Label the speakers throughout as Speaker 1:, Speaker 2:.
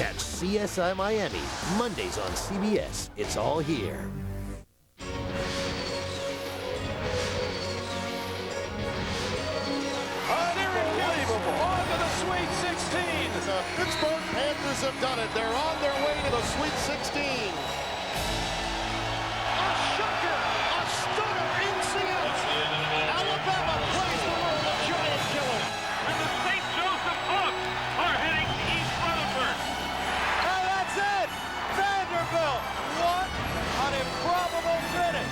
Speaker 1: Catch CSI Miami, Mondays on CBS. It's all here.
Speaker 2: Unbelievable. On to the Sweet 16.
Speaker 3: The Pittsburgh Panthers have done it. They're on their way to the Sweet 16.
Speaker 2: A shocker. A stunner in Seattle. Alabama plays the role of giant killer.
Speaker 4: And the St. Joseph Hawks are heading to East Rutherford.
Speaker 2: And that's it. Vanderbilt. What an improbable finish.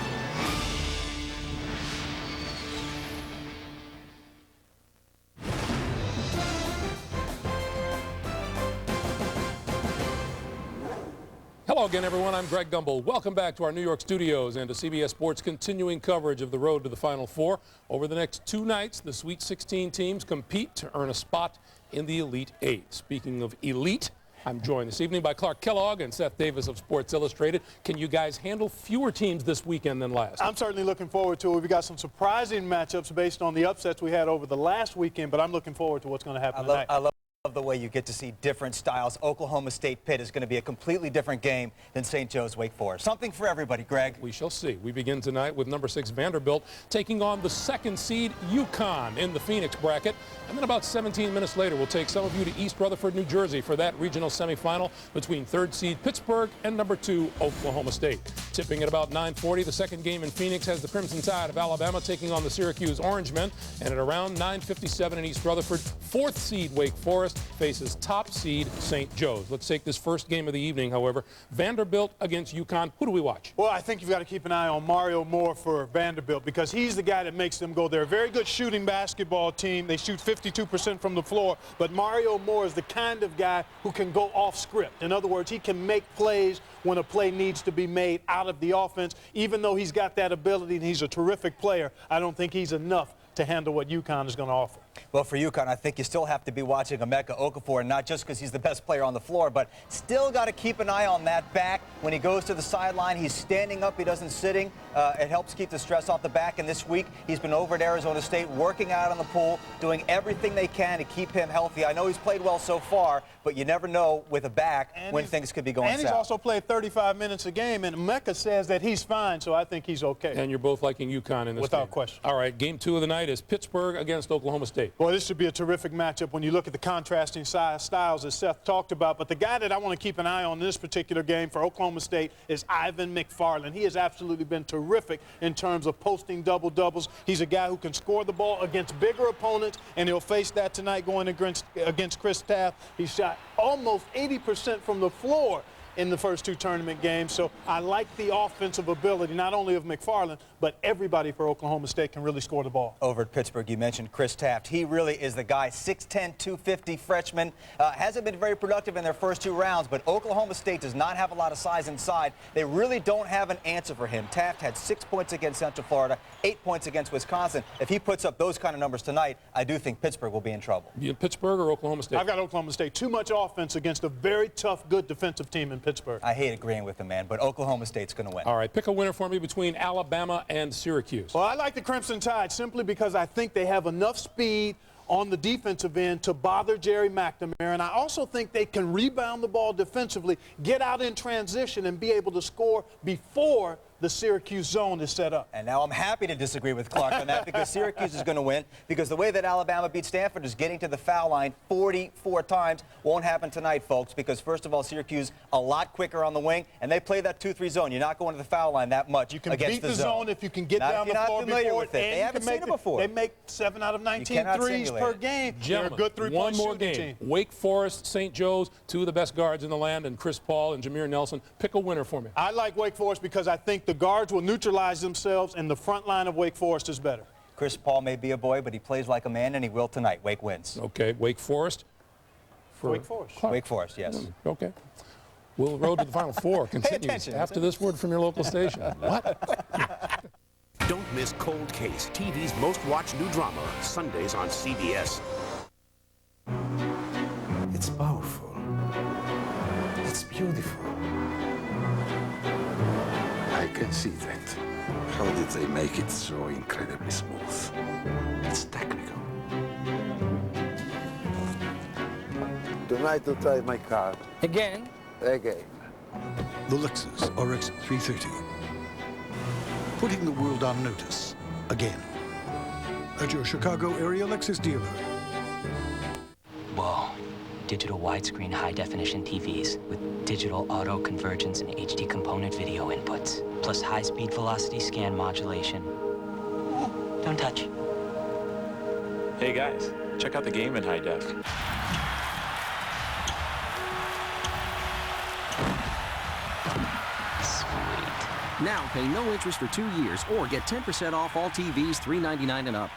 Speaker 5: Hello again, everyone. I'm Greg Gumbel. Welcome back to our New York studios and to CBS Sports' continuing coverage of the road to the Final Four. Over the next 2 nights, the Sweet 16 teams compete to earn a spot in the Elite Eight. Speaking of elite, I'm joined this evening by Clark Kellogg and Seth Davis of Sports Illustrated. Can you guys handle fewer teams this weekend than last?
Speaker 6: I'm certainly looking forward to it. We've got some surprising matchups based on the upsets we had over the last weekend, but I'm looking forward to what's going to happen tonight.
Speaker 7: I love the way you get to see different styles. Oklahoma State Pitt is going to be a completely different game than St. Joe's Wake Forest. Something for everybody, Greg.
Speaker 5: We shall see. We begin tonight with number 6 Vanderbilt taking on the 2nd seed UConn in the Phoenix bracket. And then about 17 minutes later, we'll take some of you to East Rutherford, New Jersey for that regional semifinal between 3rd seed Pittsburgh and number 2 Oklahoma State. Tipping at about 9:40, the second game in Phoenix has the Crimson Tide of Alabama taking on the Syracuse Orangemen. And at around 9:57 in East Rutherford, 4th seed Wake Forest faces top seed St. Joe's. Let's take this first game of the evening, however. Vanderbilt against UConn. Who do we watch?
Speaker 6: Well, I think you've got to keep an eye on Mario Moore for Vanderbilt because he's the guy that makes them go. They're a very good shooting basketball team. They shoot 52% from the floor, but Mario Moore is the kind of guy who can go off script. In other words, he can make plays when a play needs to be made out of the offense. Even though he's got that ability and he's a terrific player, I don't think he's enough to handle what UConn is going to offer.
Speaker 7: Well, for UConn, I think you still have to be watching Emeka Okafor, not just because he's the best player on the floor, but still got to keep an eye on that back. When he goes to the sideline, he's standing up, he doesn't sitting. It helps keep the stress off the back. And this week, he's been over at Arizona State, working out on the pool, doing everything they can to keep him healthy. I know he's played well so far, but you never know with a back when things could be going south.
Speaker 6: And he's also played 35 minutes a game, and Emeka says that he's fine, so I think he's okay.
Speaker 5: And you're both liking UConn in this
Speaker 6: Without
Speaker 5: game.
Speaker 6: question.
Speaker 5: All right, game 2 of the night is Pittsburgh against Oklahoma State.
Speaker 6: Well, this should be a terrific matchup when you look at the contrasting styles that Seth talked about. But the guy that I want to keep an eye on in this particular game for Oklahoma State is Ivan McFarland. He has absolutely been terrific in terms of posting double-doubles. He's a guy who can score the ball against bigger opponents, and he'll face that tonight going against Chris Taft. He shot almost 80% from the floor in the first 2 tournament games. So I like the offensive ability, not only of McFarland, but everybody for Oklahoma State can really score the ball.
Speaker 7: Over at Pittsburgh, you mentioned Chris Taft. He really is the guy, 6'10", 250 freshman. Hasn't been very productive in their first 2 rounds, but Oklahoma State does not have a lot of size inside. They really don't have an answer for him. Taft had 6 points against Central Florida, 8 points against Wisconsin. If he puts up those kind of numbers tonight, I do think Pittsburgh will be in trouble.
Speaker 5: You Pittsburgh or Oklahoma State?
Speaker 6: I've got Oklahoma State. Too much offense against a very tough, good defensive team in Pittsburgh.
Speaker 7: I hate agreeing with him, man, but Oklahoma State's going to win.
Speaker 5: All right, pick a winner for me between Alabama and Syracuse.
Speaker 6: Well, I like the Crimson Tide simply because I think they have enough speed on the defensive end to bother Jerry McNamara, and I also think they can rebound the ball defensively, get out in transition, and be able to score before the Syracuse zone is set up.
Speaker 7: And now I'm happy to disagree with Clark on that because Syracuse is going to win because the way that Alabama beat Stanford is getting to the foul line 44 times. Won't happen tonight, folks, because first of all, Syracuse a lot quicker on the wing, and they play that 2-3 zone. You're not going to the foul line that much
Speaker 6: You can
Speaker 7: against
Speaker 6: beat the zone if you can get down the floor before
Speaker 7: it. They haven't seen it before.
Speaker 6: They make 7 out of 19 threes per game. They're a good three-point shooting team.
Speaker 5: Wake Forest, St. Joe's, 2 of the best guards in the land, and Chris Paul and Jameer Nelson. Pick a winner for me.
Speaker 6: I like Wake Forest because I think the guards will neutralize themselves, and the front line of Wake Forest is better.
Speaker 7: Chris Paul may be a boy, but he plays like a man, and he will tonight. Wake wins.
Speaker 5: Okay, Wake Forest.
Speaker 6: Wake Forest.
Speaker 5: Clark.
Speaker 7: Wake Forest, yes.
Speaker 5: Okay. Well, the road to the Final Four continues after this word from your local station. What?
Speaker 1: Don't miss Cold Case, TV's most watched new drama, Sundays on CBS.
Speaker 8: It's powerful. It's beautiful. I can see that. How did they make it so incredibly smooth? It's technical. Tonight to try my car.
Speaker 9: Again?
Speaker 8: Again.
Speaker 10: The Lexus RX 330. Putting the world on notice. Again. At your Chicago area Lexus dealer.
Speaker 9: Whoa. Digital widescreen high-definition TVs with digital auto convergence and HD component video inputs, plus high-speed velocity scan modulation. Don't touch.
Speaker 11: Hey guys, check out the game in high def.
Speaker 12: Sweet. Now pay no interest for 2 years or get 10% off all TVs $399 and up.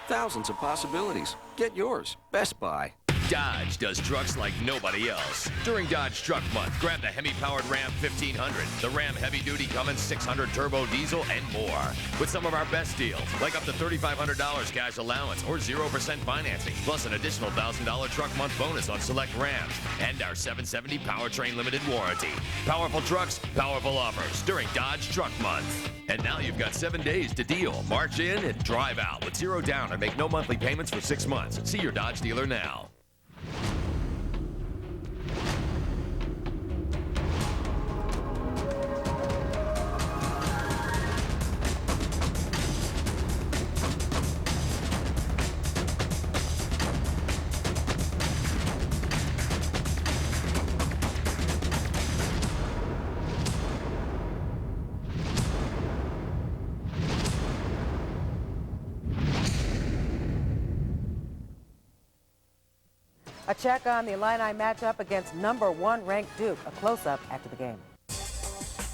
Speaker 12: Thousands of possibilities. Get yours. Best Buy.
Speaker 13: Dodge does trucks like nobody else. During Dodge Truck Month, grab the Hemi-powered Ram 1500, the Ram Heavy-Duty Cummins 600 Turbo Diesel, and more. With some of our best deals, like up to $3,500 cash allowance or 0% financing, plus an additional $1,000 Truck Month bonus on select Rams, and our 770 Powertrain Limited Warranty. Powerful trucks, powerful offers during Dodge Truck Month. And now you've got 7 days to deal. March in and drive out with 0 down and make no monthly payments for 6 months. See your Dodge dealer now.
Speaker 14: A check on the Illini matchup against #1 ranked Duke. A close-up after the game.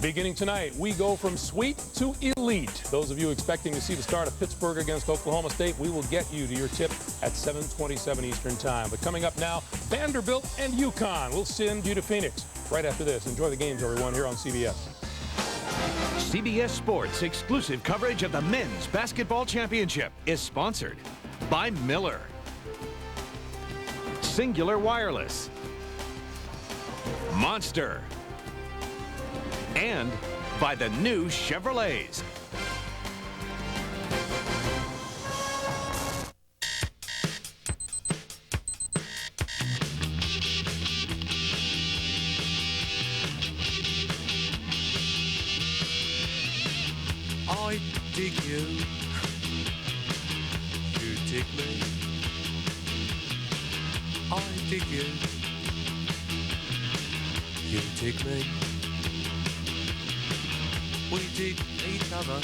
Speaker 5: Beginning tonight, we go from sweet to elite. Those of you expecting to see the start of Pittsburgh against Oklahoma State, we will get you to your tip at 7:27 Eastern Time. But coming up now, Vanderbilt and UConn. We'll send you to Phoenix right after this. Enjoy the games, everyone, here on CBS.
Speaker 15: CBS Sports exclusive coverage of the Men's Basketball Championship is sponsored by Miller, Singular Wireless, Monster, and by the new Chevrolets.
Speaker 16: I dig you. You dig me. I dig you. You dig me. We dig each other.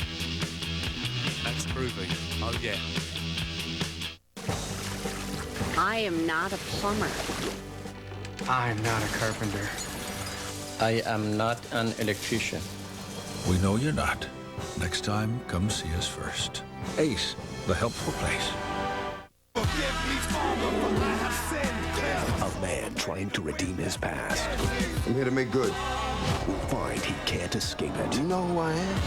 Speaker 16: That's groovy. Oh yeah.
Speaker 17: I am not a plumber.
Speaker 18: I am not a carpenter.
Speaker 19: I am not an electrician.
Speaker 10: We know you're not. Next time, come see us first. Ace, the helpful place.
Speaker 1: A man trying to redeem his past.
Speaker 8: I'm here to make good.
Speaker 1: Will find he can't escape it.
Speaker 8: Do you know who I am?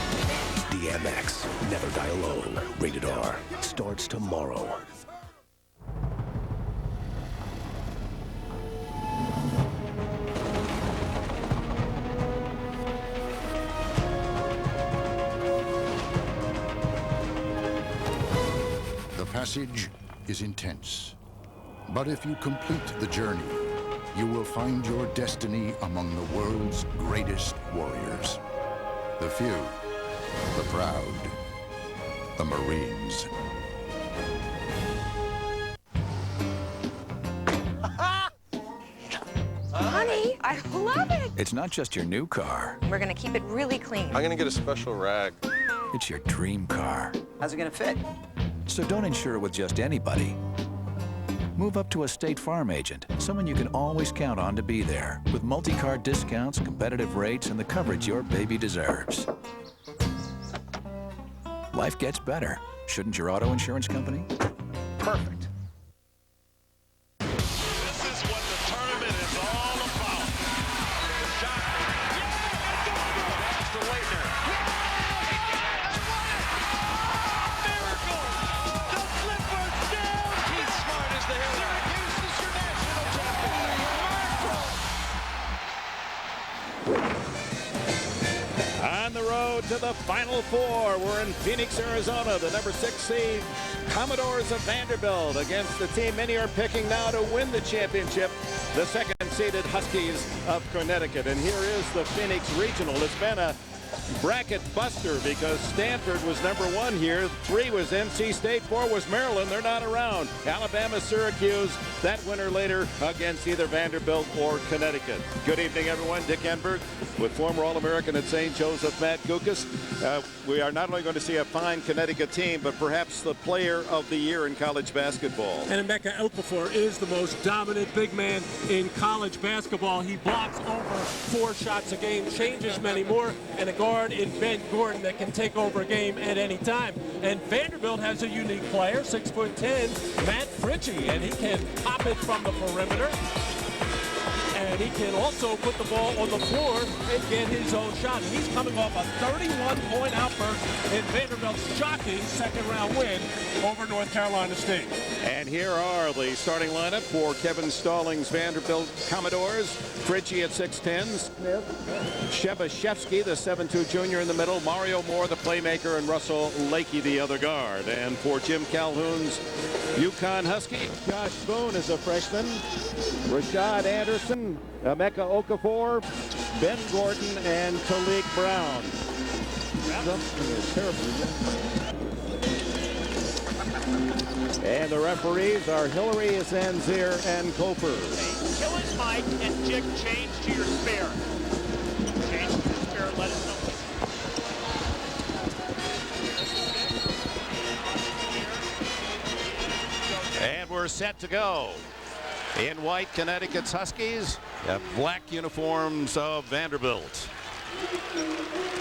Speaker 1: DMX, Never Die Alone, rated R, starts tomorrow.
Speaker 20: The passage is intense, but if you complete the journey, you will find your destiny among the world's greatest warriors. The few, the proud, the Marines.
Speaker 21: Honey, I love it.
Speaker 10: It's not just your new car.
Speaker 21: We're gonna keep it really clean.
Speaker 22: I'm gonna get a special rag.
Speaker 10: It's your dream car.
Speaker 7: How's it gonna fit?
Speaker 10: So don't insure it with just anybody. Move up to a State Farm agent, someone you can always count on to be there, with multi-car discounts, competitive rates, and the coverage your baby deserves. Life gets better. Shouldn't your auto insurance company?
Speaker 20: Perfect.
Speaker 2: This is what the tournament is all about. Shot. Pass to Leitner. Miracle! The Clippers down! Keith Smart is the hero. Syracuse is your national champion.
Speaker 3: On the road
Speaker 4: to the Final Four. We're in Phoenix, Arizona. The number 6 seed Commodores of Vanderbilt against the team many are picking now to win the championship, the second-seeded Huskies of Connecticut. And here is the Phoenix Regional. It's been a bracket buster because Stanford was number 1 here. 3 was NC State. 4 was Maryland. They're not around. Alabama, Syracuse, that winner later against either Vanderbilt or Connecticut. Good evening, everyone. Dick Enberg with former All-American at St. Joseph, Matt Gukas. We are not only going to see a fine Connecticut team, but perhaps the player of the year in college basketball.
Speaker 22: And Emeka Okafor is the most dominant big man in college basketball. He blocks over 4 shots a game, changes many more, and a guard in Ben Gordon that can take over a game at any time. And Vanderbilt has a unique player, 6'10", Matt Fritchie, and he can pop it from the perimeter. And he can also put the ball on the floor and get his own shot. He's coming off a 31-point outburst in Vanderbilt's shocking second-round win over North Carolina State.
Speaker 4: And here are the starting lineup for Kevin Stallings' Vanderbilt Commodores. Fritchie at 6'10", Shebashevsky, the 7'2" junior in the middle, Mario Moore, the playmaker, and Russell Lakey, the other guard. And for Jim Calhoun's UConn Husky, Josh Boone is a freshman, Rashad Anderson, Emeka Okafor, Ben Gordon, and Talik Brown. And the referees are Hillary, Zanzir, and Coper.
Speaker 2: Kill his mic and Dick, change to your spare. Change to your spare, let us know.
Speaker 4: And we're set to go. In white, Connecticut's Huskies, black uniforms of Vanderbilt.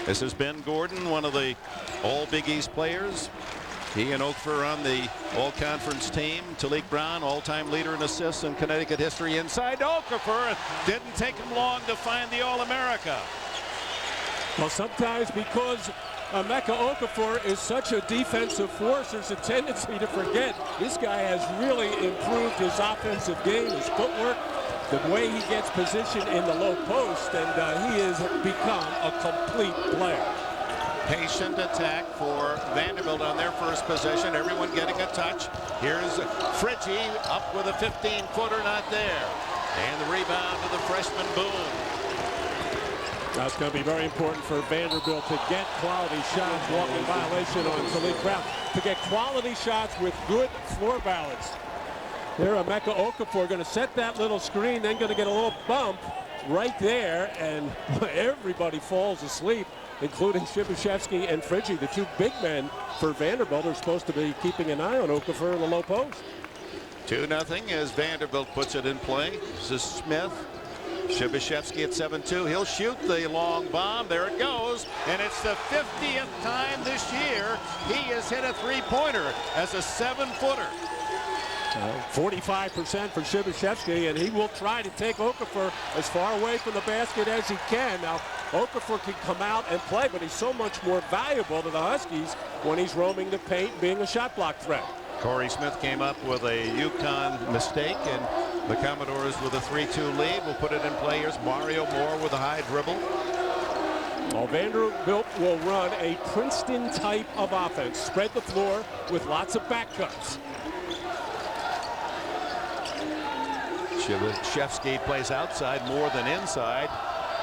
Speaker 4: This is Ben Gordon, one of the all Big East players. He and Okafor on the all-conference team. Talik Brown, all-time leader in assists in Connecticut history. Inside to Okafor. Didn't take him long to find the All-America.
Speaker 22: Well, sometimes because Emeka Okafor is such a defensive force, there's a tendency to forget this guy has really improved his offensive game, his footwork, the way he gets positioned in the low post, and he has become a complete player.
Speaker 4: Patient attack for Vanderbilt on their first possession. Everyone getting a touch. Here's Fritchie up with a 15-footer, not there. And the rebound to the freshman Boone.
Speaker 22: That's going to be very important for Vanderbilt to get quality shots, walking violation on Talik Brown, to get quality shots with good floor balance. There, Emeka Okafor going to set that little screen, then going to get a little bump right there, and everybody falls asleep, including Shibashevsky and Fritchie. The 2 big men for Vanderbilt are supposed to be keeping an eye on Okafor in the low post.
Speaker 4: 2-0 as Vanderbilt puts it in play. This is Smith. Shibashevsky at 7'2". He'll shoot the long bomb. There it goes. And it's the 50th time this year he has hit a three-pointer as a 7-footer.
Speaker 22: 45% for Shibashevsky, and he will try to take Okafor as far away from the basket as he can. Now, Okafor can come out and play, but he's so much more valuable to the Huskies when he's roaming the paint, being a shot block threat.
Speaker 4: Corey Smith came up with a UConn mistake, and the Commodores with a 3-2 lead will put it in play. Here's Mario Moore with a high dribble.
Speaker 22: Well, Vanderbilt will run a Princeton type of offense. Spread the floor with lots of back cuts.
Speaker 4: Shevsky plays outside more than inside.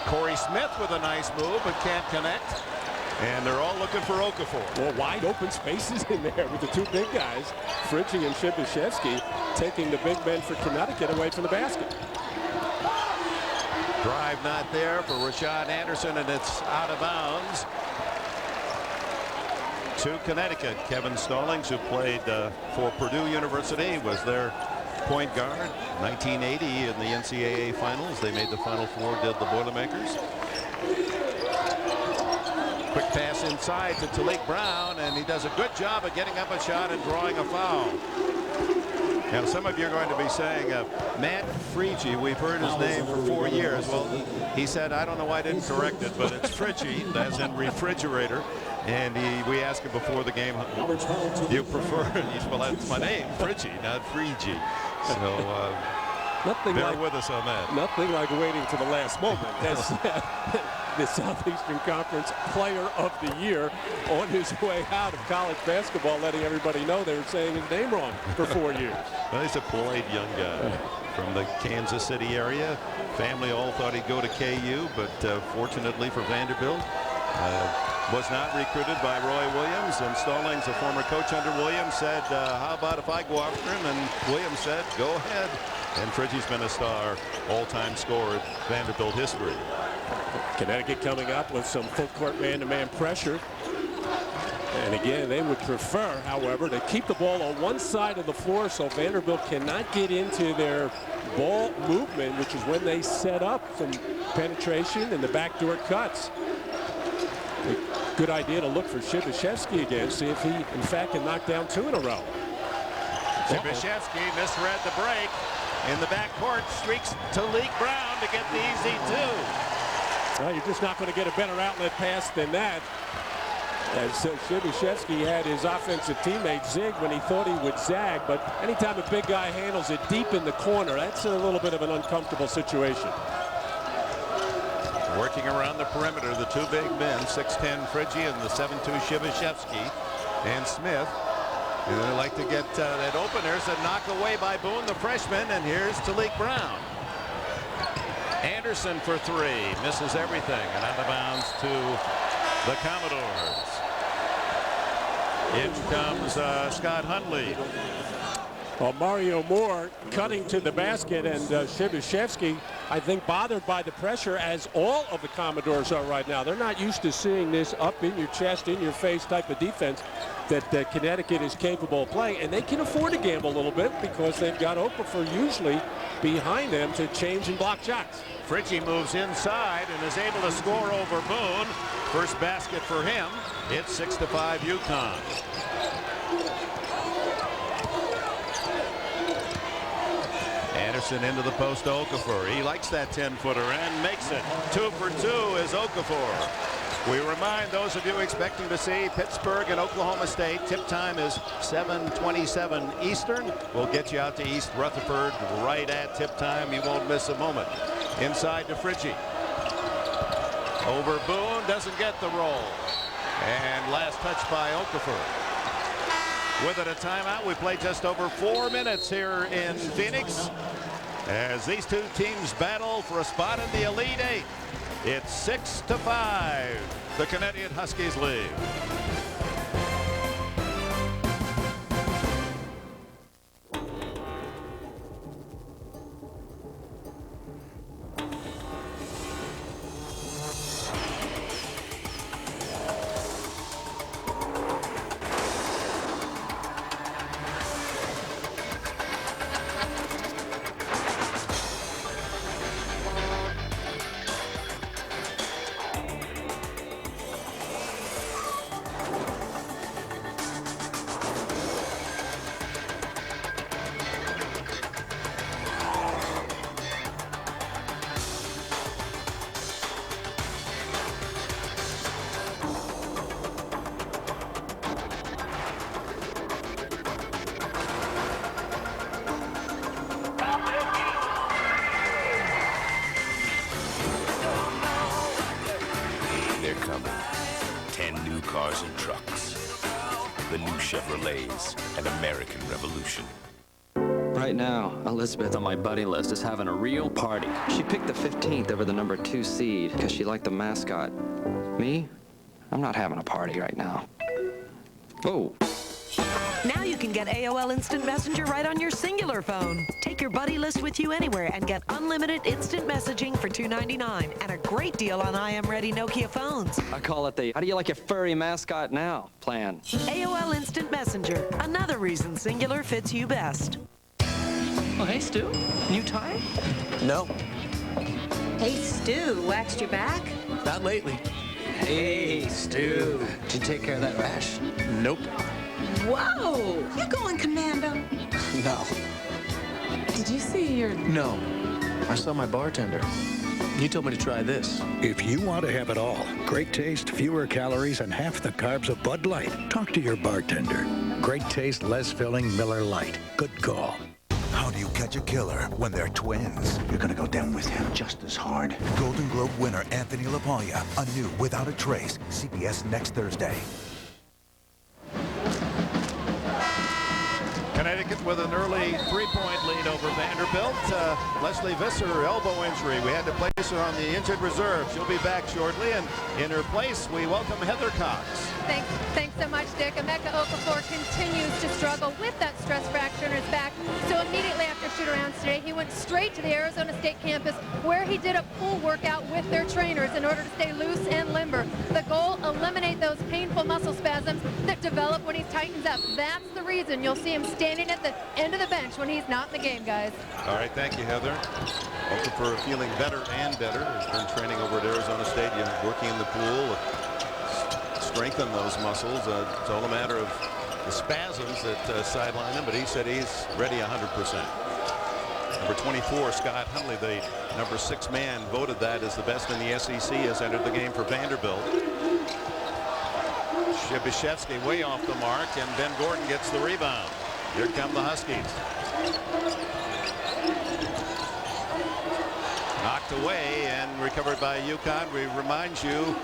Speaker 4: Corey Smith with a nice move, but can't connect. And they're all looking for Okafor.
Speaker 22: Well, wide open spaces in there with the 2 big guys, Fritchie and Shibashevsky, taking the big men for Connecticut away from the basket.
Speaker 4: Drive not there for Rashad Anderson, and it's out of bounds to Connecticut. Kevin Stallings, who played for Purdue University, was their point guard. 1980 in the NCAA finals. They made the Final Four, did the Boilermakers. Quick pass inside to Talik Brown, and he does a good job of getting up a shot and drawing a foul. Now, some of you are going to be saying, Matt Fritchie, we've heard his name for 4 years. Well, he said, I don't know why I didn't correct it, but it's Fritchie, as in refrigerator. And we asked him before the game, you prefer, well, that's my name, Fritchie, not Fritchie. So bear with us on that.
Speaker 22: Nothing like waiting to the last moment. the Southeastern Conference Player of the Year on his way out of college basketball, letting everybody know they were saying his name wrong for 4 years.
Speaker 6: Well, he's a polite young guy from the Kansas City area. Family all thought he'd go to KU, but fortunately for Vanderbilt, was not recruited by Roy Williams. And Stallings, a former coach under Williams, said, how about if I go after him? And Williams said, go ahead. And Friggy's been a star, all-time scorer in Vanderbilt history.
Speaker 22: Connecticut coming up with some full-court man-to-man pressure. And again, they would prefer, however, to keep the ball on one side of the floor so Vanderbilt cannot get into their ball movement, which is when they set up some penetration and the backdoor cuts. A good idea to look for Shibashevsky again, see if he, in fact, can knock down 2 in a row.
Speaker 6: Shibashevsky misread the break. In the backcourt, streaks to Leak Brown to get the easy 2.
Speaker 22: Well, you're just not going to get a better outlet pass than that. As Shibashevsky had his offensive teammate zig when he thought he would zag, but anytime a big guy handles it deep in the corner, that's a little bit of an uncomfortable situation.
Speaker 6: Working around the perimeter, the 2 big men, 6'10" Friggy and the 7'2" Shibashevsky and Smith. And they like to get that opener, so knock away by Boone, the freshman, and here's Talik Brown. Anderson for 3, misses everything, and out of bounds to the Commodores. In comes Scott Hundley.
Speaker 22: Well, Mario Moore cutting to the basket, and Shibashevsky, I think, bothered by the pressure, as all of the Commodores are right now. They're not used to seeing this up in your chest, in your face type of defense that Connecticut is capable of playing, and they can afford to gamble a little bit because they've got Okafor usually behind them to change and block shots.
Speaker 6: Friggy moves inside and is able to score over Boone. First basket for him. It's 6-5 UConn. Anderson into the post to Okafor. He likes that 10-footer and makes it. 2 for 2 is Okafor. We remind those of you expecting to see Pittsburgh and Oklahoma State. Tip time is 7:27 Eastern. We'll get you out to East Rutherford right at tip time. You won't miss a moment. Inside to Friggy. Over Boone, doesn't get the roll. And last touch by Okafor. With it a timeout. We play just over 4 minutes here in Phoenix as these 2 teams battle for a spot in the Elite 8. It's 6-5. The Connecticut Huskies lead.
Speaker 1: cars and trucks. The new Chevrolets, an American revolution.
Speaker 12: Right now, Elizabeth on my buddy list is having a real party. She picked the 15th over the number 2 seed because she liked the mascot. Me? I'm not having a party right now. Oh.
Speaker 9: Now you can get AOL Instant Messenger right on your singular phone. Take your buddy list with you anywhere and get unlimited instant messaging for $2.99 and a great deal on I Am Ready Nokia phones.
Speaker 12: I call it the how do you like your furry mascot now plan.
Speaker 9: AOL Instant Messenger, another reason singular fits you best.
Speaker 23: Oh, hey, Stu. New tie? No.
Speaker 17: Hey, Stu, waxed your back?
Speaker 23: Not lately. Hey, Stu. Did you take care of that rash? Nope.
Speaker 17: Whoa! You going commando?
Speaker 23: No.
Speaker 17: Did you see your...
Speaker 23: No. I saw my bartender. He told me to try this.
Speaker 24: If you want to have it all, great taste, fewer calories, and half the carbs of Bud Light, talk to your bartender. Great taste, less filling, Miller Lite. Good call.
Speaker 5: How do you catch a killer when they're twins? You're gonna go down with him just as hard. Golden Globe winner Anthony LaPaglia, a new Without a Trace, CBS next Thursday.
Speaker 6: Connecticut with an early 3-point lead over Vanderbilt. Leslie Visser, elbow injury. We had to place her on the injured reserve. She'll be back shortly, and in her place, we welcome Heather Cox.
Speaker 11: Thanks so much, Dick. Emeka Okafor continues to struggle with that stress fracture in his back. So immediately after shoot-arounds today, he went straight to the Arizona State campus where he did a pull workout with their trainers in order to stay loose and limber. The goal, eliminate those painful muscle spasms that develop when he tightens up. That's the reason you'll see him standing at the end of the bench when he's not in the game, guys.
Speaker 6: All right, thank you, Heather. Okafor feeling better and better. Has been training over at Arizona State, working in the pool. Strengthen those muscles. It's all a matter of the spasms that sideline him, but he said he's ready 100%. Number 24, Scott Hundley, the number 6 man, voted that as the best in the SEC, has entered the game for Vanderbilt. Shibashevsky way off the mark, and Ben Gordon gets the rebound. Here come the Huskies. Knocked away and recovered by UConn. We remind you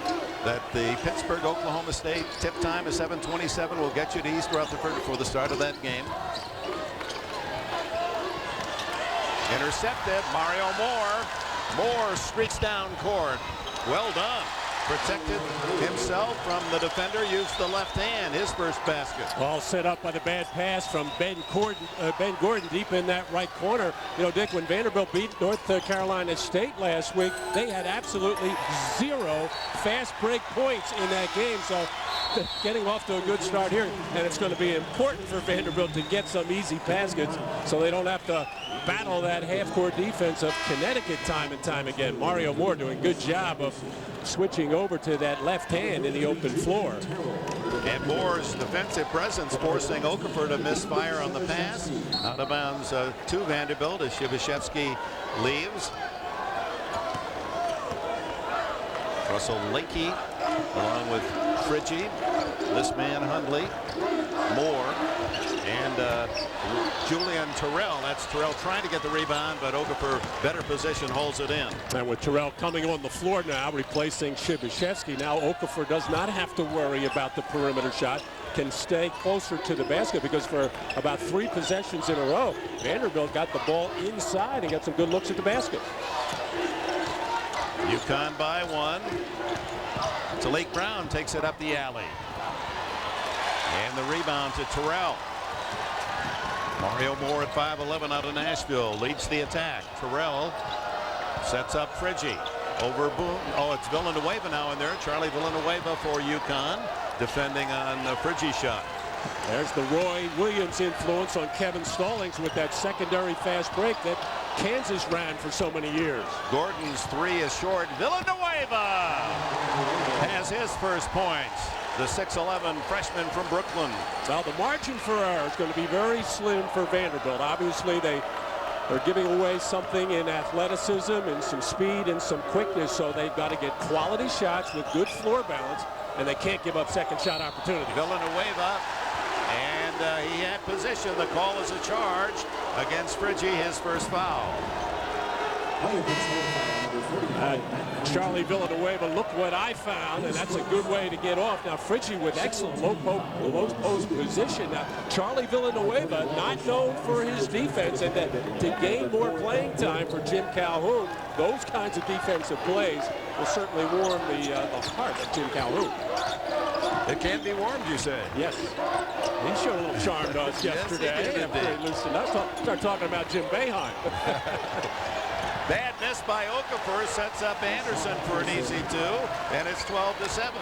Speaker 6: that the Pittsburgh Oklahoma State tip time is 7:27. We'll get you to East Rutherford for the start of that game. Intercepted. Mario Moore streaks down court. Well done. Protected himself from the defender, used the left hand, his first basket.
Speaker 22: All set up by the bad pass from Ben Gordon deep in that right corner. You know, Dick, when Vanderbilt beat North Carolina State last week, they had absolutely 0 fast break points in that game. So getting off to a good start here, and it's going to be important for Vanderbilt to get some easy baskets so they don't have to battle that half-court defense of Connecticut time and time again. Mario Moore doing a good job of switching over to that left hand in the open floor.
Speaker 6: And Moore's defensive presence forcing Okafor to misfire on the pass. Out of bounds to Vanderbilt as Shibashevsky leaves. Russell Lakey along with Friggy, this man Hundley, Moore, and Julian Terrell. That's Terrell trying to get the rebound, but Okafor better position, holds it in.
Speaker 22: And with Terrell coming on the floor now, replacing Shibashevsky, now Okafor does not have to worry about the perimeter shot, can stay closer to the basket, because for about 3 possessions in a row, Vanderbilt got the ball inside and got some good looks at the basket.
Speaker 6: UConn by 1. Talik Brown takes it up the alley. And the rebound to Terrell. Mario Moore at 5'11" out of Nashville leads the attack. Terrell sets up Friggy. Over Boone. Oh, it's Villanueva now in there. Charlie Villanueva for UConn defending on the Friggy shot.
Speaker 22: There's the Roy Williams influence on Kevin Stallings with that secondary fast break that Kansas ran for so many years.
Speaker 6: Gordon's 3 is short. Villanueva has his first points. The 6'11" freshman from Brooklyn.
Speaker 22: Well, the margin for error is going to be very slim for Vanderbilt. Obviously, they're giving away something in athleticism and some speed and some quickness, so they've got to get quality shots with good floor balance, and they can't give up second shot opportunity.
Speaker 6: Villanueva, and he had position. The call is a charge against Friggy, his first foul.
Speaker 22: Charlie Villanueva, look what I found, and that's a good way to get off. Now Friggy with excellent low post position. Now Charlie Villanueva, not known for his defense, and to gain more playing time for Jim Calhoun, those kinds of defensive plays will certainly warm the heart of Jim Calhoun.
Speaker 6: It can be warmed, you say?
Speaker 22: Yes. He showed a little charm to us yesterday. After he loosened up. Start talking about Jim Boeheim.
Speaker 6: Bad miss by Okafor sets up Anderson for an easy 2, and it's 12-7.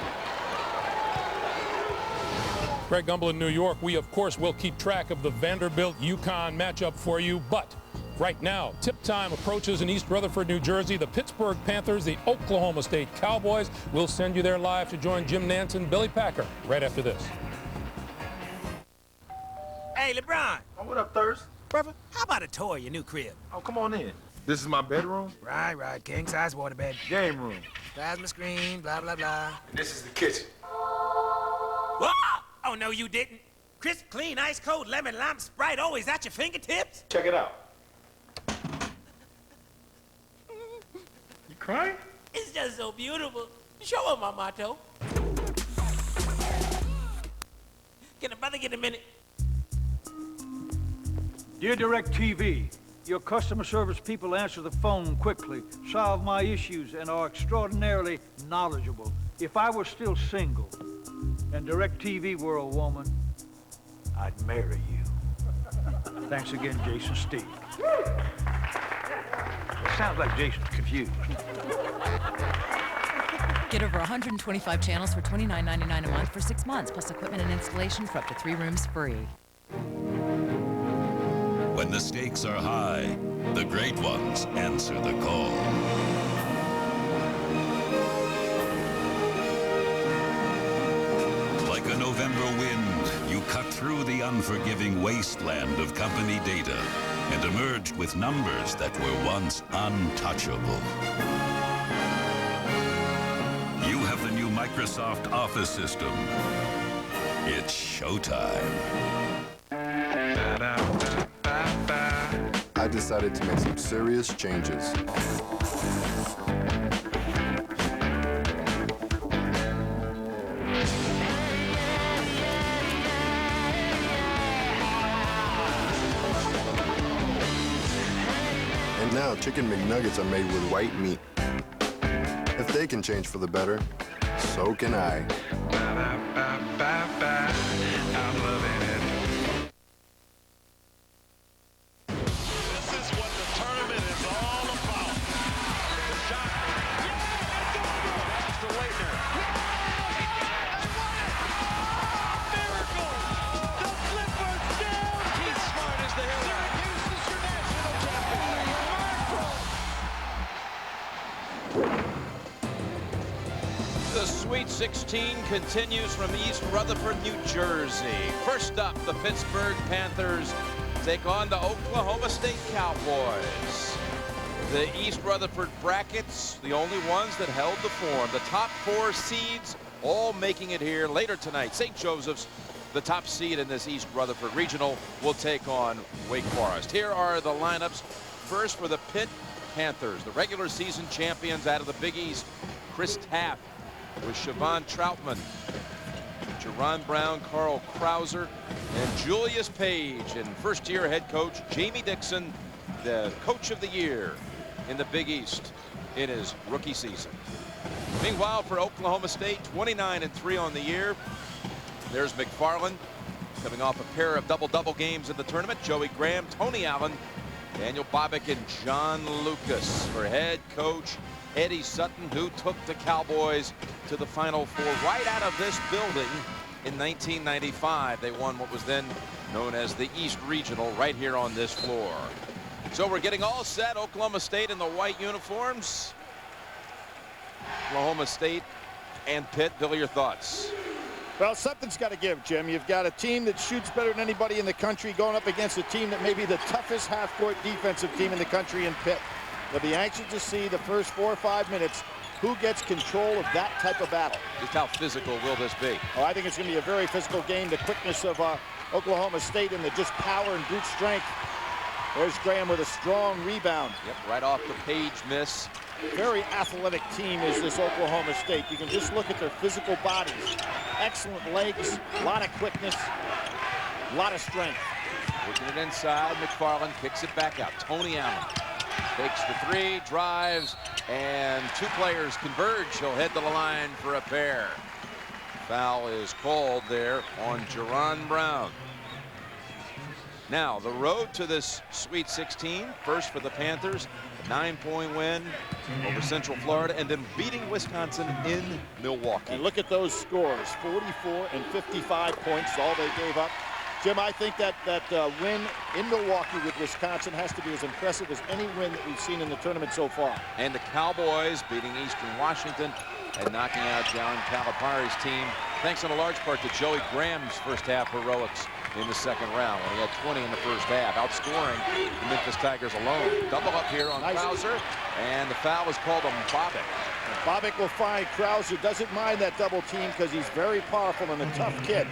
Speaker 13: Greg Gumbel in New York. We, of course, will keep track of the Vanderbilt-UConn matchup for you, but right now, tip time approaches in East Rutherford, New Jersey. The Pittsburgh Panthers, the Oklahoma State Cowboys. We'll send you there live to join Jim Nantz and Billy Packer right after this.
Speaker 14: Hey, LeBron.
Speaker 25: Oh, what up, Thirst?
Speaker 14: Brother, how about a tour of your new crib?
Speaker 25: Oh, come on in. This is my bedroom?
Speaker 14: Right. King-size waterbed.
Speaker 25: Game room.
Speaker 14: Plasma screen, blah, blah, blah.
Speaker 25: And this is the kitchen.
Speaker 14: Whoa! Oh, no, you didn't. Crisp, clean, ice cold, lemon, lime, Sprite, always at your fingertips.
Speaker 25: Check it out. You crying?
Speaker 14: It's just so beautiful. Show her my motto. Can a brother get a minute?
Speaker 8: Dear DirecTV, your customer service people answer the phone quickly, solve my issues, and are extraordinarily knowledgeable. If I were still single and DirecTV were a woman, I'd marry you. Thanks again, Jason Steve. It sounds like Jason's confused.
Speaker 15: Get over 125 channels for $29.99 a month for 6 months, plus equipment and installation for up to 3 rooms free.
Speaker 16: When the stakes are high, the great ones answer the call. Like a November wind, you cut through the unforgiving wasteland of company data and emerged with numbers that were once untouchable. You have the new Microsoft Office system. It's showtime.
Speaker 18: I decided to make some serious changes. And now Chicken McNuggets are made with white meat. If they can change for the better, so can I. I'm loving it.
Speaker 19: The Sweet 16 continues from East Rutherford, New Jersey. First up, the Pittsburgh Panthers take on the Oklahoma State Cowboys. The East Rutherford brackets, the only ones that held the form. The top 4 seeds all making it here later tonight. St. Joseph's, the top seed in this East Rutherford Regional, will take on Wake Forest. Here are the lineups. First for the Pitt Panthers, the regular season champions out of the Big East. Chris Tapp with Siobhan Troutman, Jerron Brown, Carl Krauser, and Julius Page, and first-year head coach Jamie Dixon, the coach of the year in the Big East in his rookie season. Meanwhile, for Oklahoma State, 29-3 on the year. There's McFarland coming off a pair of double-double games in the tournament. Joey Graham, Tony Allen, Daniel Bobick, and John Lucas. For head coach Eddie Sutton, who took the Cowboys to the Final Four right out of this building in 1995. They won what was then known as the East Regional right here on this floor. So we're getting all set. Oklahoma State in the white uniforms. Oklahoma State and Pitt. Billy, your thoughts?
Speaker 3: Well, something's got to give, Jim. You've got a team that shoots better than anybody in the country going up against a team that may be the toughest half-court defensive team in the country in Pitt. They'll be anxious to see the first 4 or 5 minutes who gets control of that type of battle.
Speaker 19: Just how physical will this be?
Speaker 3: Oh, I think it's going to be a very physical game. The quickness of Oklahoma State and the just power and brute strength. There's Graham with a strong rebound.
Speaker 19: Yep, right off the Page miss.
Speaker 3: Very athletic team is this Oklahoma State. You can just look at their physical bodies. Excellent legs, a lot of quickness, a lot of strength.
Speaker 19: Working it inside, McFarland kicks it back out. Tony Allen takes the 3, drives, and 2 players converge. He'll head to the line for a pair. Foul is called there on Jerron Brown. Now, the road to this Sweet 16, first for the Panthers, a 9-point win over Central Florida, and then beating Wisconsin in Milwaukee.
Speaker 3: And look at those scores, 44 and 55 points, all they gave up. Jim, I think that win in Milwaukee with Wisconsin has to be as impressive as any win that we've seen in the tournament so far.
Speaker 19: And the Cowboys beating Eastern Washington and knocking out John Calipari's team, thanks in a large part to Joey Graham's first half heroics in the second round when he had 20 in the first half, outscoring the Memphis Tigers alone. Double up here on Krauser, and the foul is called on Bobick.
Speaker 3: Bobick will find Krauser doesn't mind that double team because he's very powerful and a tough kid.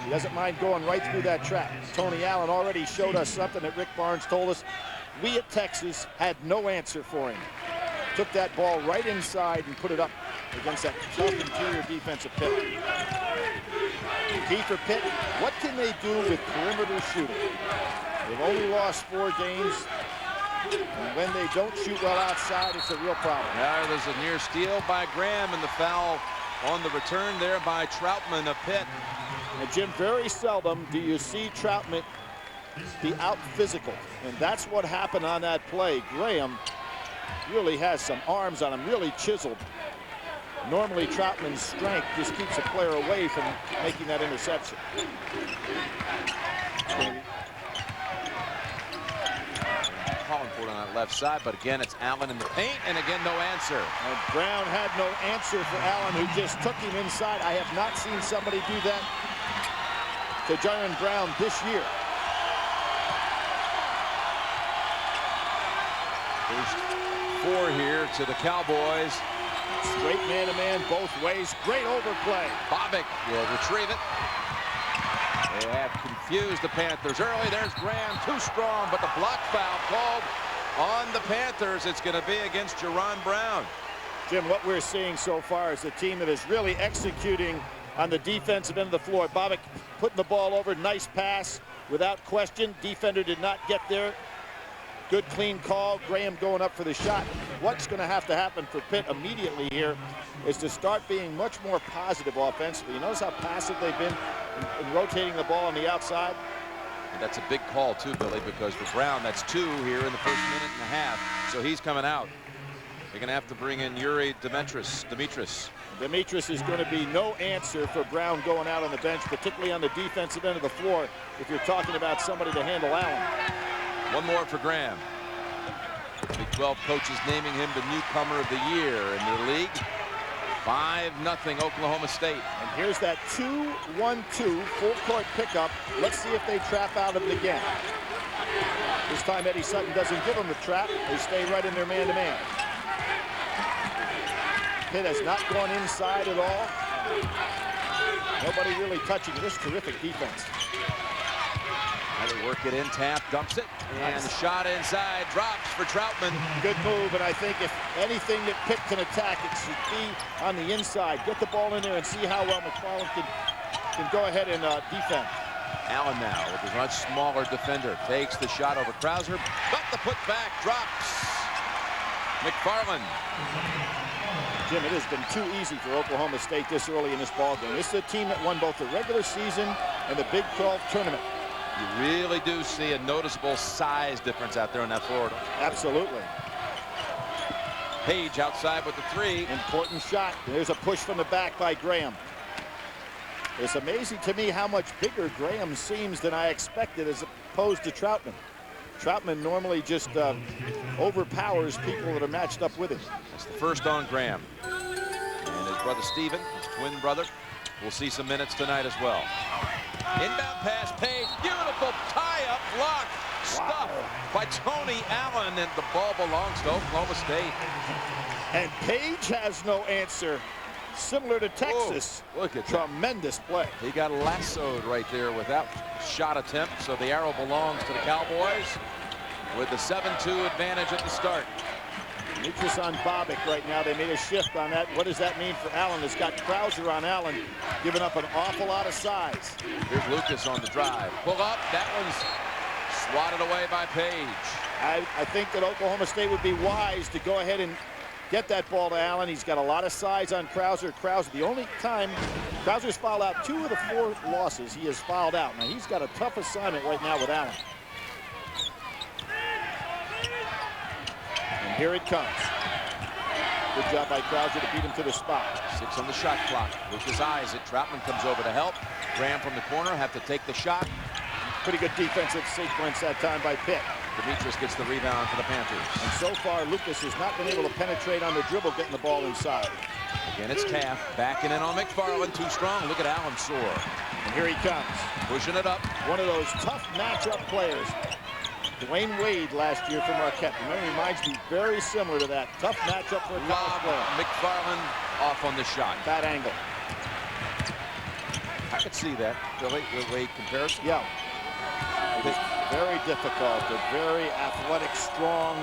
Speaker 3: He doesn't mind going right through that trap. Tony Allen already showed us something that Rick Barnes told us. We at Texas had no answer for him. Took that ball right inside and put it up against that tough interior defensive Pitt. Key for Pitt, what can they do with perimeter shooting? They've only lost 4 games. And when they don't shoot well outside, it's a real problem.
Speaker 19: Yeah, there's a near steal by Graham, and the foul on the return there by Troutman of Pitt.
Speaker 3: And Jim, very seldom do you see Troutman be out physical, and that's what happened on that play. Graham really has some arms on him, really chiseled. Normally Troutman's strength just keeps a player away from making that interception.
Speaker 19: Calling for it on that left side, but again it's Allen in the paint, and again no answer.
Speaker 3: And Brown had no answer for Allen, who just took him inside. I have not seen somebody do that to Jaron Brown this year.
Speaker 19: First 4 here to the Cowboys.
Speaker 3: Straight man-to-man both ways. Great overplay.
Speaker 19: Bobbick will retrieve it. They have confused the Panthers early. There's Graham, too strong, but the block foul called on the Panthers. It's going to be against Jaron Brown.
Speaker 3: Jim, what we're seeing so far is a team that is really executing on the defensive end of the floor. Bobbick putting the ball over. Nice pass without question. Defender did not get there. Good clean call. Graham going up for the shot. What's going to happen for Pitt immediately here is to start being much more positive offensively. You notice how passive they've been in rotating the ball on the outside?
Speaker 19: And that's a big call too, Billy, because for Brown, that's 2 here in the first minute and a half. So he's coming out. They're going to have to bring in Yuri Demetris.
Speaker 3: Demetris is going to be no answer for Brown going out on the bench, particularly on the defensive end of the floor, if you're talking about somebody to handle Allen.
Speaker 19: One more for Graham. Big 12 coaches naming him the newcomer of the year in the league. 5-0 Oklahoma State.
Speaker 3: And here's that 2-1-2 full court pickup. Let's see if they trap out of it again. This time Eddie Sutton doesn't give them the trap. They stay right in their man-to-man. Pitt has not gone inside at all. Nobody really touching this terrific defense.
Speaker 19: They work it in, Tap dumps it, and the shot inside drops for Troutman.
Speaker 3: Good move, and I think if anything that Pitt can attack, it should be on the inside. Get the ball in there and see how well McFarland can go ahead and defend.
Speaker 19: Allen now with a much smaller defender takes the shot over Krauser, but the putback drops. McFarland.
Speaker 3: Jim, it has been too easy for Oklahoma State this early in this ballgame. This is a team that won both the regular season and the Big 12 tournament.
Speaker 19: You really do see a noticeable size difference out there on that floor.
Speaker 3: Absolutely.
Speaker 19: Page outside with the 3.
Speaker 3: Important shot. There's a push from the back by Graham. It's amazing to me how much bigger Graham seems than I expected as opposed to Troutman. Troutman normally just overpowers people that are matched up with him.
Speaker 19: That's the first on Graham. And his brother Steven, his twin brother, will see some minutes tonight as well. Inbound pass, Page, beautiful tie-up block, stuffed by Tony Allen, and the ball belongs to Oklahoma State.
Speaker 3: And Page has no answer, similar to Texas.
Speaker 19: Whoa, look at
Speaker 3: tremendous play.
Speaker 19: He got lassoed right there with that shot attempt, so the arrow belongs to the Cowboys with the 7-2 advantage at the start.
Speaker 3: Demetris on Bobbick right now. They made a shift on that. What does that mean for Allen? It's got Krauser on Allen, giving up an awful lot of size.
Speaker 19: Here's Lucas on the drive. Pull up. That one's swatted away by Page.
Speaker 3: I think that Oklahoma State would be wise to go ahead and get that ball to Allen. He's got a lot of size on Krauser. Krauser, the only time Krauser's fouled out 2 of the 4 losses, he has fouled out. Now, he's got a tough assignment right now with Allen. And here it comes. Good job by Krauser to beat him to the spot.
Speaker 19: 6 on the shot clock. Lucas eyes it. Troutman comes over to help. Graham from the corner have to take the shot.
Speaker 3: Pretty good defensive sequence that time by Pitt.
Speaker 19: Demetris gets the rebound for the Panthers.
Speaker 3: And so far, Lucas has not been able to penetrate on the dribble, getting the ball inside.
Speaker 19: Again, it's Taft backing in on McFarland. Too strong. Look at Allen soar.
Speaker 3: And here he comes.
Speaker 19: Pushing it up.
Speaker 3: One of those tough matchup players. Dwayne Wade last year from Marquette. Remember, reminds me very similar to that. Tough matchup for a college player.
Speaker 19: McFarland off on the shot.
Speaker 3: Bad angle.
Speaker 19: I could could see that, Billy, the weight comparison.
Speaker 3: Yeah. It is very difficult. A very athletic, strong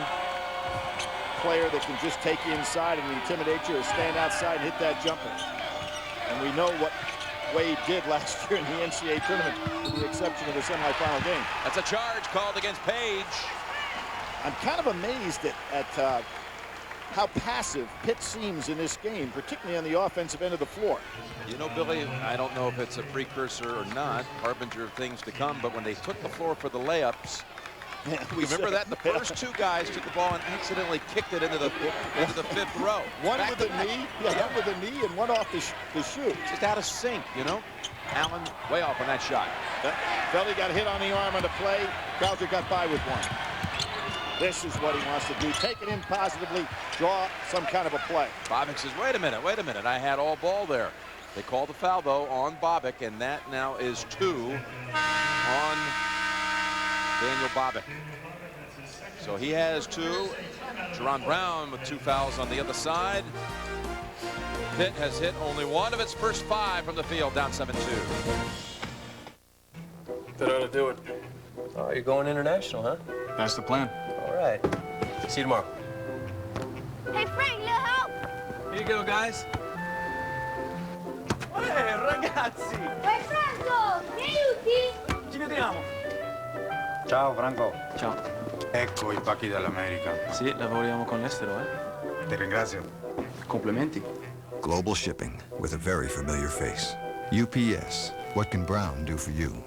Speaker 3: player that can just take you inside and intimidate you or stand outside and hit that jumper. And we know what Wade did last year in the NCAA tournament, with the exception of the semifinal game.
Speaker 19: That's a charge called against Page.
Speaker 3: I'm kind of amazed at how passive Pitt seems in this game, particularly on the offensive end of the floor.
Speaker 19: You know, Billy, I don't know if it's a precursor or not, harbinger of things to come, but when they took the floor for the layups, remember that? The first two guys took the ball and accidentally kicked it into the fifth row.
Speaker 3: One with the knee, one with the knee, and one off the shoe.
Speaker 19: Just out of sync, you know? Allen way off on that shot.
Speaker 3: Felly got hit on the arm on the play. Krauser got by with one. This is what he wants to do. Take it in positively, draw some kind of a play.
Speaker 19: Bobick says, wait a minute. I had all ball there. They called the foul, though, on Bobick, and that now is 2 on Daniel Bobick. So he has 2. Jerron Brown with 2 fouls on the other side. Pitt has hit only 1 of its first 5 from the field, down 7-2.
Speaker 2: That ought to do it. Oh, you're going international, huh?
Speaker 7: That's the plan.
Speaker 2: All right. See you tomorrow.
Speaker 10: Hey, Frank, little help.
Speaker 2: Here you go, guys.
Speaker 10: Hey, ragazzi. Hey, Franco, che aiuti?
Speaker 2: Ci vediamo.
Speaker 7: Ciao, Franco.
Speaker 2: Ciao.
Speaker 7: Ecco i pacchi dall'America.
Speaker 2: Sì, lavoriamo con l'estero, eh?
Speaker 7: Ti ringrazio.
Speaker 2: Complimenti.
Speaker 20: Global shipping with a very familiar face. UPS, what can Brown do for you?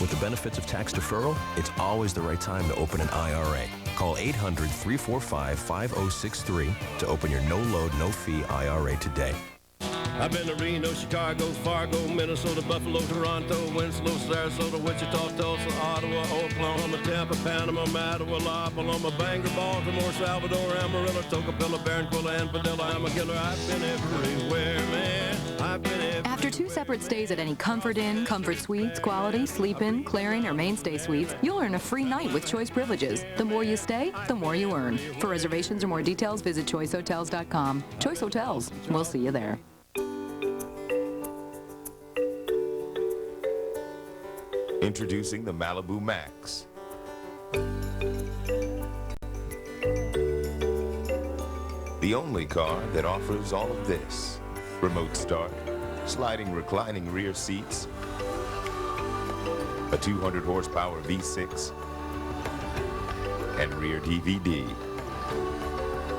Speaker 21: With the benefits of tax deferral, it's always the right time to open an IRA. Call 800-345-5063 to open your no-load, no-fee IRA today.
Speaker 26: I've been to Reno, Chicago, Fargo, Minnesota, Buffalo, Toronto, Winslow, Sarasota, Wichita, Tulsa, Ottawa, Oklahoma, Tampa, Panama, Mattawa, La Paloma, Bangor, Baltimore, Salvador, Amarillo, Tocopilla, Barranquilla, and Padilla, Amakiller. I've been everywhere, man. I've been everywhere.
Speaker 27: After 2 separate stays at any Comfort Inn, Comfort Suites, Quality, Sleep Inn, Clearing, or Mainstay Suites, you'll earn a free night with Choice Privileges. The more you stay, the more you earn. For reservations or more details, visit choicehotels.com. Choice Hotels. We'll see you there.
Speaker 28: Introducing the Malibu Max. The only car that offers all of this. Remote start, sliding reclining rear seats, a 200 horsepower V6, and rear DVD.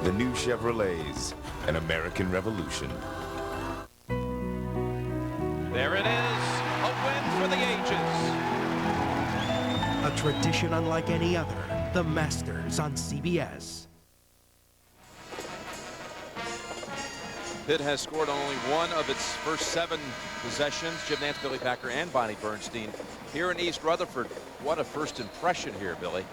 Speaker 28: The new Chevrolets, an American revolution.
Speaker 19: There it is, a win for the ages.
Speaker 29: A tradition unlike any other, the Masters on CBS.
Speaker 19: Pitt has scored only 1 of its first 7 possessions. Jim Nance, Billy Packer, and Bonnie Bernstein here in East Rutherford. What a first impression here, Billy.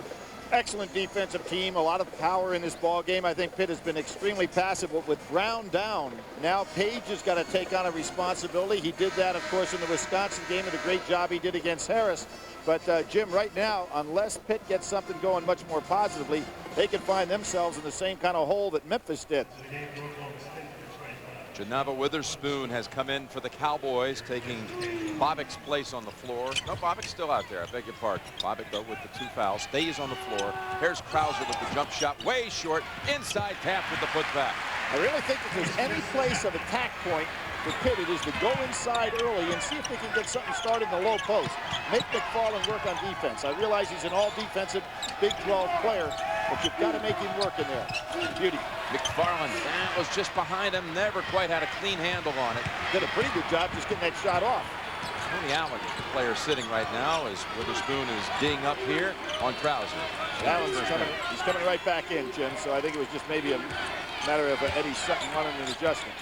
Speaker 3: Excellent defensive team, a lot of power in this ball game. I think Pitt has been extremely passive, but with Brown down, now Page has got to take on a responsibility. He did that, of course, in the Wisconsin game, and a great job he did against Harris. But Jim, right now, unless Pitt gets something going much more positively, they could find themselves in the same kind of hole that Memphis did.
Speaker 19: Geneva Witherspoon has come in for the Cowboys, taking Bobick's place on the floor. No, Bobick's still out there. I beg your pardon. Bobick, though, with the 2 fouls, stays on the floor. Here's Krauser with the jump shot, way short. Inside Taft with the putback.
Speaker 3: I really think if there's any place of attack point for Pitt, it is to go inside early and see if they can get something started in the low post. Make McFarland work on defense. I realize he's an all-defensive Big 12 player, but you've got to make him work in there. Beauty.
Speaker 19: McFarland, that was just behind him. Never quite had a clean handle on it.
Speaker 3: Did a pretty good job just getting that shot off.
Speaker 19: Tony Allen, the player sitting right now, as Witherspoon is ding up here on Krauser.
Speaker 3: Allen's he's coming right back in, Jim, so I think it was just maybe a matter of Eddie Sutton running an adjustment.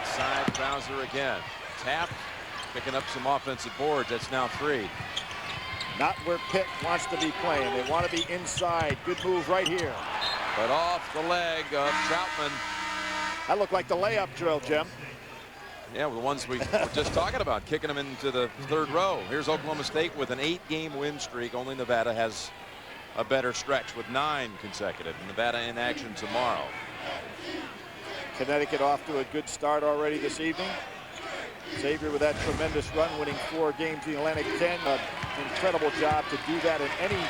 Speaker 19: Inside Krauser again. Taft picking up some offensive boards. That's now 3.
Speaker 3: Not where Pitt wants to be playing. They want to be inside. Good move right here.
Speaker 19: But off the leg of Troutman.
Speaker 3: That looked like the layup drill, Jim.
Speaker 19: Yeah, well, the ones we were just talking about, kicking them into the third row. Here's Oklahoma State with an 8-game win streak. Only Nevada has a better stretch with 9 consecutive. Nevada in action tomorrow.
Speaker 3: Connecticut off to a good start already this evening. Xavier with that tremendous run, winning 4 games in the Atlantic 10. An incredible job to do that in any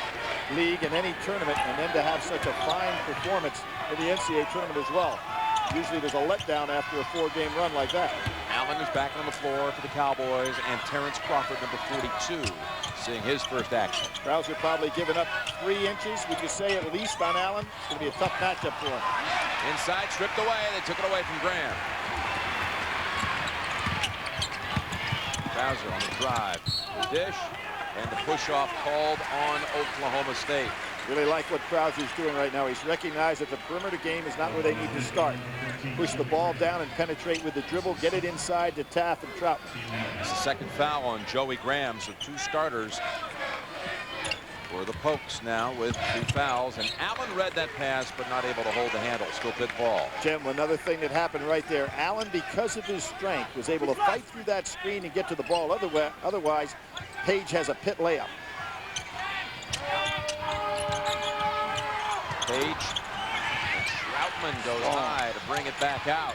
Speaker 3: league, in any tournament, and then to have such a fine performance in the NCAA tournament as well. Usually there's a letdown after a 4-game run like that.
Speaker 19: Allen is back on the floor for the Cowboys, and Terrence Crawford, number 42, seeing his first action.
Speaker 3: Krauser probably giving up 3 inches, would you say, at least on Allen? It's going to be a tough matchup for him.
Speaker 19: Inside, stripped away. They took it away from Graham. Krauser on the drive. The dish, and the push-off called on Oklahoma State.
Speaker 3: Really like what Krauser's doing right now. He's recognized that the perimeter game is not where they need to start. Push the ball down and penetrate with the dribble. Get it inside to Taft and Troutman.
Speaker 19: It's the second foul on Joey Graham, so 2 starters for the Pokes now with 2 fouls. And Allen read that pass, but not able to hold the handle. Still Pitt ball.
Speaker 3: Jim, another thing that happened right there. Allen, because of his strength, was able to fight through that screen and get to the ball. Otherwise, Page has a Pitt layup.
Speaker 19: Page. Troutman goes high to bring it back out.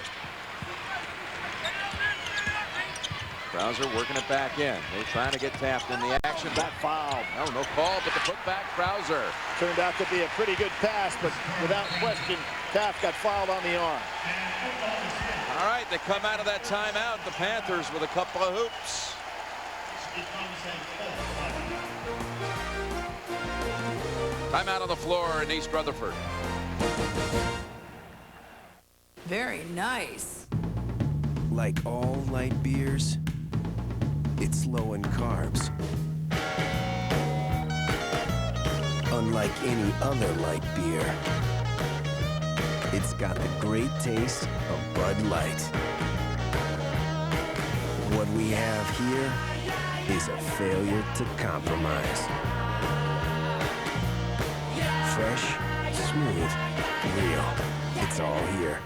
Speaker 19: Krauser working it back in. They're trying to get Taft in the action.
Speaker 3: That foul.
Speaker 19: No call, but the putback, Krauser.
Speaker 3: Turned out to be a pretty good pass, but without question, Taft got fouled on the arm.
Speaker 19: All right, they come out of that timeout, the Panthers, with a couple of hoops. Timeout on the floor in East Rutherford.
Speaker 1: Very nice.
Speaker 21: Like all light beers, it's low in carbs. Unlike any other light beer, it's got the great taste of Bud Light. What we have here is a failure to compromise. Fresh, smooth, real. It's all here.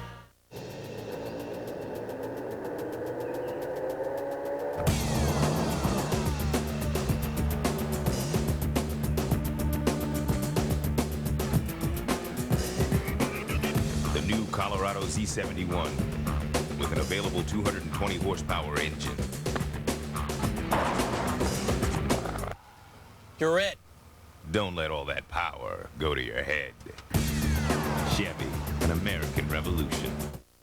Speaker 28: The new Colorado Z71 with an available 220 horsepower engine.
Speaker 14: You're it.
Speaker 28: Don't let all that power go to your head. Chevy, an American revolution.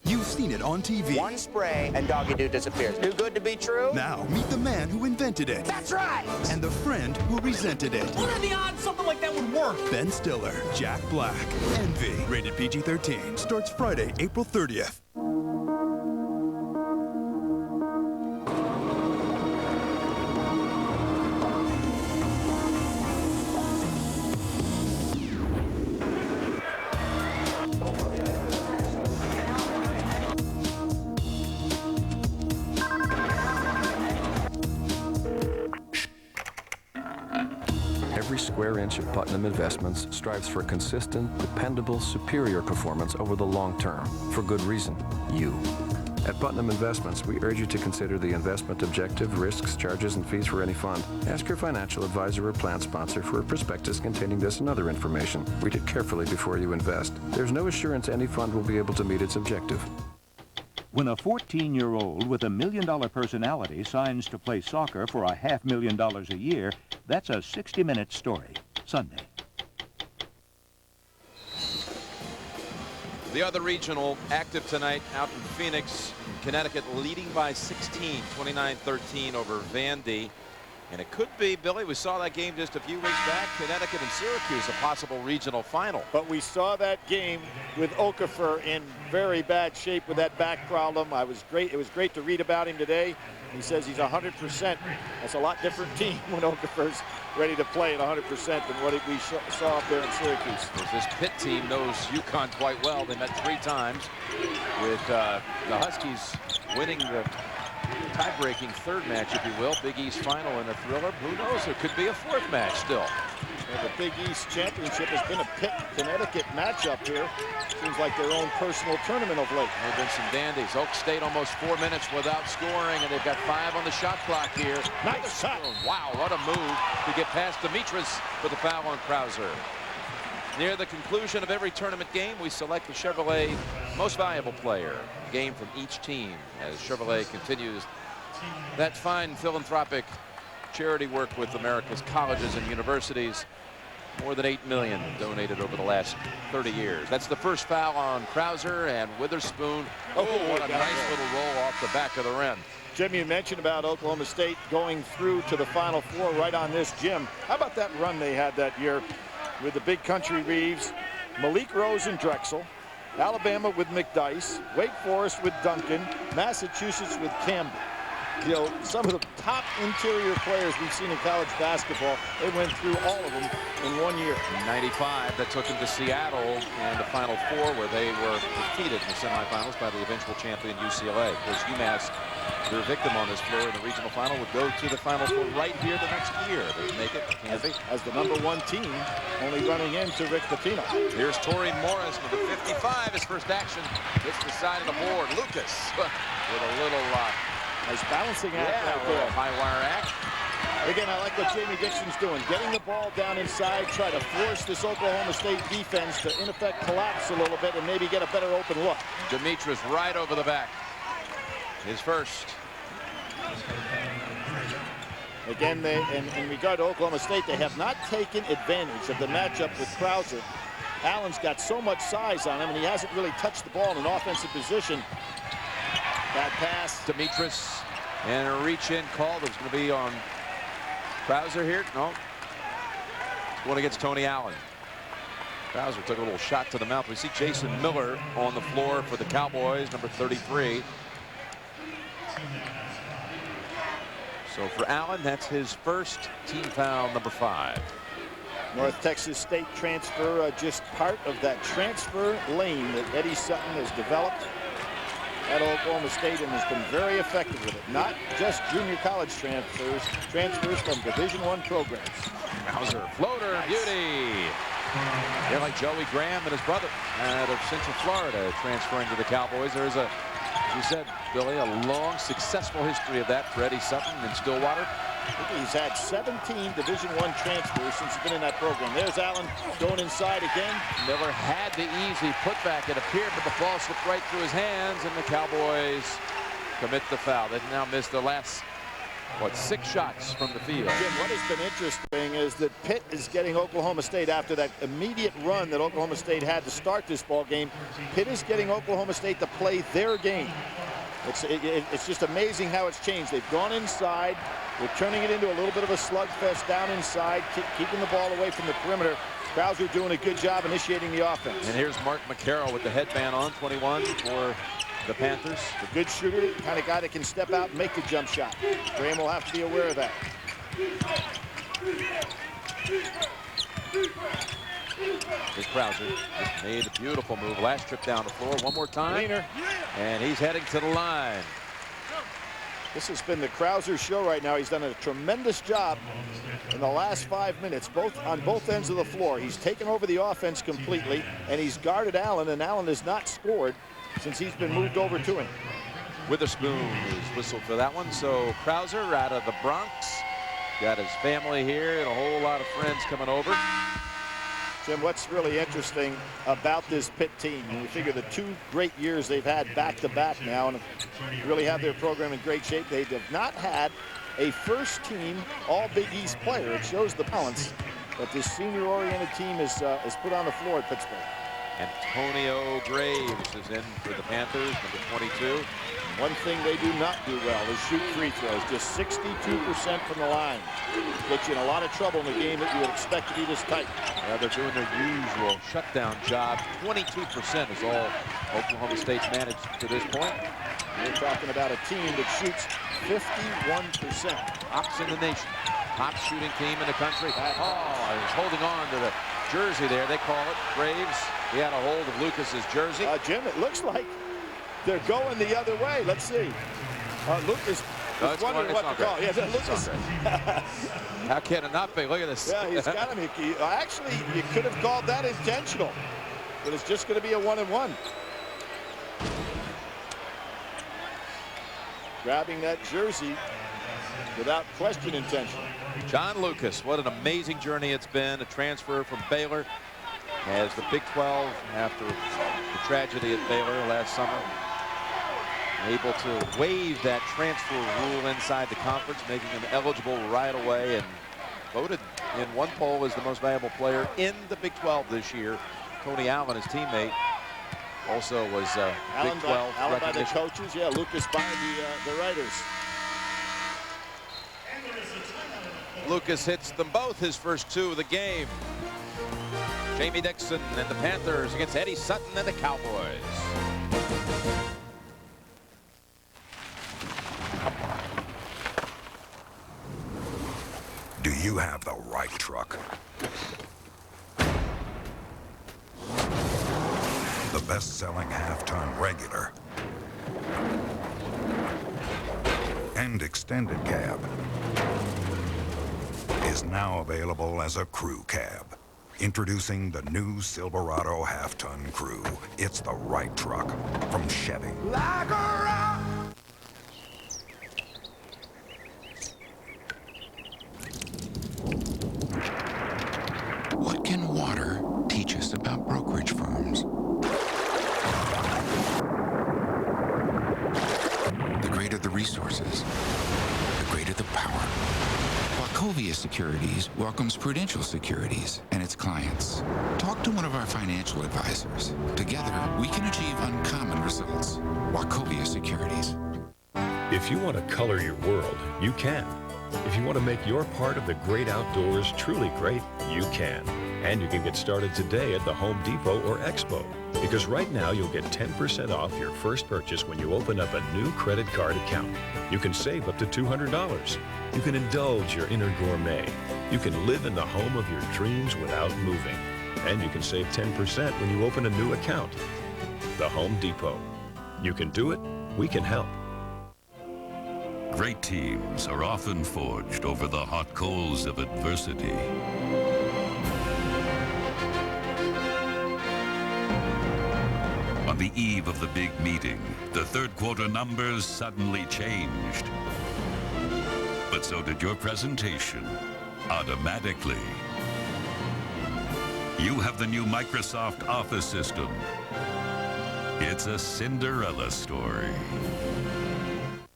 Speaker 4: You've seen it on TV.
Speaker 5: One spray and Doggy Doo disappears. Too good to be true?
Speaker 4: Now, meet the man who invented it.
Speaker 5: That's right!
Speaker 4: And the friend who resented it.
Speaker 14: What are the odds something like that would work?
Speaker 4: Ben Stiller, Jack Black, Envy, rated PG-13. Starts Friday, April 30th.
Speaker 21: Every square inch of Putnam Investments strives for consistent, dependable, superior performance over the long term. For good reason. You. At Putnam Investments, we urge you to consider the investment objective, risks, charges, and fees for any fund. Ask your financial advisor or plan sponsor for a prospectus containing this and other information. Read it carefully before you invest. There's no assurance any fund will be able to meet its objective.
Speaker 9: When a 14-year-old with $1 million personality signs to play soccer for $500,000 a year, that's a 60-minute story. Sunday.
Speaker 19: The other regional active tonight out in Phoenix, Connecticut leading by 16, 29-13 over Vandy. And it could be, Billy, we saw that game just a few weeks back, Connecticut and Syracuse, a possible regional final.
Speaker 3: But we saw that game with Okafor in very bad shape with that back problem. It was great to read about him today. He says he's 100%. That's a lot different team when Okafor's ready to play at 100% than what we saw up there in Syracuse.
Speaker 19: This Pitt team knows UConn quite well. They met 3 times with the Huskies winning the tie-breaking third match, if you will. Big East final and a thriller. Who knows? There could be a fourth match still.
Speaker 3: Well, the Big East Championship has been a Pitt-Connecticut matchup here. Seems like their own personal tournament of late.
Speaker 19: There have been some dandies. Oak State almost 4 minutes without scoring, and they've got 5 on the shot clock here.
Speaker 3: Nice shot.
Speaker 19: Wow, what a move to get past Demetris for the foul on Krauser. Near the conclusion of every tournament game, we select the Chevrolet most valuable player. A game from each team as Chevrolet continues that fine philanthropic charity work with America's colleges and universities. More than $8 million donated over the last 30 years. That's the first foul on Krauser, and Witherspoon. Oh, what a nice little roll off the back of the rim.
Speaker 3: Jim, you mentioned about Oklahoma State going through to the Final Four right on this gym. How about that run they had that year with the Big Country Reeves, Malik Rose and Drexel, Alabama with McDyess, Wake Forest with Duncan, Massachusetts with Campbell. You know, some of the top interior players we've seen in college basketball, they went through all of them in 1 year.
Speaker 19: In '95, that took them to Seattle and the Final Four, where they were defeated in the semifinals by the eventual champion UCLA. Of course, UMass, their victim on this floor in the regional final, would go to the Final Four right here the next year. They make it,
Speaker 3: as the #1 team, only running into Rick Pitino.
Speaker 19: Here's Torrey Morris, number 55, his first action. Hits the side of the board. Lucas with a little
Speaker 3: nice balancing act right there.
Speaker 19: High wire act.
Speaker 3: Again, I like what Jamie Dixon's doing. Getting the ball down inside, try to force this Oklahoma State defense to, in effect, collapse a little bit and maybe get a better open look.
Speaker 19: Demetris right over the back. His first.
Speaker 3: Again, in regard to Oklahoma State, they have not taken advantage of the matchup with Krauser. Allen's got so much size on him, and he hasn't really touched the ball in an offensive position. Bad pass.
Speaker 19: Demetris, and a reach-in call that's going to be on Krauser here. No. Going against Tony Allen. Krauser took a little shot to the mouth. We see Jason Miller on the floor for the Cowboys, number 33. So for Allen, that's his first team foul, number 5.
Speaker 3: North Texas State transfer, just part of that transfer lane that Eddie Sutton has developed at Oklahoma State and has been very effective with it. Not just junior college transfers from Division I programs.
Speaker 19: Krauser, floater, nice. Beauty. They're like Joey Graham and his brother out of Central Florida transferring to the Cowboys. There's a, as you said, Billy, a long, successful history of that for Eddie Sutton in Stillwater.
Speaker 3: He's had 17 Division I transfers since he's been in that program. There's Allen going inside again.
Speaker 19: Miller had the easy putback, it appeared, but the ball slipped right through his hands, and the Cowboys commit the foul. They've now missed the last, 6 shots from the field.
Speaker 3: Jim, what has been interesting is that Pitt is getting Oklahoma State after that immediate run that Oklahoma State had to start this ball game. Pitt is getting Oklahoma State to play their game. It's just amazing how it's changed. They've gone inside. They're turning it into a little bit of a slugfest down inside, keeping the ball away from the perimeter. Krauser doing a good job initiating the offense.
Speaker 19: And here's Mark McCarroll with the headband on, 21 for the Panthers.
Speaker 3: A good shooter, the kind of guy that can step out and make the jump shot. Graham will have to be aware of that.
Speaker 19: Here's Krauser. Just made a beautiful move. Last trip down the floor. One more time.
Speaker 3: Leaner.
Speaker 19: And he's heading to the line.
Speaker 3: This has been the Krauser show right now. He's done a tremendous job in the last 5 minutes, on both ends of the floor. He's taken over the offense completely, and he's guarded Allen, and Allen has not scored since he's been moved over to him.
Speaker 19: Witherspoon is whistled for that one. So Krauser out of the Bronx. Got his family here and a whole lot of friends coming over.
Speaker 3: Jim, what's really interesting about this Pitt team, and we figure the 2 great years they've had back-to-back now and really have their program in great shape. They have not had a first-team All-Big East player. It shows the balance that this senior-oriented team is put on the floor at Pittsburgh.
Speaker 19: Antonio Graves is in for the Panthers, number 22.
Speaker 3: One thing they do not do well is shoot free throws. Just 62% from the line. Get you in a lot of trouble in a game that you would expect to be this tight.
Speaker 19: Yeah, they're doing their usual shutdown job. 22% is all Oklahoma State's managed to this point.
Speaker 3: We're talking about a team that shoots 51%.
Speaker 19: Tops in the nation. Top shooting team in the country. Oh, he's holding on to the jersey there. They call it. Graves, he had a hold of Lucas's jersey.
Speaker 3: Jim, it looks like they're going the other way. Let's see. Lucas
Speaker 19: No, it's
Speaker 3: wondering what to call. Yeah, Lucas.
Speaker 19: How can it not be? Look at this.
Speaker 3: Yeah, he's got him. Actually, you could have called that intentional, but it's just going to be a 1-and-1. Grabbing that jersey without question intentional.
Speaker 19: John Lucas, what an amazing journey it's been. A transfer from Baylor as the Big 12 after the tragedy at Baylor last summer. Able to waive that transfer rule inside the conference, making him eligible right away, and voted in one poll as the most valuable player in the Big 12 this year. Tony Allen, his teammate, also was Big 12
Speaker 3: Allen by the
Speaker 19: recognition.
Speaker 3: coaches. Yeah, Lucas by the writers.
Speaker 19: Lucas hits them both his first 2 of the game. Jamie Dixon and the Panthers against Eddie Sutton and the Cowboys.
Speaker 6: Do you have the right truck? The best-selling half-ton regular and extended cab is now available as a crew cab. Introducing the new Silverado half-ton crew. It's the right truck from Chevy.
Speaker 10: Like a rock.
Speaker 11: What can water teach us about brokerage firms? The greater the resources, the greater the power. Wachovia Securities welcomes Prudential Securities and its clients. Talk to one of our financial advisors. Together, we can achieve uncommon results. Wachovia Securities.
Speaker 12: If you want to color your world, you can. If you want to make your part of the great outdoors truly great, you can. And you can get started today at the Home Depot or Expo. Because right now you'll get 10% off your first purchase when you open up a new credit card account. You can save up to $200. You can indulge your inner gourmet. You can live in the home of your dreams without moving. And you can save 10% when you open a new account. The Home Depot. You can do it, we can help.
Speaker 16: Great teams are often forged over the hot coals of adversity. On the eve of the big meeting, the third quarter numbers suddenly changed. But so did your presentation, automatically. You have the new Microsoft Office system. It's a Cinderella story.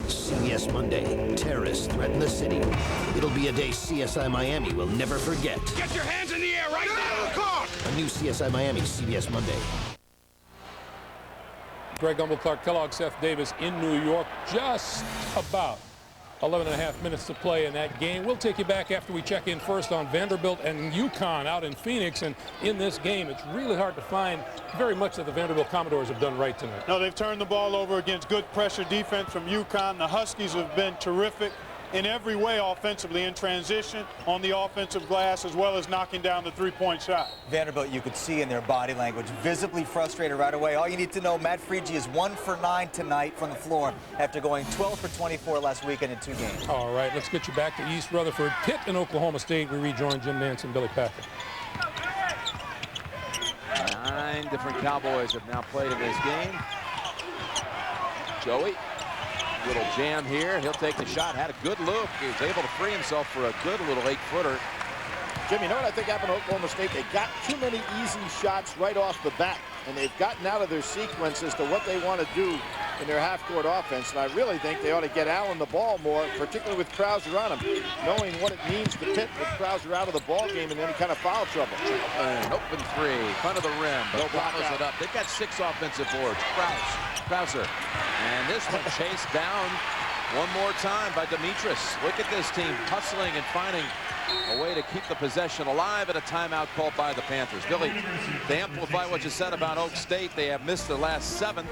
Speaker 13: CBS Monday. Terrorists threaten the city. It'll be a day CSI Miami will never forget.
Speaker 10: Get your hands in the air right now!
Speaker 13: A new CSI Miami, CBS Monday.
Speaker 17: Greg Gumbel, Clark Kellogg, Seth Davis in New York. Just about 11.5 minutes to play in that game. We'll take you back after we check in first on Vanderbilt and UConn out in Phoenix. And in this game, it's really hard to find very much that the Vanderbilt Commodores have done right tonight.
Speaker 22: No, they've turned the ball over against good pressure defense from UConn. The Huskies have been terrific in every way offensively, in transition, on the offensive glass, as well as knocking down the three-point shot.
Speaker 23: Vanderbilt, you could see in their body language, visibly frustrated right away. All you need to know, Matt Friedge is 1 for 9 tonight from the floor after going 12 for 24 last weekend in 2 games.
Speaker 17: All right, let's get you back to East Rutherford. Pitt and Oklahoma State. We rejoin Jim Nance and Billy Patrick.
Speaker 19: 9 different Cowboys have now played in this game. Joey. Little jam here. He'll take the shot. Had a good look. He was able to free himself for a good little 8-footer.
Speaker 3: Jim, you know what I think happened to Oklahoma State? They got too many easy shots right off the bat, and they've gotten out of their sequence as to what they want to do in their half-court offense. And I really think they ought to get Allen the ball more, particularly with Krauser on him, knowing what it means to Pitt with Krauser out of the ball game and any kind of foul trouble.
Speaker 19: An open three, front of the rim, but follows it up. They've got 6 offensive boards. Krauser. And this one chased down one more time by Demetris. Look at this team hustling and finding a way to keep the possession alive at a timeout called by the Panthers. Billy, to amplify what you said about Oak State, they have missed the last 7.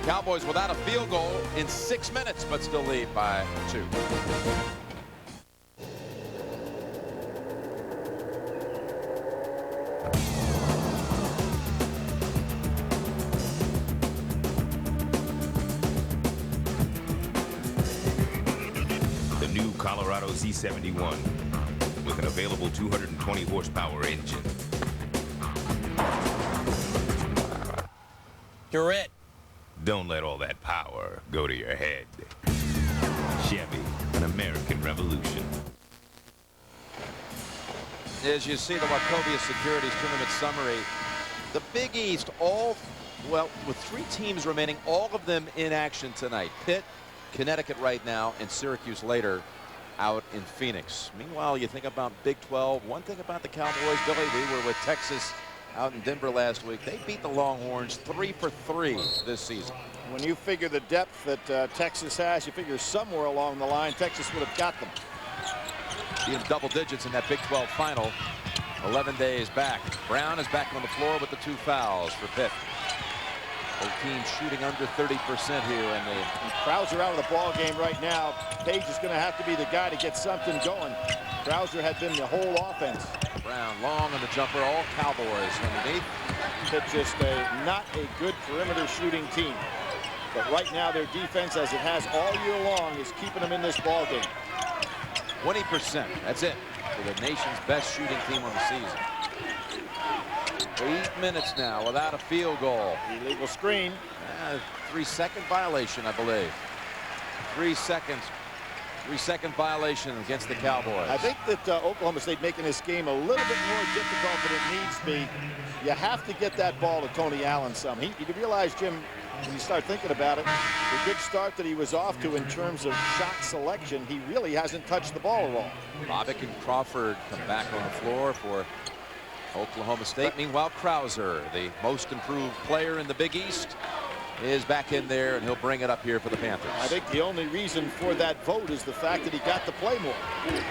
Speaker 19: Cowboys without a field goal in 6 minutes, but still lead by 2.
Speaker 28: The new Colorado Z71 with an available 220 horsepower engine.
Speaker 19: You're it.
Speaker 28: Don't let all that power go to your head. Chevy, an American revolution.
Speaker 19: As you see the Wachovia Securities Tournament summary, the Big East, with 3 teams remaining, all of them in action tonight. Pitt, Connecticut right now, and Syracuse later out in Phoenix. Meanwhile, you think about Big 12. One thing about the Cowboys, Billy, we were with Texas out in Denver last week. They beat the Longhorns 3 for 3 this season.
Speaker 3: When you figure the depth that Texas has, you figure somewhere along the line Texas would have got them.
Speaker 19: Being double digits in that Big 12 final 11 days back. Brown is back on the floor with the 2 fouls for Pitt. Both teams shooting under 30% here. And
Speaker 3: Krauser out of the ball game right now. Page is going to have to be the guy to get something going. Krauser had been the whole offense.
Speaker 19: Brown long on the jumper, all Cowboys underneath.
Speaker 3: Pitt just not a good perimeter shooting team. But right now their defense, as it has all year long, is keeping them in this ball game.
Speaker 19: 20%. That's it for the nation's best shooting team on the season. 8 minutes now without a field goal.
Speaker 3: Illegal screen.
Speaker 19: 3-second violation, I believe. 3 seconds. 3-second violation against the Cowboys.
Speaker 3: I think that Oklahoma State making this game a little bit more difficult than it needs to be. You have to get that ball to Tony Allen some. You realize, Jim, when you start thinking about it, the good start that he was off to in terms of shot selection, he really hasn't touched the ball at all.
Speaker 19: Bobbitt and Crawford come back on the floor for Oklahoma State. Meanwhile, Krauser, the most improved player in the Big East, is back in there, and he'll bring it up here for the Panthers.
Speaker 3: I think the only reason for that vote is the fact that he got to play more,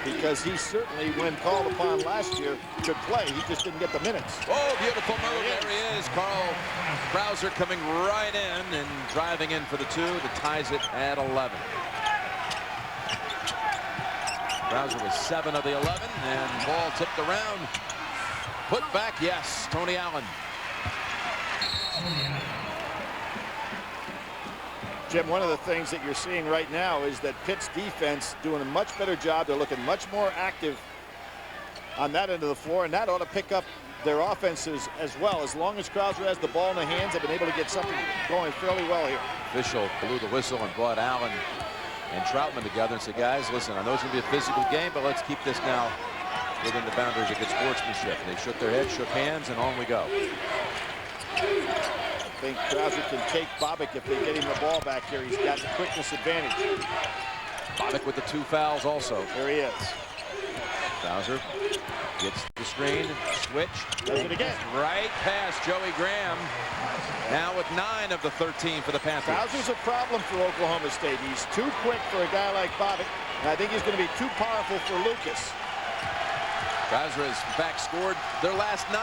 Speaker 3: because he certainly, when called upon last year, could play. He just didn't get the minutes.
Speaker 19: Oh, beautiful move. There he is. Carl Krauser coming right in and driving in for the 2 that ties it at 11. Krauser was 7 of the 11, and ball tipped around. Put back, yes, Tony Allen.
Speaker 3: Jim, one of the things that you're seeing right now is that Pitt's defense doing a much better job. They're looking much more active on that end of the floor, and that ought to pick up their offenses as well. As long as Krauser has the ball in the hands, they've been able to get something going fairly well here.
Speaker 19: Official blew the whistle and brought Allen and Troutman together and said, guys, listen, I know it's going to be a physical game, but let's keep this now within the boundaries of good sportsmanship. And they shook their heads, shook hands, and on we go.
Speaker 3: I think Krauser can take Bobbitt if they get him the ball back here. He's got the quickness advantage.
Speaker 19: Bobbitt with the 2 fouls also.
Speaker 3: There he is.
Speaker 19: Krauser gets the screen, switch.
Speaker 3: Does it again.
Speaker 19: Right past Joey Graham. Now with 9 of the 13 for the Panthers.
Speaker 3: Krauser's a problem for Oklahoma State. He's too quick for a guy like Bobbitt, and I think he's going to be too powerful for Lucas.
Speaker 19: Krauser has, in fact, scored their last 9.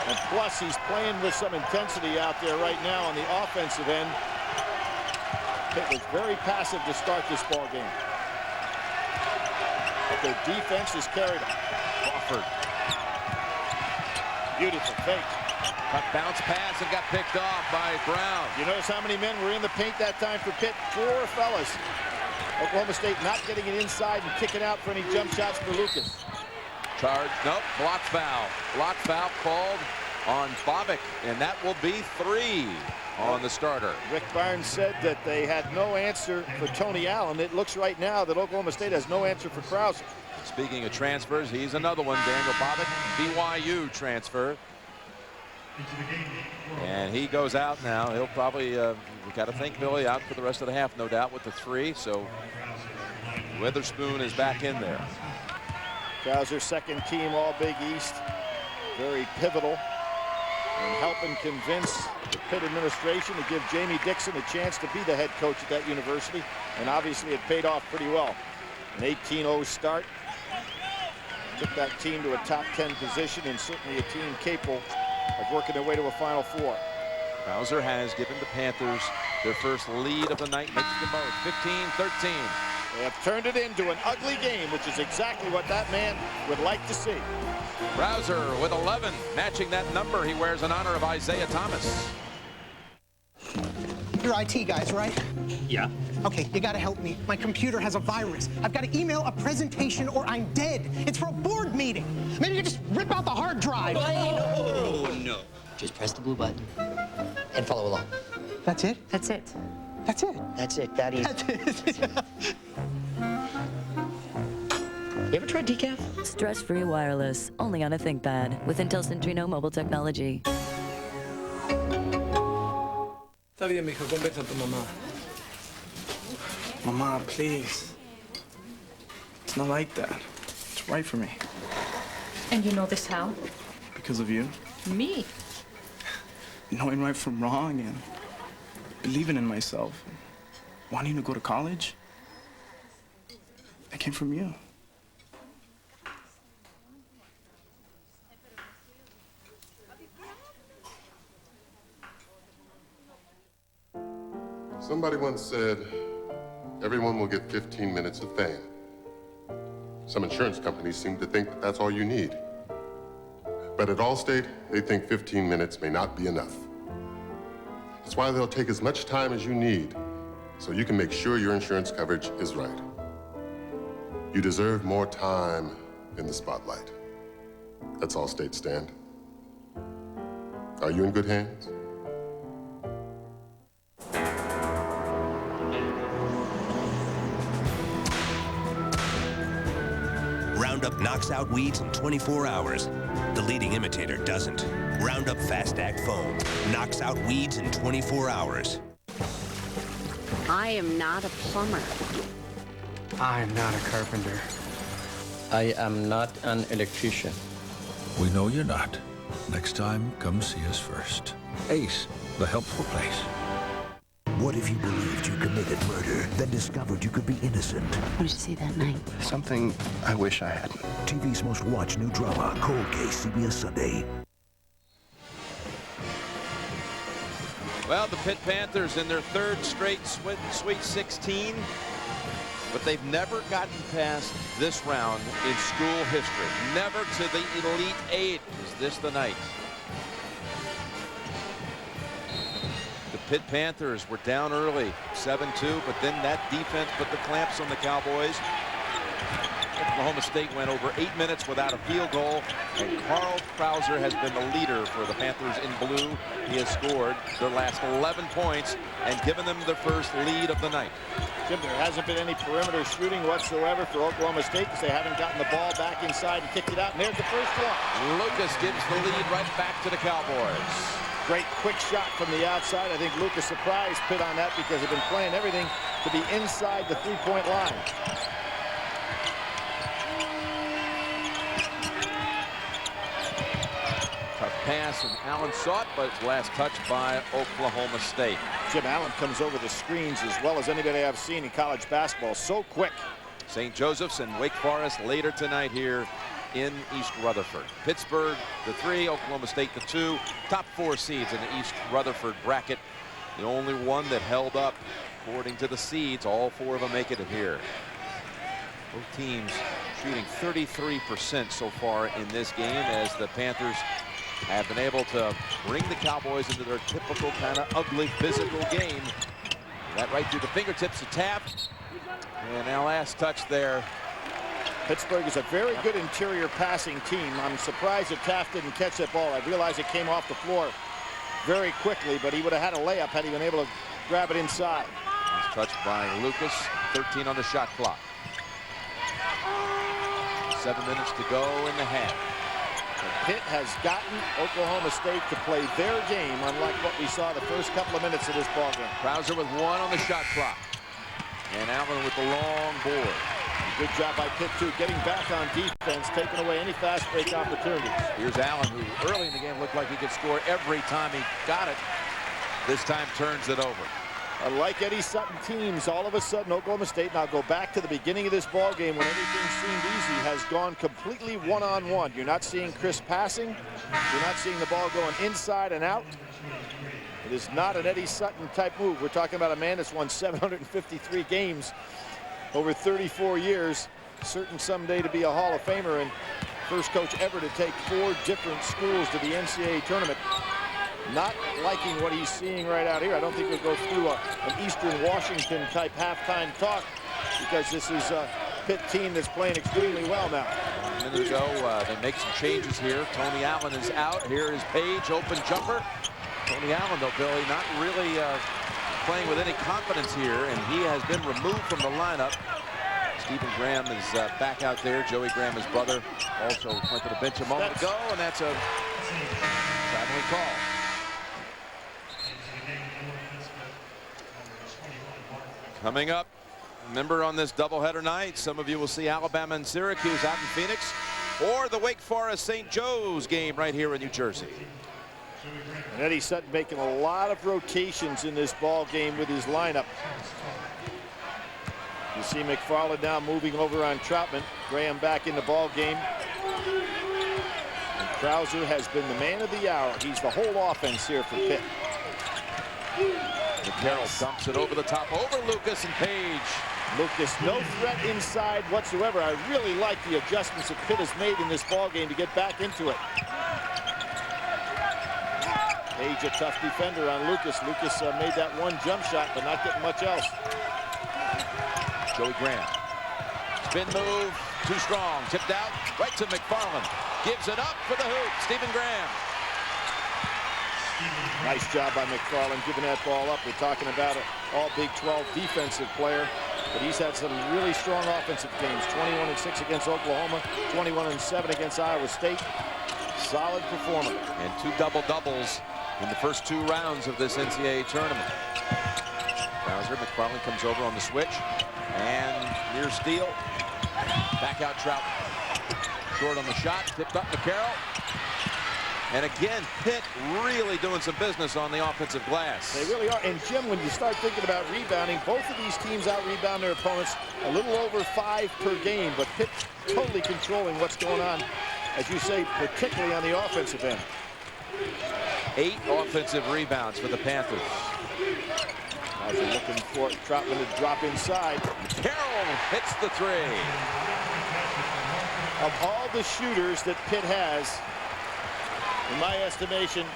Speaker 3: And plus, he's playing with some intensity out there right now on the offensive end. Pitt was very passive to start this ball game. But their defense has carried them.
Speaker 19: Crawford.
Speaker 3: Beautiful fake.
Speaker 19: A bounce pass and got picked off by Brown.
Speaker 3: You notice how many men were in the paint that time for Pitt? 4 fellas. Oklahoma State not getting it inside and kicking out for any jump shots for Lucas.
Speaker 19: Charge, nope, block foul. Block foul called on Bobbitt, and that will be 3 on the starter.
Speaker 3: Rick Barnes said that they had no answer for Tony Allen. It looks right now that Oklahoma State has no answer for Krauser.
Speaker 19: Speaking of transfers, he's another one, Daniel Bobbitt, BYU transfer. And he goes out now. He'll probably, we got to think Billy out for the rest of the half, no doubt, with the 3. So Witherspoon is back in there.
Speaker 3: Krauser, second team All Big East. Very pivotal in helping convince the Pitt administration to give Jamie Dixon a chance to be the head coach at that university. And obviously it paid off pretty well. An 18-0 start. Took that team to a top 10 position, and certainly a team capable of working their way to a Final Four.
Speaker 19: Krauser has given the Panthers their first lead of the night, makes them both 15-13.
Speaker 3: They have turned it into an ugly game, which is exactly what that man would like to see.
Speaker 19: Krauser with 11, matching that number he wears in honor of Isaiah Thomas.
Speaker 2: You're IT guys, right?
Speaker 7: Yeah.
Speaker 2: Okay, you gotta help me. My computer has a virus. I've got to email a presentation or I'm dead. It's for a board meeting. Maybe you just rip out the hard drive.
Speaker 7: No. Just press the blue button and follow along.
Speaker 2: That's it?
Speaker 7: That's it.
Speaker 2: That's it?
Speaker 7: That's it. That easy.
Speaker 2: That's it.
Speaker 7: You ever tried decaf?
Speaker 27: Stress-free wireless, only on a ThinkPad with Intel Centrino mobile technology.
Speaker 8: Está bien, mijo, conversa a tu mamá. Mama, please. It's not like that. It's right for me.
Speaker 15: And you know this how?
Speaker 8: Because of you.
Speaker 15: Me?
Speaker 8: Knowing right from wrong and believing in myself. Wanting to go to college. That came from you.
Speaker 18: Somebody once said, everyone will get 15 minutes of fame. Some insurance companies seem to think that that's all you need. But at Allstate, they think 15 minutes may not be enough. That's why they'll take as much time as you need so you can make sure your insurance coverage is right. You deserve more time in the spotlight. That's Allstate stand. Are you in good hands?
Speaker 20: Roundup knocks out weeds in 24 hours. The leading imitator doesn't. Roundup Fast Act Foam knocks out weeds in 24 hours.
Speaker 24: I am not a plumber.
Speaker 29: I am not a carpenter.
Speaker 25: I am not an electrician.
Speaker 26: We know you're not. Next time, come see us first. Ace, the helpful place.
Speaker 30: What if you believed you committed murder, then discovered you could be innocent?
Speaker 24: What did you see that night?
Speaker 30: Something I wish I hadn't. TV's most watched new drama, Cold Case, CBS Sunday.
Speaker 19: Well, the Pitt Panthers in their third straight Sweet 16, but they've never gotten past this round in school history. Never to the Elite Eight. Is this the night? The Pitt Panthers were down early, 7-2, but then that defense put the clamps on the Cowboys. Oklahoma State went over 8 minutes without a field goal, and Carl Krauser has been the leader for the Panthers in blue. He has scored their last 11 points and given them the first lead of the night.
Speaker 3: Jim, there hasn't been any perimeter shooting whatsoever for Oklahoma State because they haven't gotten the ball back inside and kicked it out, and there's the first one.
Speaker 19: Lucas gives the lead right back to the Cowboys.
Speaker 3: Great quick shot from the outside. I think Lucas surprised Pitt on that because they've been playing everything to be inside the three-point line.
Speaker 19: Tough pass, and Allen saw it, but it's last touched by Oklahoma State.
Speaker 3: Jim Allen comes over the screens as well as anybody I've seen in college basketball. So quick.
Speaker 19: St. Joseph's and Wake Forest later tonight here in East Rutherford. Pittsburgh, the 3, Oklahoma State, the 2. Top 4 seeds in the East Rutherford bracket. The only one that held up, according to the seeds. All 4 of them make it here. Both teams shooting 33% so far in this game, as the Panthers have been able to bring the Cowboys into their typical kind of ugly physical game. That right through the fingertips of Taft. And now last touch there.
Speaker 3: Pittsburgh is a very good interior passing team. I'm surprised that Taft didn't catch that ball. I realize it came off the floor very quickly, but he would have had a layup had he been able to grab it inside.
Speaker 19: Nice touch by Lucas. 13 on the shot clock. 7 minutes to go in the half.
Speaker 3: And Pitt has gotten Oklahoma State to play their game, unlike what we saw the first couple of minutes of this ball game.
Speaker 19: Krauser with 1 on the shot clock. And Allen with the long board.
Speaker 3: Good job by Pitt, too, getting back on defense, taking away any fast break opportunities.
Speaker 19: Here's Allen, who early in the game looked like he could score every time he got it. This time turns it over.
Speaker 3: Like Eddie Sutton teams, all of a sudden Oklahoma State, now go back to the beginning of this ball game when everything seemed easy, has gone completely one-on-one. You're not seeing crisp passing. You're not seeing the ball going inside and out. It is not an Eddie Sutton type move. We're talking about a man that's won 753 games over 34 years, certain someday to be a Hall of Famer, and first coach ever to take 4 different schools to the NCAA tournament. not liking what he's seeing right out here. I don't think we'll go through an Eastern Washington type halftime talk, because this is a Pitt team that's playing extremely well now.
Speaker 19: A minute ago, they make some changes here. Tony Allen is out. Here is Page, open jumper. Tony Allen, though, Billy, not really playing with any confidence here, and he has been removed from the lineup. Stephen Graham is back out there. Joey Graham, his brother, also went to the bench a moment ago, and that's a traveling call. Coming up, remember on this doubleheader night, some of you will see Alabama and Syracuse out in Phoenix, or the Wake Forest St. Joe's game right here in New Jersey.
Speaker 3: And Eddie Sutton making a lot of rotations in this ball game with his lineup. You see McFarland now moving over on Troutman. Graham back in the ball game. And Krauser has been the man of the hour. He's the whole offense here for Pitt.
Speaker 19: McCarroll dumps it over the top, over Lucas and Page.
Speaker 3: Lucas, no threat inside whatsoever. I really like the adjustments that Pitt has made in this ball game to get back into it. Page, a tough defender on Lucas. Lucas made that one jump shot, but not getting much else.
Speaker 19: Joey Graham. Spin move, too strong. Tipped out, right to McFarland. Gives it up for the hoop. Stephen Graham.
Speaker 3: Nice job by McFarland giving that ball up. We're talking about an all Big 12 defensive player, but he's had some really strong offensive games. 21-6 against Oklahoma, 21-7 against Iowa State. Solid performer.
Speaker 19: And 2 double-doubles in the first 2 rounds of this NCAA tournament. Krauser, McFarland comes over on the switch. And near steal. Back out Trout. Short on the shot. Tipped up McCarroll. And again, Pitt really doing some business on the offensive glass.
Speaker 3: They really are. And Jim, when you start thinking about rebounding, both of these teams out-rebound their opponents a little over 5 per game. But Pitt totally controlling what's going on, as you say, particularly on the offensive end.
Speaker 19: 8 offensive rebounds for the Panthers.
Speaker 3: As they're looking for Troutman to drop inside.
Speaker 19: Carroll hits the 3.
Speaker 3: Of all the shooters that Pitt has, in my estimation,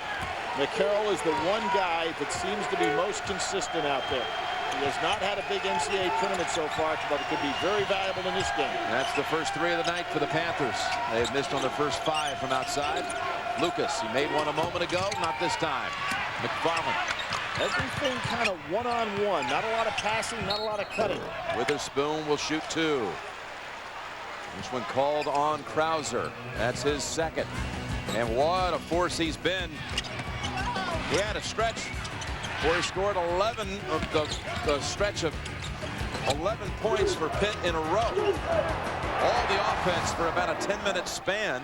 Speaker 3: McCarroll is the one guy that seems to be most consistent out there. He has not had a big NCAA tournament so far, but it could be very valuable in this game.
Speaker 19: That's the first 3 of the night for the Panthers. They had missed on their first 5 from outside. Lucas, he made one a moment ago, not this time. McFarland.
Speaker 3: Everything kind of one-on-one. Not a lot of passing, not a lot of cutting.
Speaker 19: Witherspoon will shoot 2. This one called on Krauser. That's his second. And what a force he's been. He had a stretch where he scored 11 of the stretch of 11 points for Pitt in a row. All the offense for about a 10-minute span.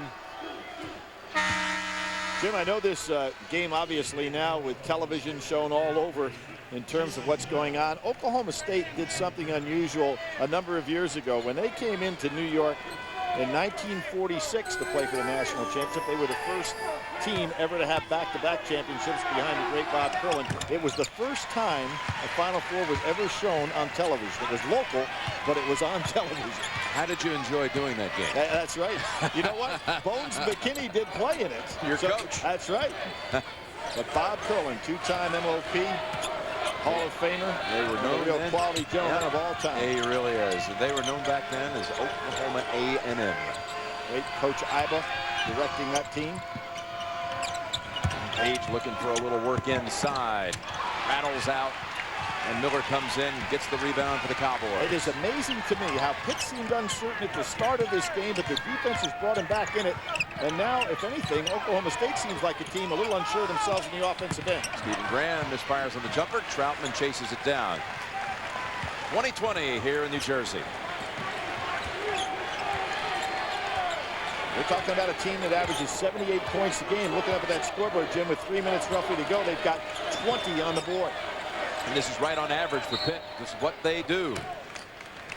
Speaker 3: Jim, I know this game obviously now with television shown all over in terms of what's going on. Oklahoma State did something unusual a number of years ago. When they came into New York in 1946 to play for the national championship, they were the first team ever to have back-to-back championships behind the great Bob Curlin. It was the first time a Final Four was ever shown on television. It was local, but it was on television.
Speaker 19: How did you enjoy doing that game?
Speaker 3: That's right. You know what? Bones McKinney did play in it.
Speaker 19: Your coach.
Speaker 3: That's right. But Bob Curlin, 2-time MLP, Hall of Famer.
Speaker 19: They were known
Speaker 3: a real
Speaker 19: then.
Speaker 3: quality gentleman of all time.
Speaker 19: He really is. They were known back then as Oklahoma A&M.
Speaker 3: Great Coach Iba directing that team.
Speaker 19: Page looking for a little work inside. Rattles out. And Miller comes in and gets the rebound for the Cowboys.
Speaker 3: It is amazing to me how Pitt seemed uncertain at the start of this game, but the defense has brought him back in it. And now, if anything, Oklahoma State seems like a team a little unsure of themselves in the offensive end.
Speaker 19: Stephen Graham misfires on the jumper. Troutman chases it down. 20-20 here in New Jersey.
Speaker 3: We're talking about a team that averages 78 points a game. Looking up at that scoreboard, Jim, with 3 minutes roughly to go, they've got 20 on the board.
Speaker 19: And this is right on average for Pitt. This is what they do.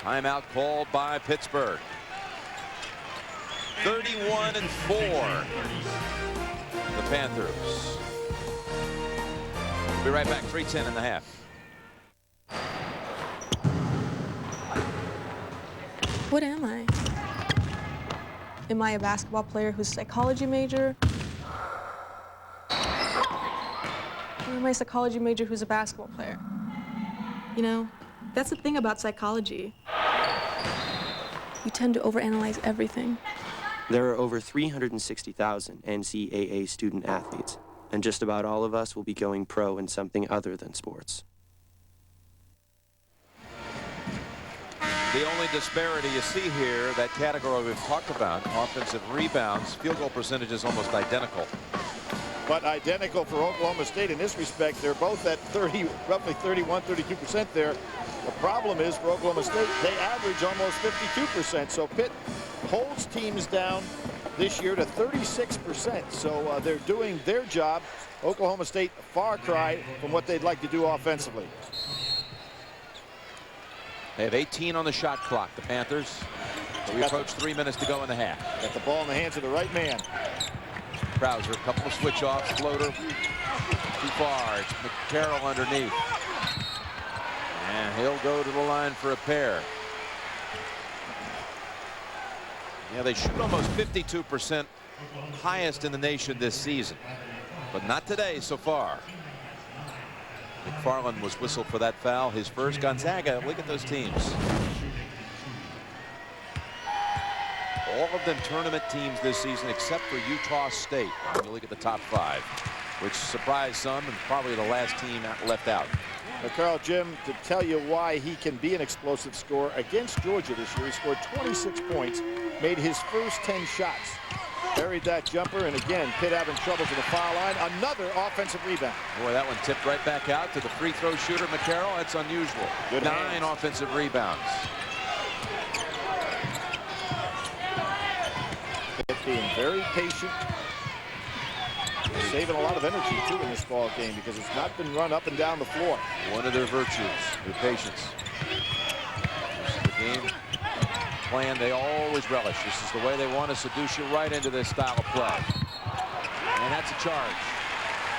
Speaker 19: Timeout called by Pittsburgh. 31-4. The Panthers. We'll be right back. 3:10 in the half.
Speaker 1: What am I? Am I a basketball player who's a psychology major? my psychology major who's a basketball player. You know, that's the thing about psychology. You tend to overanalyze everything.
Speaker 4: There are over 360,000 NCAA student athletes, and just about all of us will be going pro in something other than sports.
Speaker 19: The only disparity you see here, that category we've talked about, offensive rebounds, field goal percentage is almost identical.
Speaker 3: But identical for Oklahoma State in this respect. They're both at roughly 31, 32% there. The problem is for Oklahoma State, they average almost 52%. So Pitt holds teams down this year to 36%. So they're doing their job. Oklahoma State, a far cry from what they'd like to do offensively.
Speaker 19: They have 18 on the shot clock, the Panthers. We approach 3 minutes to go in the half.
Speaker 3: Got the ball in the hands of the right man.
Speaker 19: Krauser, a couple of switch-offs, floater. Too far. It's McCarroll underneath. And he'll go to the line for a pair. Yeah, they shoot almost 52%, highest in the nation this season. But not today so far. McFarland was whistled for that foul, his first. Gonzaga, look at those teams. All of them tournament teams this season except for Utah State. When you look at the top 5, which surprised some and probably the last team left out.
Speaker 3: Now, Carl, Jim, to tell you why he can be an explosive scorer against Georgia this year, he scored 26 points, made his first 10 shots. Buried that jumper, and again, Pitt having trouble to the foul line. Another offensive rebound.
Speaker 19: Boy, that one tipped right back out to the free throw shooter, McCarroll. That's unusual.
Speaker 3: Good
Speaker 19: 9
Speaker 3: hands.
Speaker 19: offensive rebounds.
Speaker 3: Pitt being very patient. Saving a lot of energy, too, in this ball game because it's not been run up and down the floor.
Speaker 19: One of their virtues, their patience. This is the game plan they always relish. This is the way they want to seduce you right into this style of play. And that's a charge.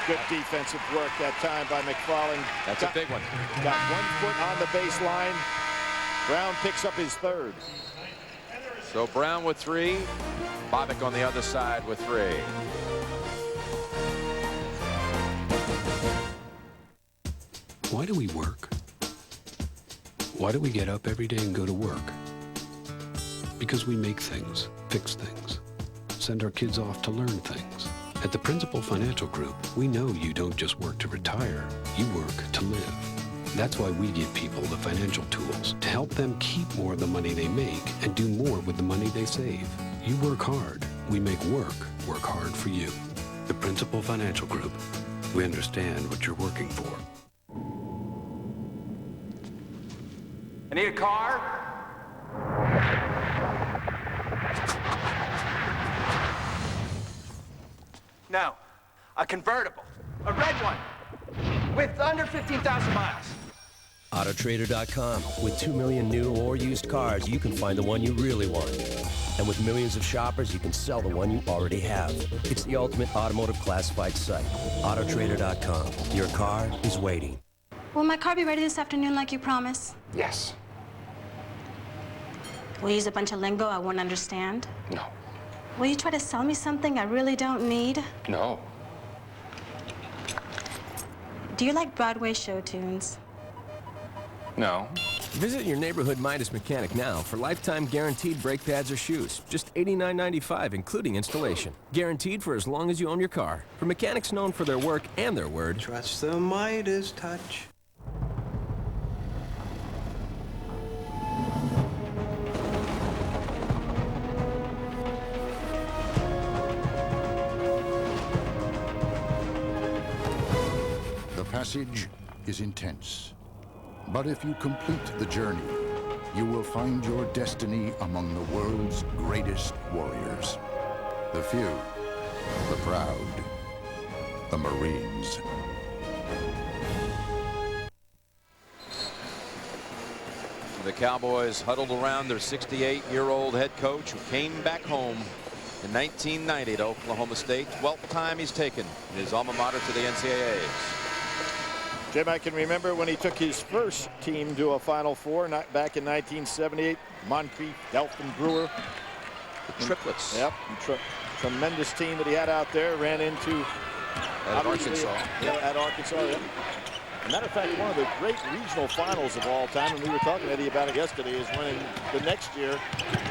Speaker 3: Good defensive work that time by McFarland.
Speaker 19: That's a big one.
Speaker 3: Got 1 foot on the baseline. Brown picks up his third.
Speaker 19: So Brown with 3. Bobbick on the other side with 3.
Speaker 5: Why do we work? Why do we get up every day and go to work? Because we make things, fix things, send our kids off to learn things. At the Principal Financial Group, we know you don't just work to retire, you work to live. That's why we give people the financial tools to help them keep more of the money they make and do more with the money they save. You work hard, we make work hard for you. The Principal Financial Group, we understand what you're working for.
Speaker 6: I need a car. No, a convertible, a red one, with under 15,000 miles.
Speaker 9: Autotrader.com. With 2 million new or used cars, you can find the one you really want. And with millions of shoppers, you can sell the one you already have. It's the ultimate automotive classified site. Autotrader.com. Your car is waiting.
Speaker 10: Will my car be ready this afternoon like you promised?
Speaker 9: Yes.
Speaker 10: Will you use a bunch of lingo I won't understand?
Speaker 9: No.
Speaker 10: Will you try to sell me something I really don't need?
Speaker 9: No.
Speaker 10: Do you like Broadway show tunes?
Speaker 9: No.
Speaker 11: Visit your neighborhood Midas mechanic now for lifetime guaranteed brake pads or shoes. Just $89.95, including installation. Guaranteed for as long as you own your car. For mechanics known for their work and their word.
Speaker 29: Trust the Midas touch.
Speaker 12: The passage is intense. But if you complete the journey, you will find your destiny among the world's greatest warriors. The few, the proud, the Marines.
Speaker 19: The Cowboys huddled around their 68-year-old head coach who came back home in 1990 to Oklahoma State. 12th time he's taken his alma mater to the NCAAs.
Speaker 3: Jim, I can remember when he took his first team to a Final Four back in 1978. Moncrief, Delph, and Brewer.
Speaker 19: The triplets.
Speaker 3: Yep. Tremendous team that he had out there. Ran into
Speaker 19: At Arkansas.
Speaker 3: At Arkansas, yeah. As a matter of fact, one of the great regional finals of all time, and we were talking to Eddie about it yesterday, is when in the next year,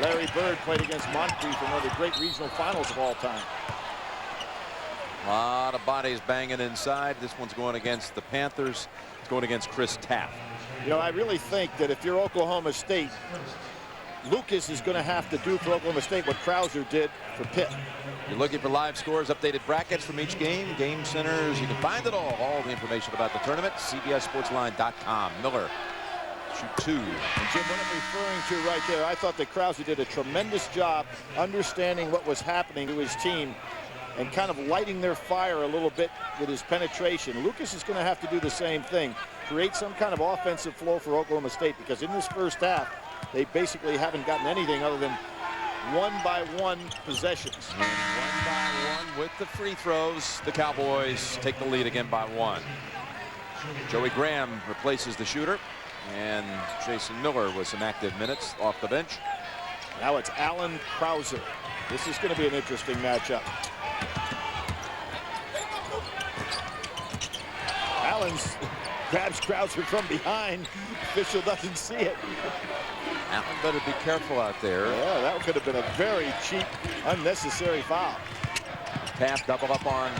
Speaker 3: Larry Bird played against Moncrief in one of the great regional finals of all time.
Speaker 19: A lot of bodies banging inside. This one's going against the Panthers. It's going against Chris Taft.
Speaker 3: You know, I really think that if you're Oklahoma State, Lucas is going to have to do for Oklahoma State what Krauser did for Pitt.
Speaker 19: You're looking for live scores, updated brackets from each game, game centers. You can find it all the information about the tournament, CBSSportsline.com. Miller, shoot 2.
Speaker 3: And Jim, what I'm referring to right there, I thought that Krauser did a tremendous job understanding what was happening to his team and kind of lighting their fire a little bit with his penetration. Lucas is going to have to do the same thing, create some kind of offensive flow for Oklahoma State, because in this first half, they basically haven't gotten anything other than one-by-one possessions.
Speaker 19: And 1-by-1 with the free throws. The Cowboys take the lead again by 1. Joey Graham replaces the shooter, and Jason Miller with some active minutes off the bench.
Speaker 3: Now it's Alan Krauser. This is going to be an interesting matchup. Allen's grabs Krauser from behind. Official doesn't see it.
Speaker 19: Allen better be careful out there.
Speaker 3: Yeah, that could have been a very cheap, unnecessary foul.
Speaker 19: Taft double up on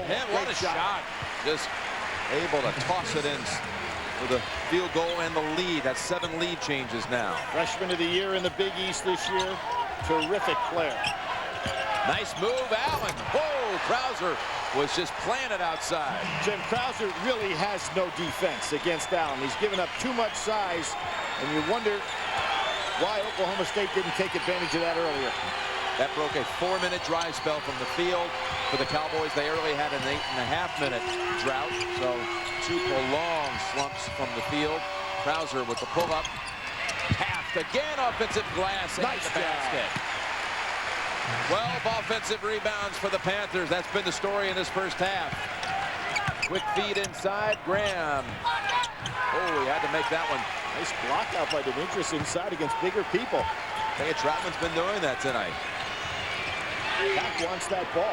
Speaker 19: him. What a shot. Just able to toss it in for the field goal and the lead. That's 7 lead changes now.
Speaker 3: Freshman of the year in the Big East this year. Terrific player.
Speaker 19: Nice move, Allen. Whoa, Krauser was just planted outside.
Speaker 3: Jim, Krauser really has no defense against Allen. He's given up too much size, and you wonder why Oklahoma State didn't take advantage of that earlier.
Speaker 19: That broke a 4-minute dry spell from the field for the Cowboys. They early had an 8.5-minute drought, so 2 prolonged slumps from the field. Krauser with the pull-up. Taft again, offensive glass, and
Speaker 3: nice
Speaker 19: the basket. 12 offensive rebounds for the Panthers. That's been the story in this first half. Quick feed inside, Graham. Oh, he had to make that one.
Speaker 3: Nice block out by Demetrius inside against bigger people.
Speaker 19: Taya Troutman's been doing that tonight.
Speaker 3: Taft wants that ball.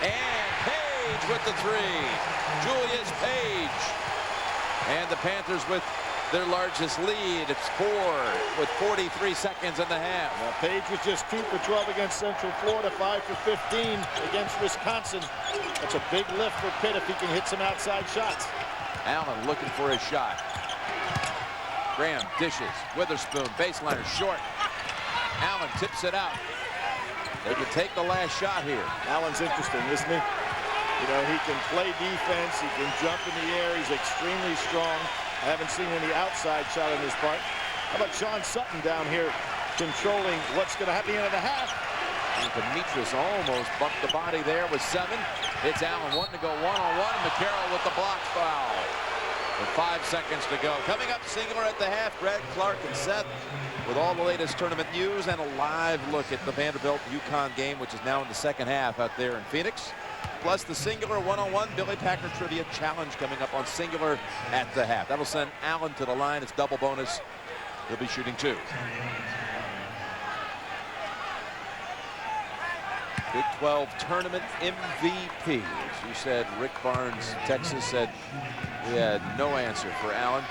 Speaker 19: And Page with the 3. Julius Page. And the Panthers with their largest lead. It's 4 with 43 seconds in the half.
Speaker 3: Now, Page was just 2 for 12 against Central Florida, 5 for 15 against Wisconsin. That's a big lift for Pitt if he can hit some outside shots.
Speaker 19: Allen looking for his shot. Graham dishes. Witherspoon, baseliner short. Allen tips it out. They can take the last shot here.
Speaker 3: Allen's interesting, isn't he? You know, he can play defense. He can jump in the air. He's extremely strong. I haven't seen any outside shot on his part. How about Sean Sutton down here controlling what's going to happen at the end of the half?
Speaker 19: And Demetrius almost bumped the body there with 7. It's Allen wanting to go one-on-one. McCarroll with the block foul. With 5 seconds to go. Coming up, singular at the half, Greg, Clark, and Seth with all the latest tournament news and a live look at the Vanderbilt UConn game, which is now in the second half out there in Phoenix. Plus the singular one-on-one Billy Packer Trivia Challenge coming up on singular at the half. That'll send Allen to the line. It's double bonus. He'll be shooting 2. Big 12 tournament MVP. As you said, Rick Barnes, Texas, said he had no answer for Allen.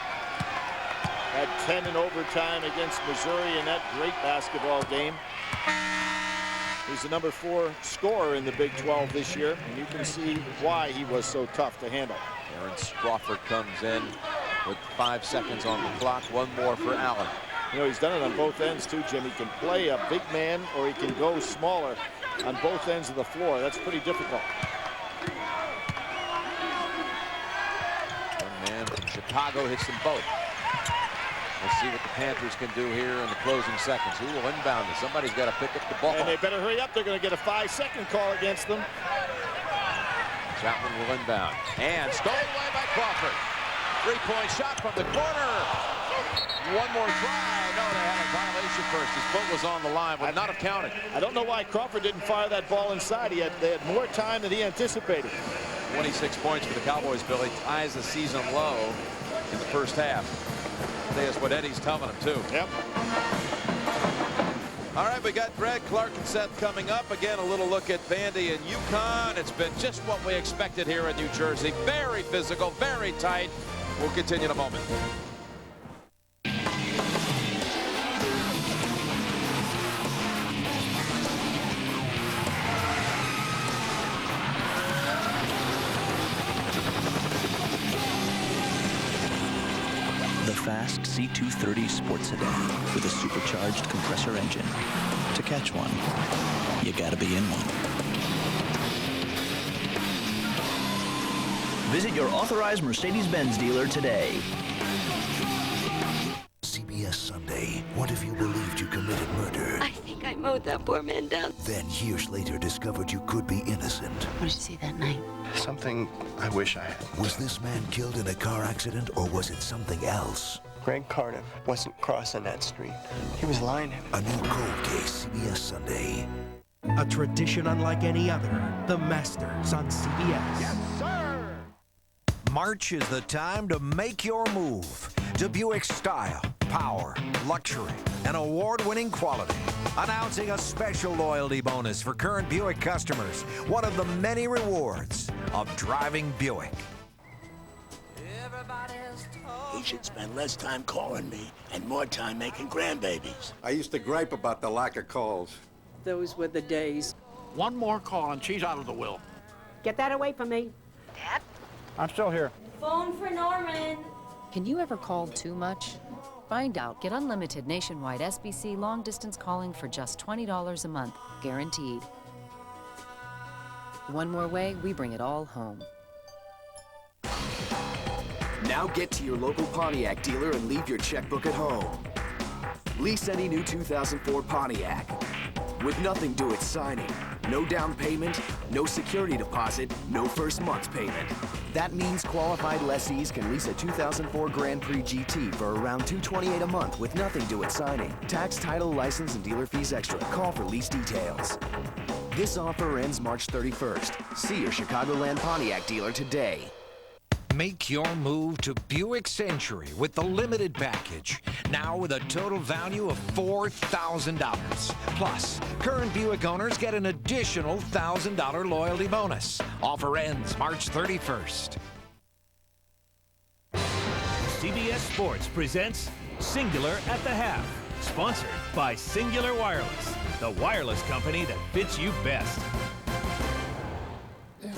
Speaker 3: Had 10 in overtime against Missouri in that great basketball game. He's the number 4 scorer in the Big 12 this year, and you can see why he was so tough to handle.
Speaker 19: Aaron Crawford comes in with 5 seconds on the clock. 1 more for Allen.
Speaker 3: You know, he's done it on both ends too, Jim. He can play a big man or he can go smaller on both ends of the floor. That's pretty difficult.
Speaker 19: One man from Chicago hits them both. Let's see what the Panthers can do here in the closing seconds. Who will inbound this? Somebody's got to pick up the ball.
Speaker 3: And they better hurry up. They're going to get a 5-second call against them.
Speaker 19: Chapman will inbound. And stolen away by Crawford. 3-point shot from the corner. One more try. No, they had a violation first. His foot was on the line. Would not have counted.
Speaker 3: I don't know why Crawford didn't fire that ball inside. They had more time than he anticipated.
Speaker 19: 26 points for the Cowboys, Billy. Ties the season low in the first half. That's what Eddie's telling him, too.
Speaker 3: Yep.
Speaker 19: All right, we got Greg, Clark, and Seth coming up. Again, a little look at Vandy and UConn. It's been just what we expected here in New Jersey. Very physical, very tight. We'll continue in a moment.
Speaker 30: The fast C230 sports sedan with a supercharged compressor engine. To catch one, you gotta be in one. Visit your authorized Mercedes-Benz dealer today. CBS Sunday. What if you believed you committed murder?
Speaker 24: I think I mowed that poor man down.
Speaker 30: Then years later discovered you could be innocent.
Speaker 24: What did you see that night?
Speaker 30: Something I wish I had. Was this man killed in a car accident or was it something else?
Speaker 4: Greg Carniff wasn't crossing that street. He was lying to me.
Speaker 30: A new cold case, CBS Sunday.
Speaker 29: A tradition unlike any other. The Masters on CBS.
Speaker 2: Yes, sir! March is the time to make your move. To Buick style, power, luxury, and award-winning quality. Announcing a special loyalty bonus for current Buick customers. One of the many rewards of driving Buick.
Speaker 7: He should spend less time calling me and more time making grandbabies.
Speaker 13: I used to gripe about the lack of calls.
Speaker 14: Those were the days.
Speaker 7: One more call and she's out of the will.
Speaker 14: Get that away from me.
Speaker 7: Dad? I'm still here.
Speaker 24: Phone for Norman.
Speaker 27: Can you ever call too much? Find out. Get unlimited nationwide SBC long-distance calling for just $20 a month, guaranteed. One more way, we bring it all home.
Speaker 16: Now get to your local Pontiac dealer and leave your checkbook at home. Lease any new 2004 Pontiac. With nothing due at signing, no down payment, no security deposit, no first month's payment. That means qualified lessees can lease a 2004 Grand Prix GT for around $228 a month with nothing due at signing. Tax, title, license, and dealer fees extra. Call for lease details. This offer ends March 31st. See your Chicagoland Pontiac dealer today.
Speaker 2: Make your move to Buick Century with the limited package. Now with a total value of $4,000. Plus, current Buick owners get an additional $1,000 loyalty bonus. Offer ends March 31st.
Speaker 17: CBS Sports presents Singular at the Half, sponsored by Singular Wireless, the wireless company that fits you best.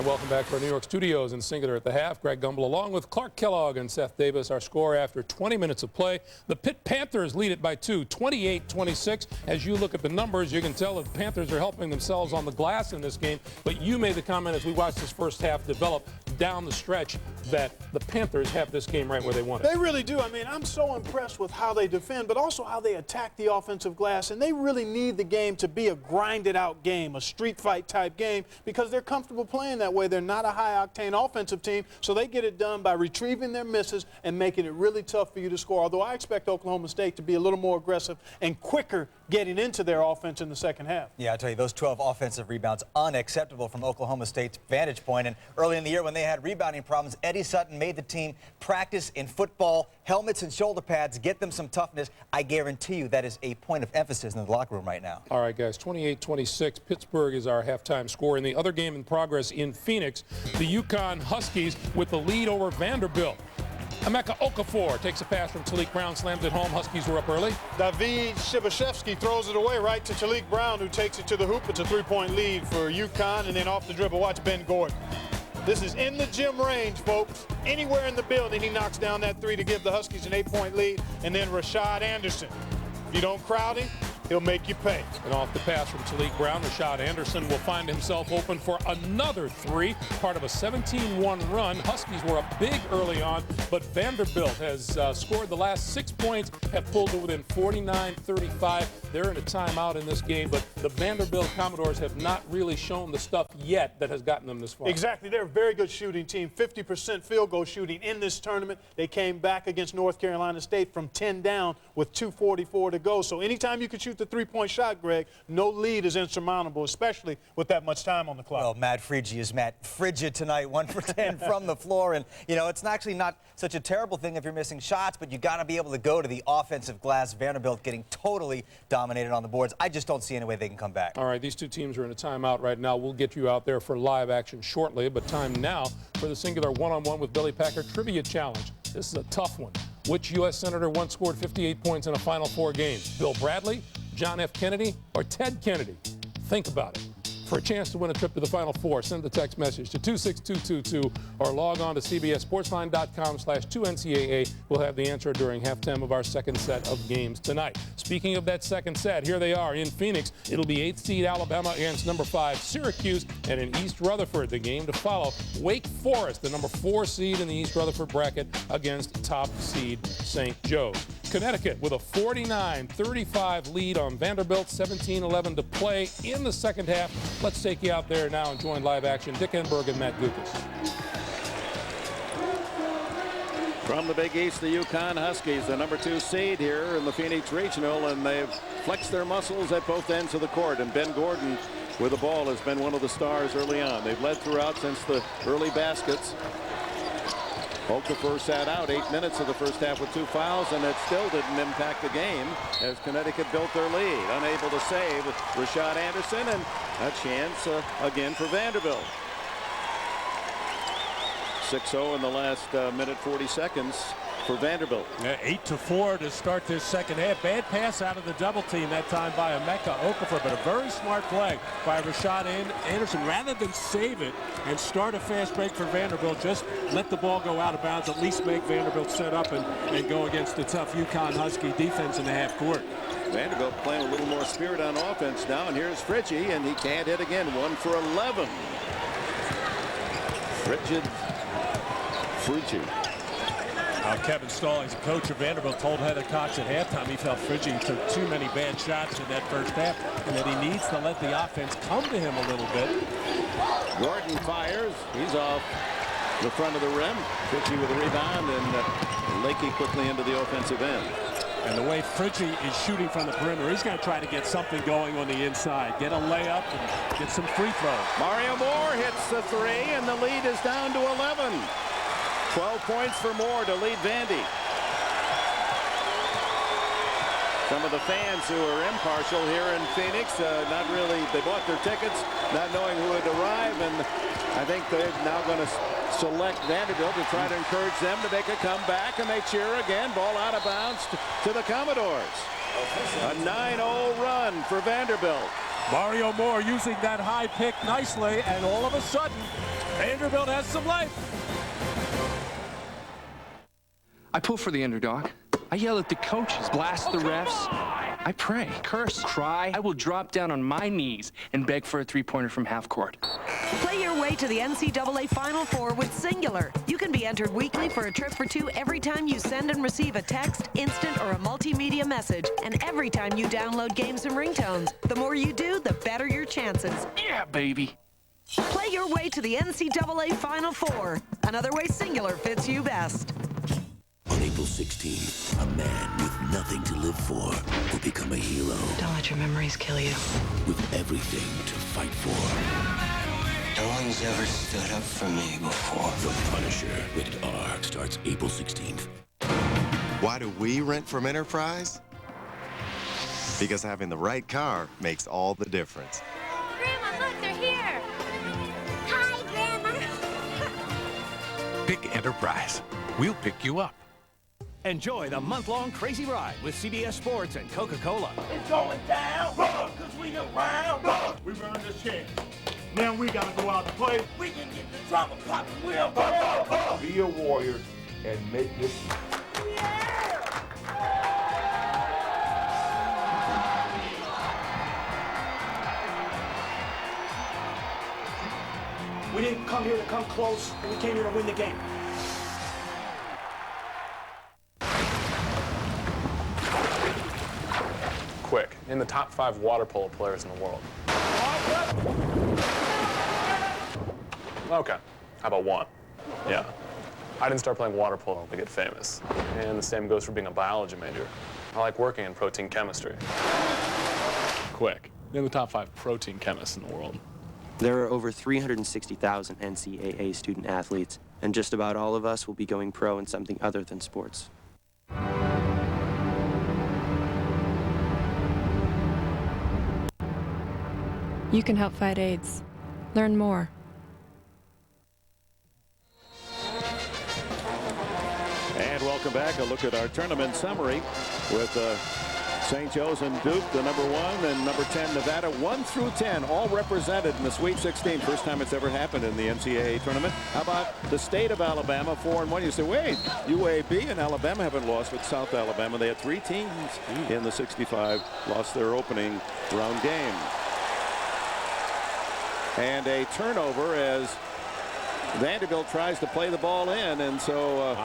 Speaker 21: Welcome back to our New York studios in Singular at the Half. Greg Gumbel along with Clark Kellogg and Seth Davis. Our score after 20 minutes of play. The Pitt Panthers lead it by 2, 28-26. As you look at the numbers, you can tell that the Panthers are helping themselves on the glass in this game. But you made the comment as we watched this first half develop down the stretch that the Panthers have this game right where they want it.
Speaker 22: They really do. I mean, I'm so impressed with how they defend, but also how they attack the offensive glass. And they really need the game to be a grinded-out game, a street fight type game, because they're comfortable playing that way. They're not a high-octane offensive team, so they get it done by retrieving their misses and making it really tough for you to score. Although I expect Oklahoma State to be a little more aggressive and quicker getting into their offense in the second half.
Speaker 23: Yeah, I tell you, those 12 offensive rebounds, unacceptable from Oklahoma State's vantage point. And early in the year when they had rebounding problems, Eddie Sutton made the team practice in football, helmets and shoulder pads, get them some toughness. I guarantee you that is a point of emphasis in the locker room right now.
Speaker 21: All right, guys, 28-26. Pittsburgh is our halftime score. In the other game in progress in Phoenix, the UConn Huskies with the lead over Vanderbilt. Emeka Okafor takes a pass from Talik Brown, slams it home. Huskies were up early.
Speaker 22: David Shibashevsky throws it away right to Talik Brown, who takes it to the hoop. It's a three-point lead for UConn, and then off the dribble, watch Ben Gordon. This is in the gym range, folks. Anywhere in the building, he knocks down that three to give the Huskies an 8-point lead. And then Rashad Anderson. If you don't crowd him, he'll make you pay.
Speaker 21: And off the pass from Talik Brown, Rashad Anderson will find himself open for another three, part of a 17-1 run. Huskies were up big early on, but Vanderbilt has scored the last 6 points, have pulled to within 49-35. They're in a timeout in this game, but the Vanderbilt Commodores have not really shown the stuff yet that has gotten them this far.
Speaker 22: Exactly. They're a very good shooting team, 50% field goal shooting in this tournament. They came back against North Carolina State from 10 down with 2:44 to go. So anytime you can shoot shoot the three-point shot, Greg, no lead is insurmountable, especially with that much time on the clock.
Speaker 23: Well, Matt Frigid is Matt Frigid tonight, 1 for 10 from the floor. And, you know, it's actually not such a terrible thing if you're missing shots, but you got to be able to go to the offensive glass. Vanderbilt getting totally dominated on the boards. I just don't see any way they can come back.
Speaker 21: All right, these two teams are in a timeout right now. We'll get you out there for live action shortly, but time now for the singular one-on-one with Billy Packer trivia challenge. This is a tough one. Which U.S. Senator once scored 58 points in a Final Four game? Bill Bradley, John F. Kennedy, or Ted Kennedy? Think about it. For a chance to win a trip to the Final Four, send the text message to 26222 or log on to cbssportsline.com/2NCAA. We'll have the answer during halftime of our second set of games tonight. Speaking of that second set, here they are in Phoenix. It'll be 8th seed Alabama against number 5 Syracuse, and in East Rutherford, the game to follow, Wake Forest, the number 4 seed in the East Rutherford bracket, against top seed St. Joe's. Connecticut with a 49-35 lead on Vanderbilt, 17-11 to play in the second half. Let's take you out there now and join live action Dick Enberg and Matt Gukas.
Speaker 3: From the Big East, the UConn Huskies, the number 2 seed here in the Phoenix Regional, and they've flexed their muscles at both ends of the court. And Ben Gordon with the ball has been one of the stars early on. They've led throughout since the early baskets. Okafor sat out 8 minutes of the first half with 2 fouls, and it still didn't impact the game as Connecticut built their lead. Unable to save Rashad Anderson, and a chance again for Vanderbilt. 6-0 in the last minute 40 seconds for Vanderbilt.
Speaker 1: 8-4 to start this second half. Bad pass out of the double team that time by Emeka Okafor, but a very smart play by Rashad Anderson. Rather than save it and start a fast break for Vanderbilt, just let the ball go out of bounds, at least make Vanderbilt set up and go against the tough UConn Husky defense in the half court.
Speaker 3: Vanderbilt playing a little more spirit on offense now, and here's Frigid, and he can't hit again. 1 for 11. Frigid.
Speaker 1: Kevin Stallings, the coach of Vanderbilt, told Heather Cox at halftime he felt Frigid took too many bad shots in that first half and that he needs to let the offense come to him a little bit.
Speaker 3: Gordon fires. He's off the front of the rim. Frigid with a rebound, and Lakey quickly into the offensive end.
Speaker 1: And the way Frigid is shooting from the perimeter, he's going to try to get something going on the inside. Get a layup and get some free throws.
Speaker 3: Mario Moore hits the 3, and the lead is down to 11. 12 points for Moore to lead Vandy. Some of the fans who are impartial here in Phoenix, not really, they bought their tickets not knowing who would arrive, and I think they're now going to select Vanderbilt to try to encourage them to make a comeback, and they cheer again. Ball out of bounds to the Commodores. A 9-0 run for Vanderbilt.
Speaker 1: Mario Moore using that high pick nicely, and all of a sudden, Vanderbilt has some life.
Speaker 5: I pull for the underdog. I yell at the coaches, blast the refs. I pray, curse, cry. I will drop down on my knees and beg for a three-pointer from half court.
Speaker 6: Play your way to the NCAA Final Four with Singular. You can be entered weekly for a trip for 2 every time you send and receive a text, instant, or a multimedia message, and every time you download games and ringtones. The more you do, the better your chances.
Speaker 5: Yeah, baby.
Speaker 6: Play your way to the NCAA Final Four. Another way Singular fits you best.
Speaker 7: On April 16th, a man with nothing to live for will become a hero.
Speaker 10: Don't let your memories kill you.
Speaker 7: With everything to fight for.
Speaker 8: No one's ever stood up for me before.
Speaker 7: The Punisher, rated R, starts April 16th.
Speaker 15: Why do we rent from Enterprise? Because having the right car makes all the difference.
Speaker 18: Grandma, look, they're here. Hi, Grandma.
Speaker 20: Pick Enterprise. We'll pick you up.
Speaker 17: Enjoy the month-long crazy ride with CBS Sports and Coca-Cola.
Speaker 25: It's going down, because we around. We've earned this chance. Now we gotta go out and play. We can get the drama popping. We'll go. Be a warrior and make this.
Speaker 26: We didn't come here to come close. We came here to win the game.
Speaker 28: Quick, in the top 5 water polo players in the world. Okay, how about 1? Yeah. I didn't start playing water polo to get famous. And the same goes for being a biology major. I like working in protein chemistry. quick. They're the top 5 protein chemists in the world.
Speaker 4: There are over 360,000 NCAA student athletes, and just about all of us will be going pro in something other than sports.
Speaker 9: You can help fight AIDS. Learn more.
Speaker 11: And welcome back. A look at our tournament summary with St. Joe's and Duke, the number 1, and number 10, Nevada, 1 through 10, all represented in the Sweet 16. First time it's ever happened in the NCAA tournament. How about the state of Alabama, 4-1? You say, wait, UAB and Alabama haven't lost with South Alabama. They had 3 teams in the 65, lost their opening round game. And a turnover as Vanderbilt tries to play the ball in, and so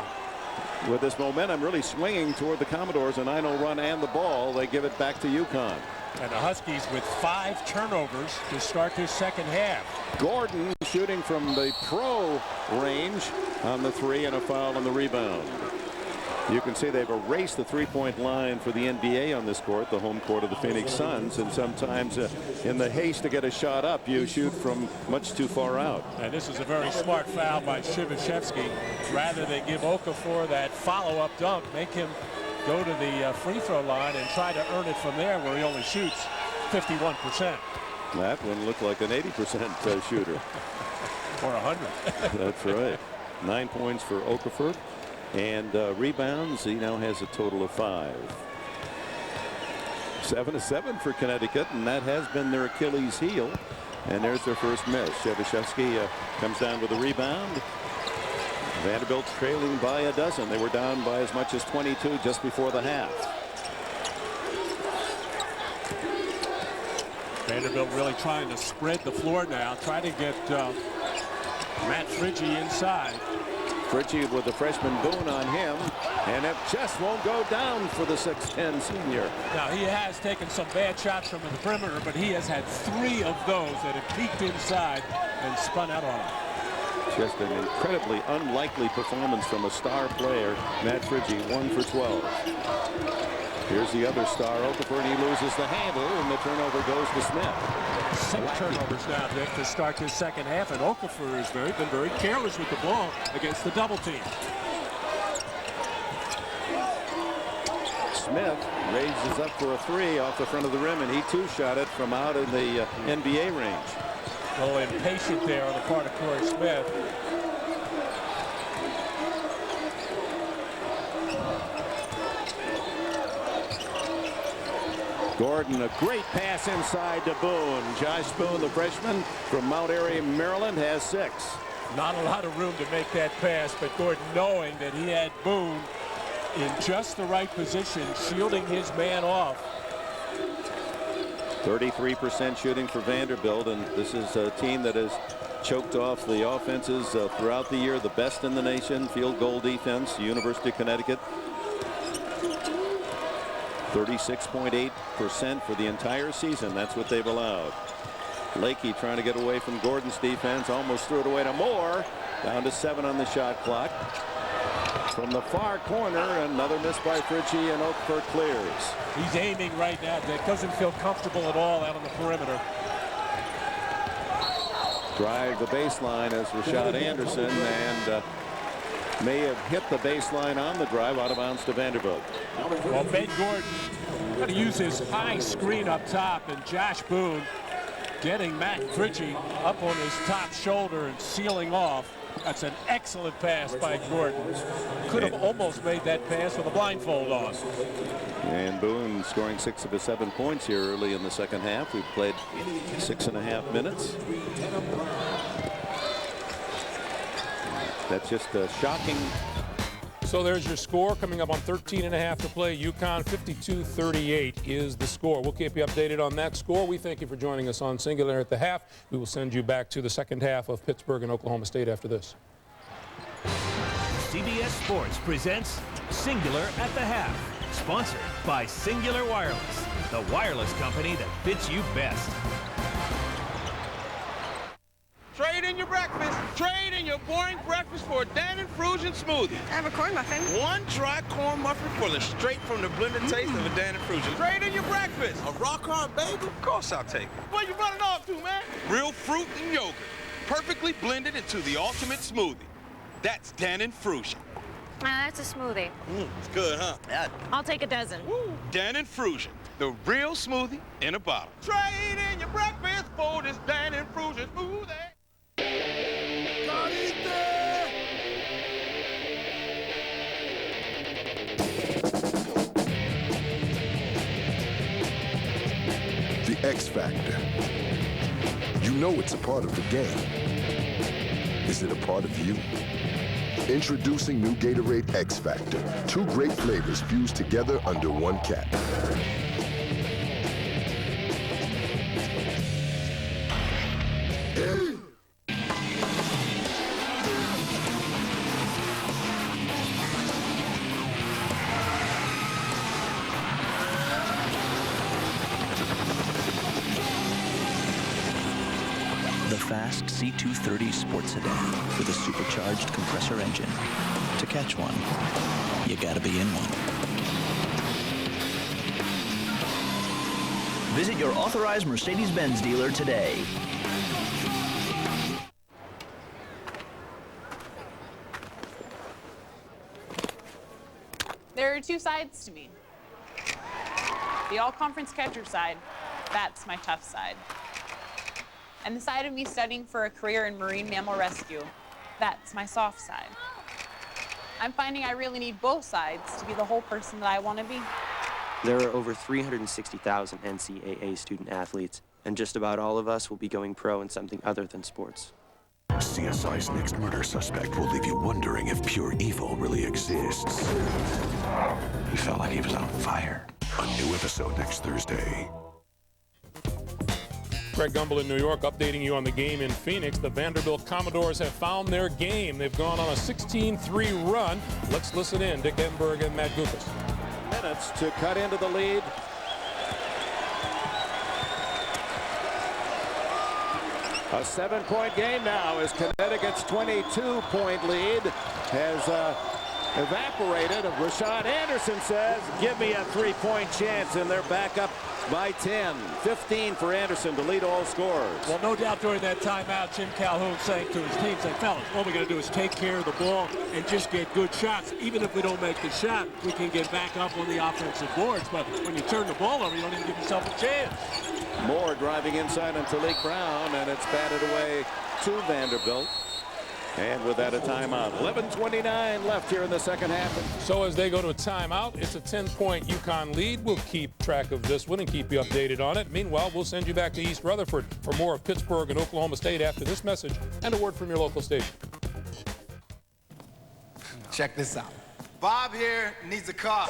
Speaker 11: with this momentum really swinging toward the Commodores, a 9-0 run and the ball, they give it back to UConn.
Speaker 1: And the Huskies with 5 turnovers to start this second half.
Speaker 11: Gordon shooting from the pro range on the 3 and a foul on the rebound. You can see they've erased the 3-point line for the NBA on this court, the home court of the Phoenix Suns, and sometimes in the haste to get a shot up, you shoot from much too far out.
Speaker 1: And this is a very smart foul by Shivashevsky. Rather than give Okafor that follow-up dunk, make him go to the free throw line and try to earn it from there, where he only shoots 51%.
Speaker 11: That one looked like an 80% shooter.
Speaker 1: Or 100.
Speaker 11: That's right. 9 points for Okafor. And rebounds, he now has a total of 5. 7-7 for Connecticut, and that has been their Achilles heel. And there's their first miss. Shevashevsky comes down with a rebound. Vanderbilt's trailing by a dozen. They were down by as much as 22 just before the half.
Speaker 1: Vanderbilt really trying to spread the floor now, try to get Matt Frigge inside.
Speaker 11: Frigge with the freshman Boone on him, and it just won't go down for the 6'10 senior.
Speaker 1: Now, he has taken some bad shots from the perimeter, but he has had 3 of those that have peeked inside and spun out on him.
Speaker 11: Just an incredibly unlikely performance from a star player, Matt Frigge, 1 for 12. Here's the other star, Okafor, and he loses the handle, and the turnover goes to Smith.
Speaker 1: 6 turnovers now, Dick, to start this second half, and Okafor has been very careless with the ball against the double team.
Speaker 11: Smith raises up for a 3 off the front of the rim, and he too shot it from out in the NBA range.
Speaker 1: A little impatient there on the part of Corey Smith.
Speaker 11: Gordon, a great pass inside to Boone. Josh Boone, the freshman from Mount Airy, Maryland, has 6.
Speaker 1: Not a lot of room to make that pass, but Gordon, knowing that he had Boone in just the right position, shielding his man off.
Speaker 11: 33% shooting for Vanderbilt, and this is a team that has choked off the offenses throughout the year, the best in the nation. Field goal defense, University of Connecticut. 36.8% for the entire season. That's what they've allowed. Lakey trying to get away from Gordon's defense, almost threw it away to Moore. Down to 7 on the shot clock. From the far corner, another miss by Frigge, and Okafor clears.
Speaker 1: He's aiming right now. Dick doesn't feel comfortable at all out on the perimeter.
Speaker 11: Drive the baseline as Rashad Anderson, and may have hit the baseline on the drive, out of bounds to Vanderbilt.
Speaker 1: Well, Ben Gordon going to use his high screen up top, and Josh Boone getting Matt Frigge up on his top shoulder and sealing off. That's an excellent pass by Gordon. Could have almost made that pass with a blindfold on.
Speaker 11: And Boone scoring 6 of his 7 points here early in the second half. We've played 6.5 minutes. That's just a shocking.
Speaker 21: So there's your score coming up on 13.5 to play. UConn 52-38 is the score. We'll keep you updated on that score. We thank you for joining us on Singular at the half. We will send you back to the second half of Pittsburgh and Oklahoma State after this.
Speaker 17: CBS Sports presents Singular at the half, sponsored by Singular Wireless, the wireless company that fits you best.
Speaker 25: Trading
Speaker 2: in your breakfast. Trade in your boring breakfast for a Dan and Frusion smoothie.
Speaker 12: I have a corn muffin.
Speaker 2: One dry corn muffin for the straight from the blended taste of a Dan and Frusion. Trade in your breakfast. A rock hard bagel? Of course I'll take it. Where you running off to, man? Real fruit and yogurt. Perfectly blended into the ultimate smoothie. That's Dan and Frusion.
Speaker 18: That's a smoothie.
Speaker 2: It's good, huh? Yeah.
Speaker 18: I'll take a dozen.
Speaker 2: Dan and Frusion, the real smoothie in a bottle. Trade in your breakfast for this Dan and Frusion smoothie.
Speaker 13: The X Factor. You know it's a part of the game. Is it a part of you? Introducing new Gatorade X Factor. 2 great flavors fused together under one cap.
Speaker 14: The fast C230 sports sedan with a supercharged compressor engine. To catch one, you gotta be in one. Visit your authorized Mercedes-Benz dealer today.
Speaker 16: There are 2 sides to me. The all-conference catcher side, that's my tough side. And the side of me studying for a career in marine mammal rescue, that's my soft side. I'm finding I really need both sides to be the whole person that I want to be.
Speaker 4: There are over 360,000 NCAA student athletes, and just about all of us will be going pro in something other than sports.
Speaker 7: CSI's next murder suspect will leave you wondering if pure evil really exists.
Speaker 20: He felt like he was on fire.
Speaker 7: A new episode next Thursday.
Speaker 21: Greg Gumbel in New York updating you on the game in Phoenix. The Vanderbilt Commodores have found their game. They've gone on a 16-3 run. Let's listen in. Dick Enberg and Matt Gukas.
Speaker 11: Minutes to cut into the lead. A 7-point game now as Connecticut's 22-point lead has evaporated. Rashad Anderson says, give me a 3-point chance, and they're back up by 10. 15 for Anderson to lead all scorers.
Speaker 1: Well, no doubt during that timeout, Jim Calhoun saying to his team, say, fellas, all we got to do is take care of the ball and just get good shots. Even if we don't make the shot, we can get back up on the offensive boards. But when you turn the ball over, you don't even give yourself a chance.
Speaker 11: Moore driving inside on Talik Brown, and it's batted away to Vanderbilt. And with that, a timeout. 11:29 left here in the second half.
Speaker 21: So as they go to a timeout, it's a 10-point UConn lead. We'll keep track of this one and keep you updated on it. Meanwhile, we'll send you back to East Rutherford for more of Pittsburgh and Oklahoma State after this message and a word from your local station.
Speaker 19: Check this out. Bob here needs a car.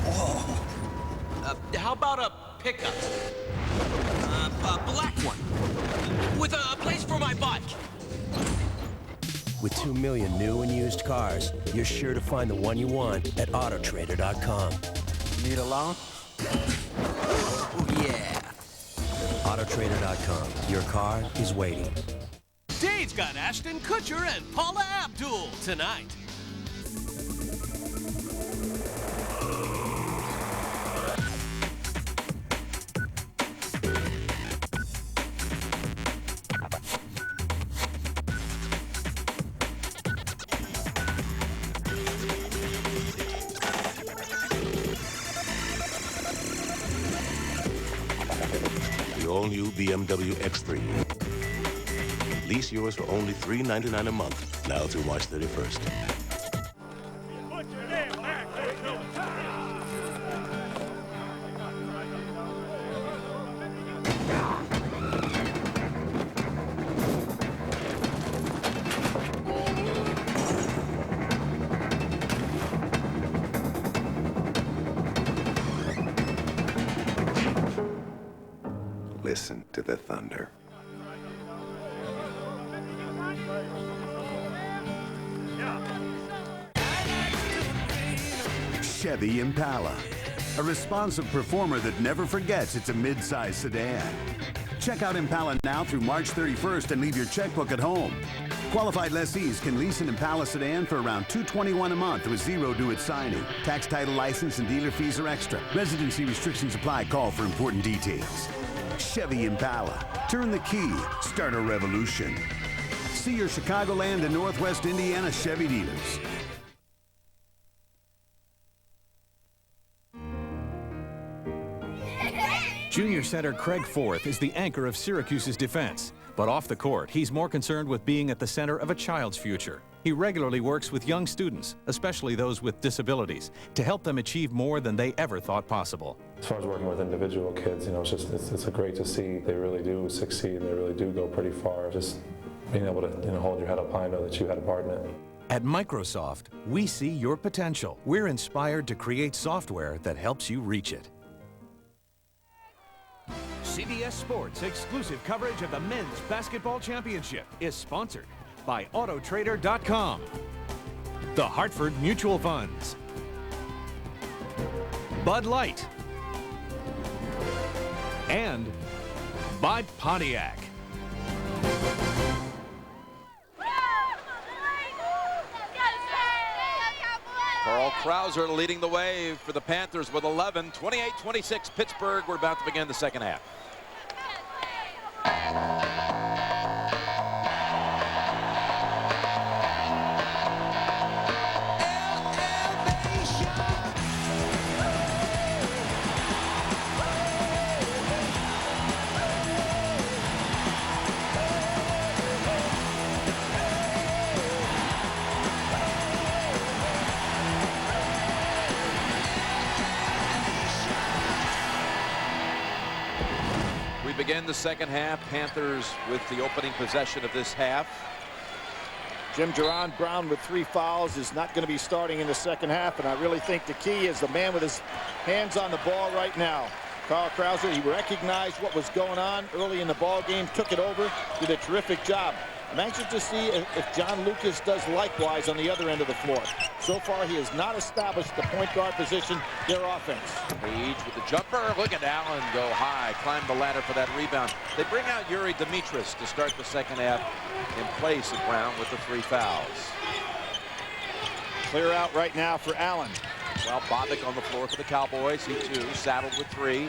Speaker 24: Whoa. How about a pickup? A black one. With a place for my bike.
Speaker 27: With 2 million new and used cars, you're sure to find the one you want at Autotrader.com.
Speaker 19: Need a loan?
Speaker 27: Yeah. Autotrader.com. Your car is waiting.
Speaker 24: Dave's got Ashton Kutcher and Paula Abdul tonight.
Speaker 7: All-new BMW X3. Lease yours for only $399 a month, now through March 31st. Listen to the thunder.
Speaker 29: Chevy Impala, a responsive performer that never forgets it's a mid-size sedan.
Speaker 3: Check out Impala now through March 31st and leave your checkbook at home. Qualified lessees can lease an Impala sedan for around $221 a month with zero due at signing. Tax, title, license, and dealer fees are extra. Residency restrictions apply. Call for important details. Chevy Impala. Turn the key. Start a revolution. See your Chicagoland and Northwest Indiana Chevy dealers.
Speaker 5: Junior center Craig Forth is the anchor of Syracuse's defense. But off the court, he's more concerned with being at the center of a child's future. He regularly works with young students, especially those with disabilities, to help them achieve more than they ever thought possible.
Speaker 28: As far as working with individual kids, you know, it's great to see they really do succeed and they really do go pretty far. Just being able to, you know, hold your head up high and know that you had a part in it.
Speaker 5: At Microsoft, we see your potential. We're inspired to create software that helps you reach it.
Speaker 17: CBS Sports exclusive coverage of the Men's Basketball Championship is sponsored by Autotrader.com, the Hartford Mutual Funds, Bud Light, and by Pontiac.
Speaker 6: Carl Krauser leading the way for the Panthers with 11. 28-26 Pittsburgh. We're about to begin the second half. Begin the second half. Panthers with the opening possession of this half.
Speaker 8: Jim Jerron Brown with 3 fouls is not going to be starting in the second half, and I really think the key is the man with his hands on the ball right now. Carl Krauser, he recognized what was going on early in the ball game, took it over, did a terrific job. I'm anxious to see if John Lucas does likewise on the other end of the floor. So far, he has not established the point guard position, their offense.
Speaker 6: Page with the jumper. Look at Allen go high, climb the ladder for that rebound. They bring out Yuri Dimitris to start the second half in place of Brown with the 3 fouls.
Speaker 8: Clear out right now for Allen.
Speaker 6: Well, Bobbitt on the floor for the Cowboys. He too saddled with 3.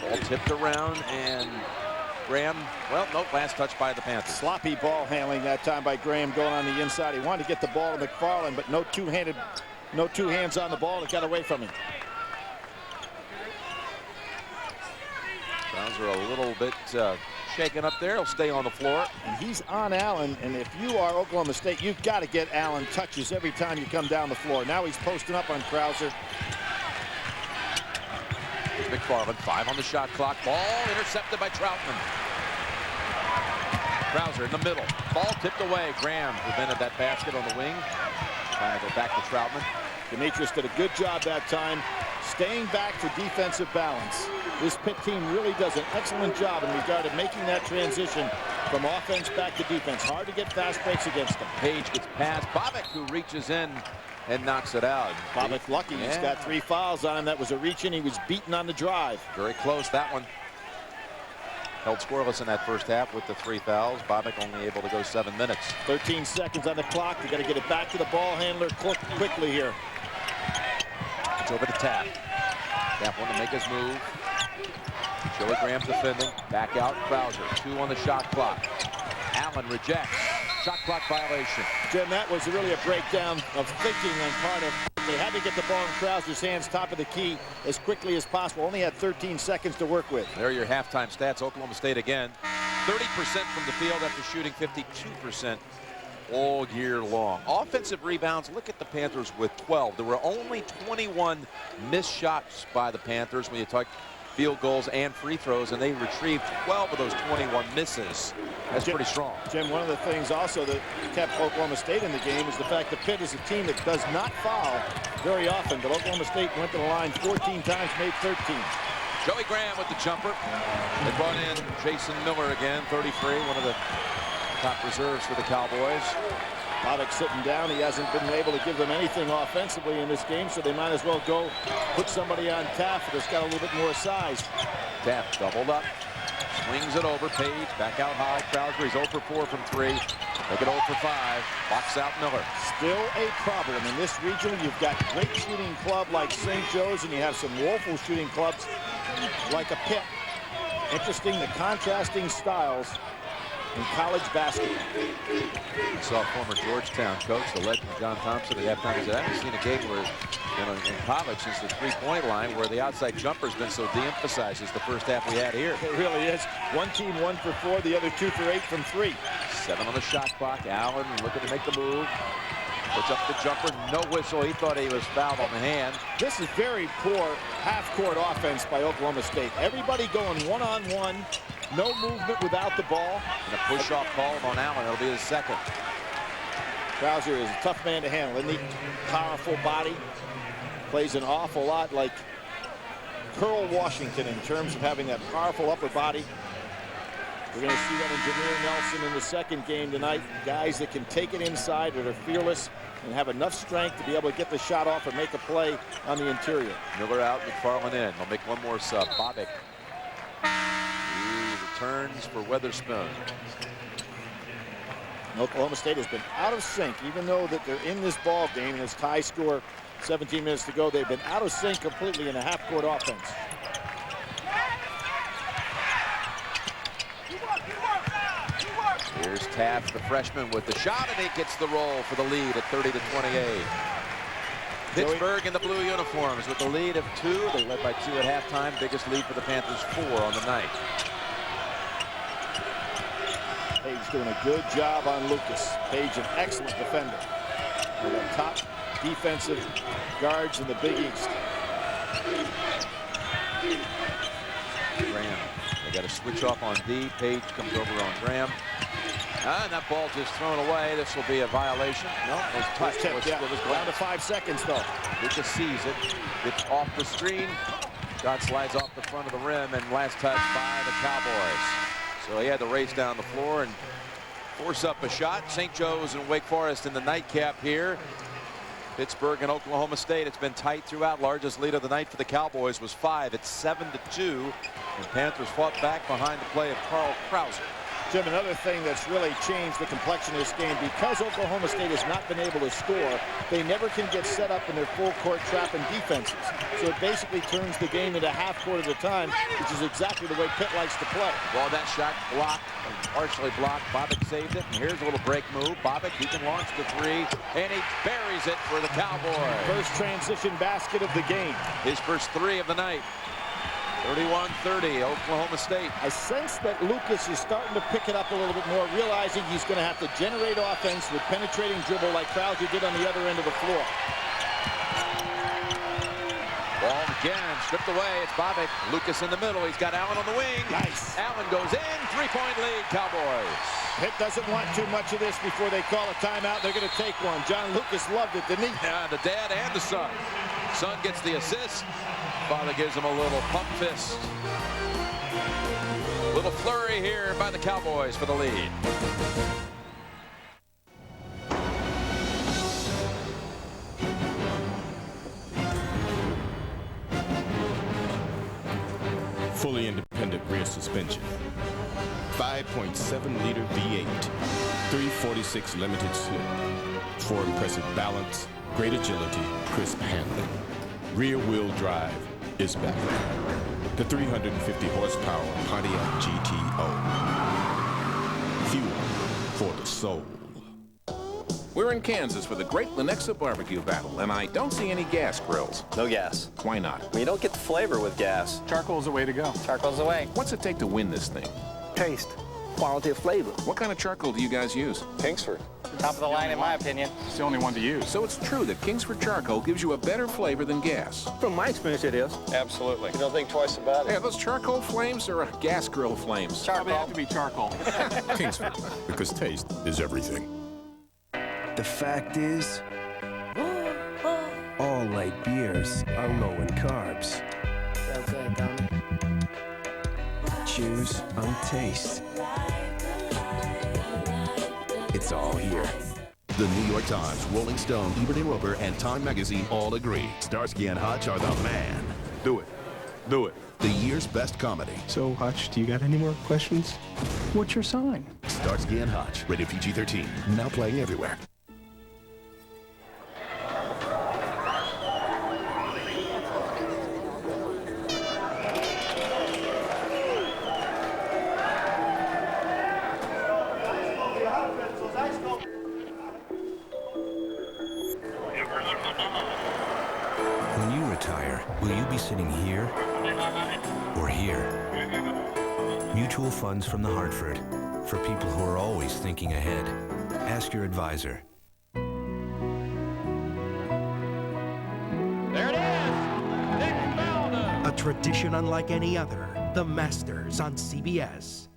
Speaker 6: Ball tipped around, and Graham, well, no, last touch by the Panthers.
Speaker 8: Sloppy ball handling that time by Graham going on the inside. He wanted to get the ball to McFarland, but no two hands on the ball. It got away from him.
Speaker 6: Browns are a little bit shaken up there. He'll stay on the floor.
Speaker 8: And he's on Allen, and if you are Oklahoma State, you've got to get Allen touches every time you come down the floor. Now he's posting up on Krauser.
Speaker 6: McFarland, 5 on the shot clock. Ball intercepted by Troutman. Krauser in the middle. Ball tipped away. Graham prevented that basket on the wing. Trying to go back to Troutman.
Speaker 8: Dimitris did a good job that time, staying back for defensive balance. This Pitt team really does an excellent job in regard to making that transition from offense back to defense. Hard to get fast breaks against them.
Speaker 6: Page gets past Bobbitt, who reaches in and knocks it out.
Speaker 8: Bobbitt lucky. Yeah. He's got 3 fouls on him. That was a reach in. He was beaten on the drive.
Speaker 6: Very close, that one. Held scoreless in that first half with the 3 fouls. Bobbitt only able to go 7 minutes.
Speaker 8: 13 seconds on the clock. You got to get it back to the ball handler quickly here.
Speaker 6: It's over to Tapp. Tapp want to make his move. Joey Graham defending. Back out, Krauser. 2 on the shot clock. Allen rejects. Shot clock violation.
Speaker 8: Jim, that was really a breakdown of thinking on part of. They had to get the ball in Krauser's hands, top of the key, as quickly as possible. Only had 13 seconds to work with.
Speaker 6: There are your halftime stats. Oklahoma State again. 30% from the field after shooting 52% all year long. Offensive rebounds, look at the Panthers with 12. There were only 21 missed shots by the Panthers when you talk field goals and free throws, and they retrieved 12 of those 21 misses. That's pretty strong.
Speaker 8: Jim, one of the things also that kept Oklahoma State in the game is the fact that Pitt is a team that does not foul very often, but Oklahoma State went to the line 14 times, made 13.
Speaker 6: Joey Graham with the jumper. They brought in Jason Miller again, 33, one of the top reserves for the Cowboys.
Speaker 8: Bobick sitting down. He hasn't been able to give them anything offensively in this game, so they might as well go put somebody on Taft that's got a little bit more size.
Speaker 6: Taft doubled up, swings it over. Page back out high. Krauser, he's 0 for 4 from 3. Make it 0 for 5. Box out Miller.
Speaker 8: Still a problem in this region. You've got great shooting club like St. Joe's, and you have some woeful shooting clubs like a Pitt. Interesting, the contrasting styles in college basketball.
Speaker 6: I saw former Georgetown coach, the legend John Thompson, at halftime. He said, I haven't seen a game where, in college since the three-point line where the outside jumper's been so de-emphasized as the first half we had here.
Speaker 8: It really is. One team 1 for 4, the other 2 for 8 from 3.
Speaker 6: 7 on the shot clock. Allen looking to make the move. Puts up the jumper, no whistle. He thought he was fouled on the hand.
Speaker 8: This is very poor half-court offense by Oklahoma State. Everybody going one-on-one, no movement without the ball.
Speaker 6: And a push-off call on Allen. It'll be his second.
Speaker 8: Krauser is a tough man to handle, isn't he? Powerful body. Plays an awful lot like Pearl Washington in terms of having that powerful upper body. We're going to see that in Jameer Nelson in the second game tonight. Guys that can take it inside, that are fearless and have enough strength to be able to get the shot off and make a play on the interior.
Speaker 6: Miller out, McFarland in. They'll make one more sub. Bobick. He returns for Weatherspoon.
Speaker 8: Oklahoma State has been out of sync, even though that they're in this ball game and it's high score, 17 minutes to go. They've been out of sync completely in a half-court offense.
Speaker 6: Here's Taft, the freshman, with the shot, and he gets the roll for the lead at 30-28. Pittsburgh in the blue uniforms with the lead of 2. They led by 2 at halftime. Biggest lead for the Panthers, 4 on the night.
Speaker 8: Page doing a good job on Lucas. Page, an excellent defender. One of the top defensive guards in the Big East.
Speaker 6: Graham. They got to switch off on D. Page comes over on Graham. And that ball just thrown away. This will be a violation. No, it was touched. It was
Speaker 8: down to 5 seconds, though.
Speaker 6: Lucas sees it. Gets off the screen. Shot slides off the front of the rim, and last touch by the Cowboys. So he had to race down the floor and force up a shot. St. Joe's and Wake Forest in the nightcap here. Pittsburgh and Oklahoma State. It's been tight throughout. Largest lead of the night for the Cowboys was 5. It's 7-2. And Panthers fought back behind the play of Carl Krauser.
Speaker 8: Jim, another thing that's really changed the complexion of this game, because Oklahoma State has not been able to score, they never can get set up in their full court trap and defenses. So it basically turns the game into half court at a time, which is exactly the way Pitt likes to play.
Speaker 6: Well, that shot blocked, partially blocked. Bobick saved it, and here's a little break move. Bobick, he can launch the 3, and he buries it for the Cowboys.
Speaker 8: First transition basket of the game.
Speaker 6: His first 3 of the night. 31-30, Oklahoma State.
Speaker 8: I sense that Lucas is starting to pick it up a little bit more, realizing he's going to have to generate offense with penetrating dribble like Krauser did on the other end of the floor.
Speaker 6: Ball again, stripped away. It's Bobick. Lucas in the middle. He's got Allen on the wing.
Speaker 8: Nice.
Speaker 6: Allen goes in. 3-point lead, Cowboys.
Speaker 8: Pitt doesn't want too much of this before they call a timeout. They're going to take one. John Lucas loved it, didn't he?
Speaker 6: Yeah, the dad and the son. Son gets the assist. Father gives him a little pump fist. Little flurry here by the Cowboys for the lead.
Speaker 9: Fully independent rear suspension. 5.7-liter V8. 346 limited slip. For impressive balance, great agility, crisp handling. Rear-wheel drive is back. The 350 horsepower Pontiac GTO. Fuel for the soul.
Speaker 10: We're in Kansas for the Great Lenexa Barbecue Battle, and I don't see any gas grills.
Speaker 12: No gas.
Speaker 10: Why not?
Speaker 12: Well, you don't get the flavor with gas.
Speaker 10: Charcoal's the way to go.
Speaker 12: Charcoal's the way.
Speaker 10: What's it take to win this thing?
Speaker 12: Taste. Quality of flavor.
Speaker 10: What kind of charcoal do you guys use?
Speaker 12: Kingsford. Top of the line, in my opinion.
Speaker 10: It's the only one to use. So it's true that Kingsford charcoal gives you a better flavor than gas.
Speaker 12: From my experience, it is. Absolutely. You don't think twice about it.
Speaker 10: Yeah, those charcoal flames or gas grill flames?
Speaker 12: Charcoal.
Speaker 10: Probably have to be charcoal.
Speaker 9: Kingsford, because taste is everything.
Speaker 27: The fact is, all light beers are low in carbs.
Speaker 18: Feel good, don't it?
Speaker 27: Choose on taste. It's all here.
Speaker 2: The New York Times, Rolling Stone, Ebert & Roeper, and Time Magazine all agree Starsky and Hutch are the man.
Speaker 9: Do it. Do it.
Speaker 2: The year's best comedy.
Speaker 20: So, Hutch, do you got any more questions? What's your sign?
Speaker 2: Starsky and Hutch, rated PG-13, now playing everywhere.
Speaker 27: When you retire, will you be sitting here or here? Mutual funds from the Hartford, for people who are always thinking ahead. Ask your advisor.
Speaker 13: There it is! Nick Faldo! A tradition unlike any other. The Masters on CBS.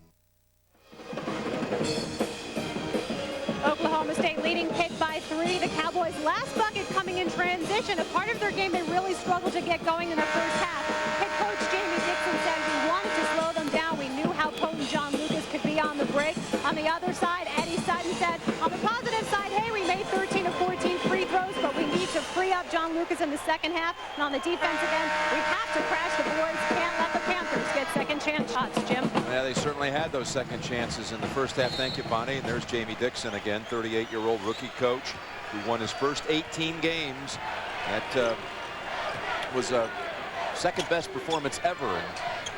Speaker 14: Oklahoma State leading Pitt by 3. The Cowboys' last bucket coming in transition. A part of their game they really struggled to get going in the first half. Head coach Jamie Dixon said we wanted to slow them down. We knew how potent John Lucas could be on the break. On the other side, Eddie Sutton said, on the positive side, hey, we made 13 of 14 free throws, but we need to free up John Lucas in the second half. And on the defense again, we have to crash the boards. Can't let the Panthers get second chance shots, Jim.
Speaker 6: Yeah, they certainly had those second chances in the first half. Thank you, Bonnie. And there's Jamie Dixon again, 38-year-old rookie coach who won his first 18 games. That was a second best performance ever in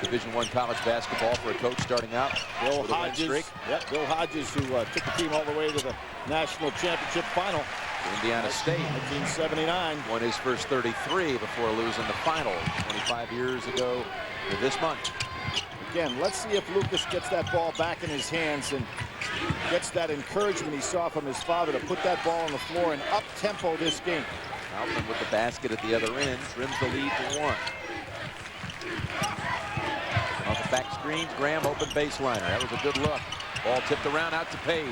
Speaker 6: Division I college basketball for a coach starting out.
Speaker 8: Bill Hodges, Bill Hodges, who took the team all the way to the national championship final.
Speaker 6: Indiana State,
Speaker 8: 1979,
Speaker 6: won his first 33 before losing the final 25 years ago this month.
Speaker 8: Again, let's see if Lucas gets that ball back in his hands and gets that encouragement he saw from his father to put that ball on the floor and up-tempo this game.
Speaker 6: Altman with the basket at the other end, trims the lead to 1. Off the back screens, Graham open baseliner. That was a good look. Ball tipped around out to Page.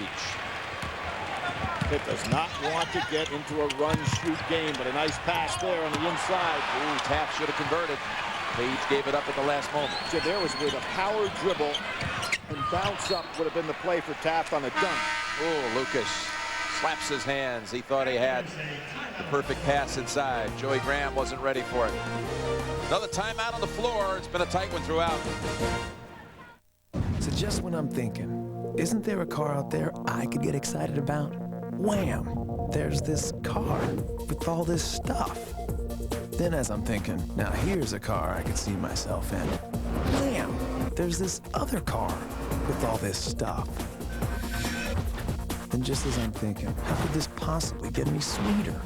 Speaker 8: Pitt does not want to get into a run-shoot game, but a nice pass there on the inside.
Speaker 6: Ooh, Taft should have converted. Page gave it up at the last moment.
Speaker 8: So there was where the power dribble and bounce up would have been the play for Taft on a dunk.
Speaker 6: Oh, Lucas slaps his hands. He thought he had the perfect pass inside. Joey Graham wasn't ready for it. Another timeout on the floor. It's been a tight one throughout.
Speaker 27: So just when I'm thinking, isn't there a car out there I could get excited about? Wham! There's this car with all this stuff. Then as I'm thinking, now here's a car I could see myself in. Wham! There's this other car with all this stuff. And just as I'm thinking, how could this possibly get any sweeter?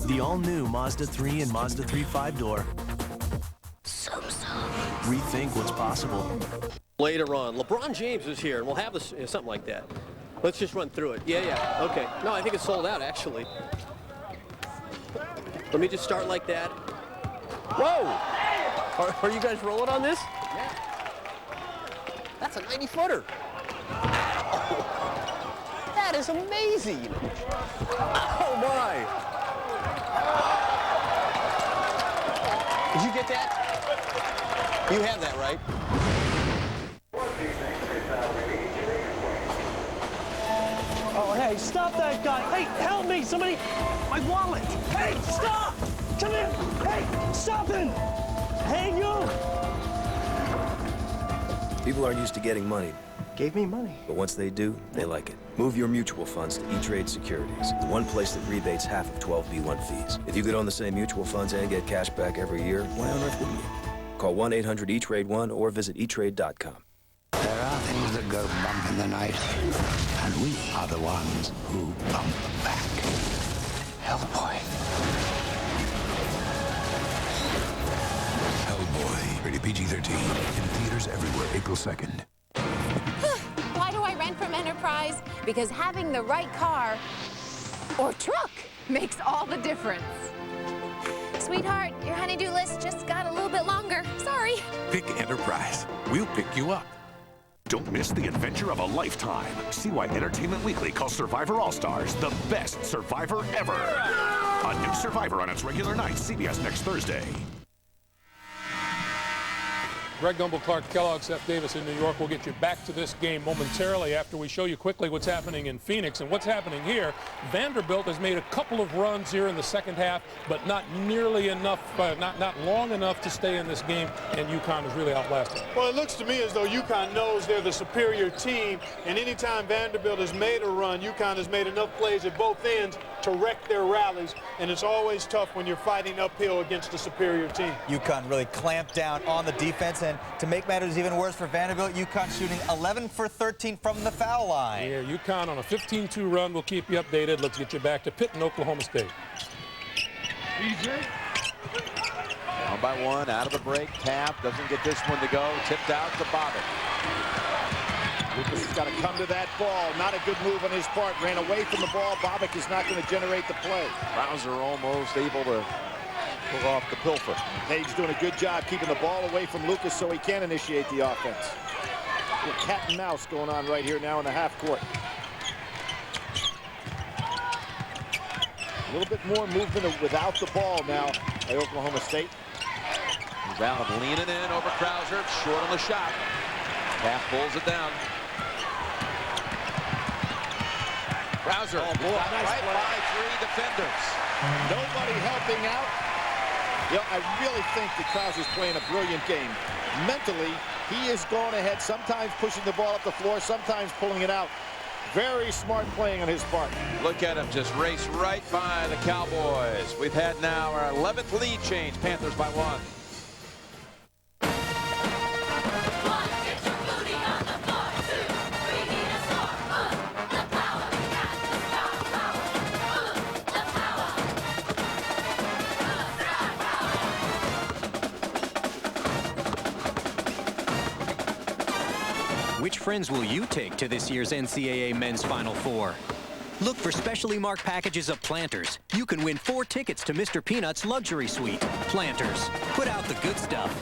Speaker 27: The all-new Mazda 3 and Mazda 3 5-door. So. Rethink what's possible.
Speaker 15: Later on, LeBron James is here, and we'll have this, something like that. Let's just run through it. Yeah, okay. No, I think it's sold out, actually. Let me just start like that. Whoa! Are you guys rolling on this? Yeah. That's a 90-footer. Oh, that is amazing. Oh, my. Did you get that? You have that, right?
Speaker 22: Oh, hey, stop that guy. Hey, help me, somebody. My wallet. Hey, stop. Come here. Hey, stop him. Hey, you.
Speaker 27: People aren't used to getting money.
Speaker 22: Gave me money.
Speaker 27: But once they do, they like it. Move your mutual funds to E-Trade Securities, the one place that rebates half of 12B1 fees. If you could own the same mutual funds and get cash back every year, why on earth wouldn't you? Call 1-800-E-TRADE-1 or visit eTrade.com.
Speaker 20: There are things that go bump in the night, and we are the ones who bump back. Hellboy.
Speaker 2: Hellboy, rated PG-13, in theaters everywhere, April 2nd.
Speaker 18: Why do I rent from Enterprise? Because having the right car or truck makes all the difference. Sweetheart, your honey-do list just got a little bit longer. Sorry.
Speaker 2: Pick Enterprise. We'll pick you up. Don't miss the adventure of a lifetime. See why Entertainment Weekly calls Survivor All-Stars the best Survivor ever. A new Survivor on its regular night, CBS next Thursday.
Speaker 1: Greg Gumbel, Clark Kellogg, Seth Davis in New York. We'll get you back to this game momentarily after we show you quickly what's happening in Phoenix. And what's happening here, Vanderbilt has made a couple of runs here in the second half, but not nearly enough, not long enough to stay in this game, and UConn is really outlasted.
Speaker 4: Well, it looks to me as though UConn knows they're the superior team, and anytime Vanderbilt has made a run, UConn has made enough plays at both ends to wreck their rallies, and it's always tough when you're fighting uphill against a superior team.
Speaker 11: UConn really clamped down on the defense, and to make matters even worse for Vanderbilt, UConn shooting 11 for 13 from the foul line.
Speaker 1: Yeah, UConn on a 15-2 run. We'll keep you updated. Let's get you back to Pitt and Oklahoma State.
Speaker 6: One by one, out of the break. Taft doesn't get this one to go. Tipped out to Bobbitt.
Speaker 8: Lucas has got to come to that ball. Not a good move on his part. Ran away from the ball. Bobbitt is not going to generate the play.
Speaker 6: Krauser almost able to pull off the pilfer.
Speaker 8: Page doing a good job keeping the ball away from Lucas so he can initiate the offense. A little cat and mouse going on right here now in the half court. A little bit more movement without the ball now by Oklahoma State.
Speaker 6: He's out leaning in over Krauser. Short on the shot. Taft pulls it down. Krauser
Speaker 8: nice
Speaker 6: right
Speaker 8: play.
Speaker 6: by three defenders.
Speaker 8: Nobody helping out. You know, I really think that Krauser's playing a brilliant game. Mentally, he is going ahead, sometimes pushing the ball up the floor, sometimes pulling it out. Very smart playing on his part.
Speaker 6: Look at him just race right by the Cowboys. We've had now our 11th lead change. Panthers by 1.
Speaker 16: Which friends will you take to this year's NCAA Men's Final Four? Look for specially marked packages of Planters. You can win 4 tickets to Mr. Peanut's luxury suite. Planters. Put out the good stuff.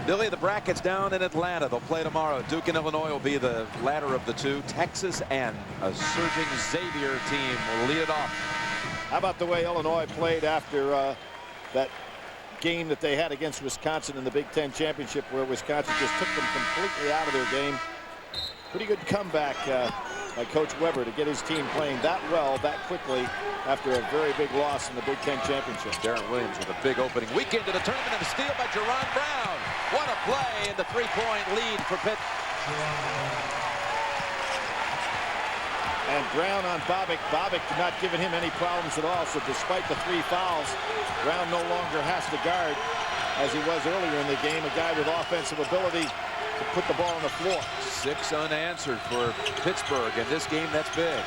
Speaker 6: Billy, the bracket's down in Atlanta. They'll play tomorrow. Duke and Illinois will be the latter of the two. Texas and a surging Xavier team will lead it off.
Speaker 8: How about the way Illinois played after that game that they had against Wisconsin in the Big Ten Championship, where Wisconsin just took them completely out of their game. Pretty good comeback by Coach Weber to get his team playing that well, that quickly, after a very big loss in the Big Ten Championship.
Speaker 6: Darren Williams with a big opening weekend to the tournament, and a steal by Jerron Brown. What a play, and the three-point lead for Pitt.
Speaker 8: And Brown on Bobbitt. Bobbitt not giving him any problems at all. So despite the 3 fouls, Brown no longer has to guard, as he was earlier in the game, a guy with offensive ability to put the ball on the floor.
Speaker 6: 6 unanswered for Pittsburgh. In this game, that's big.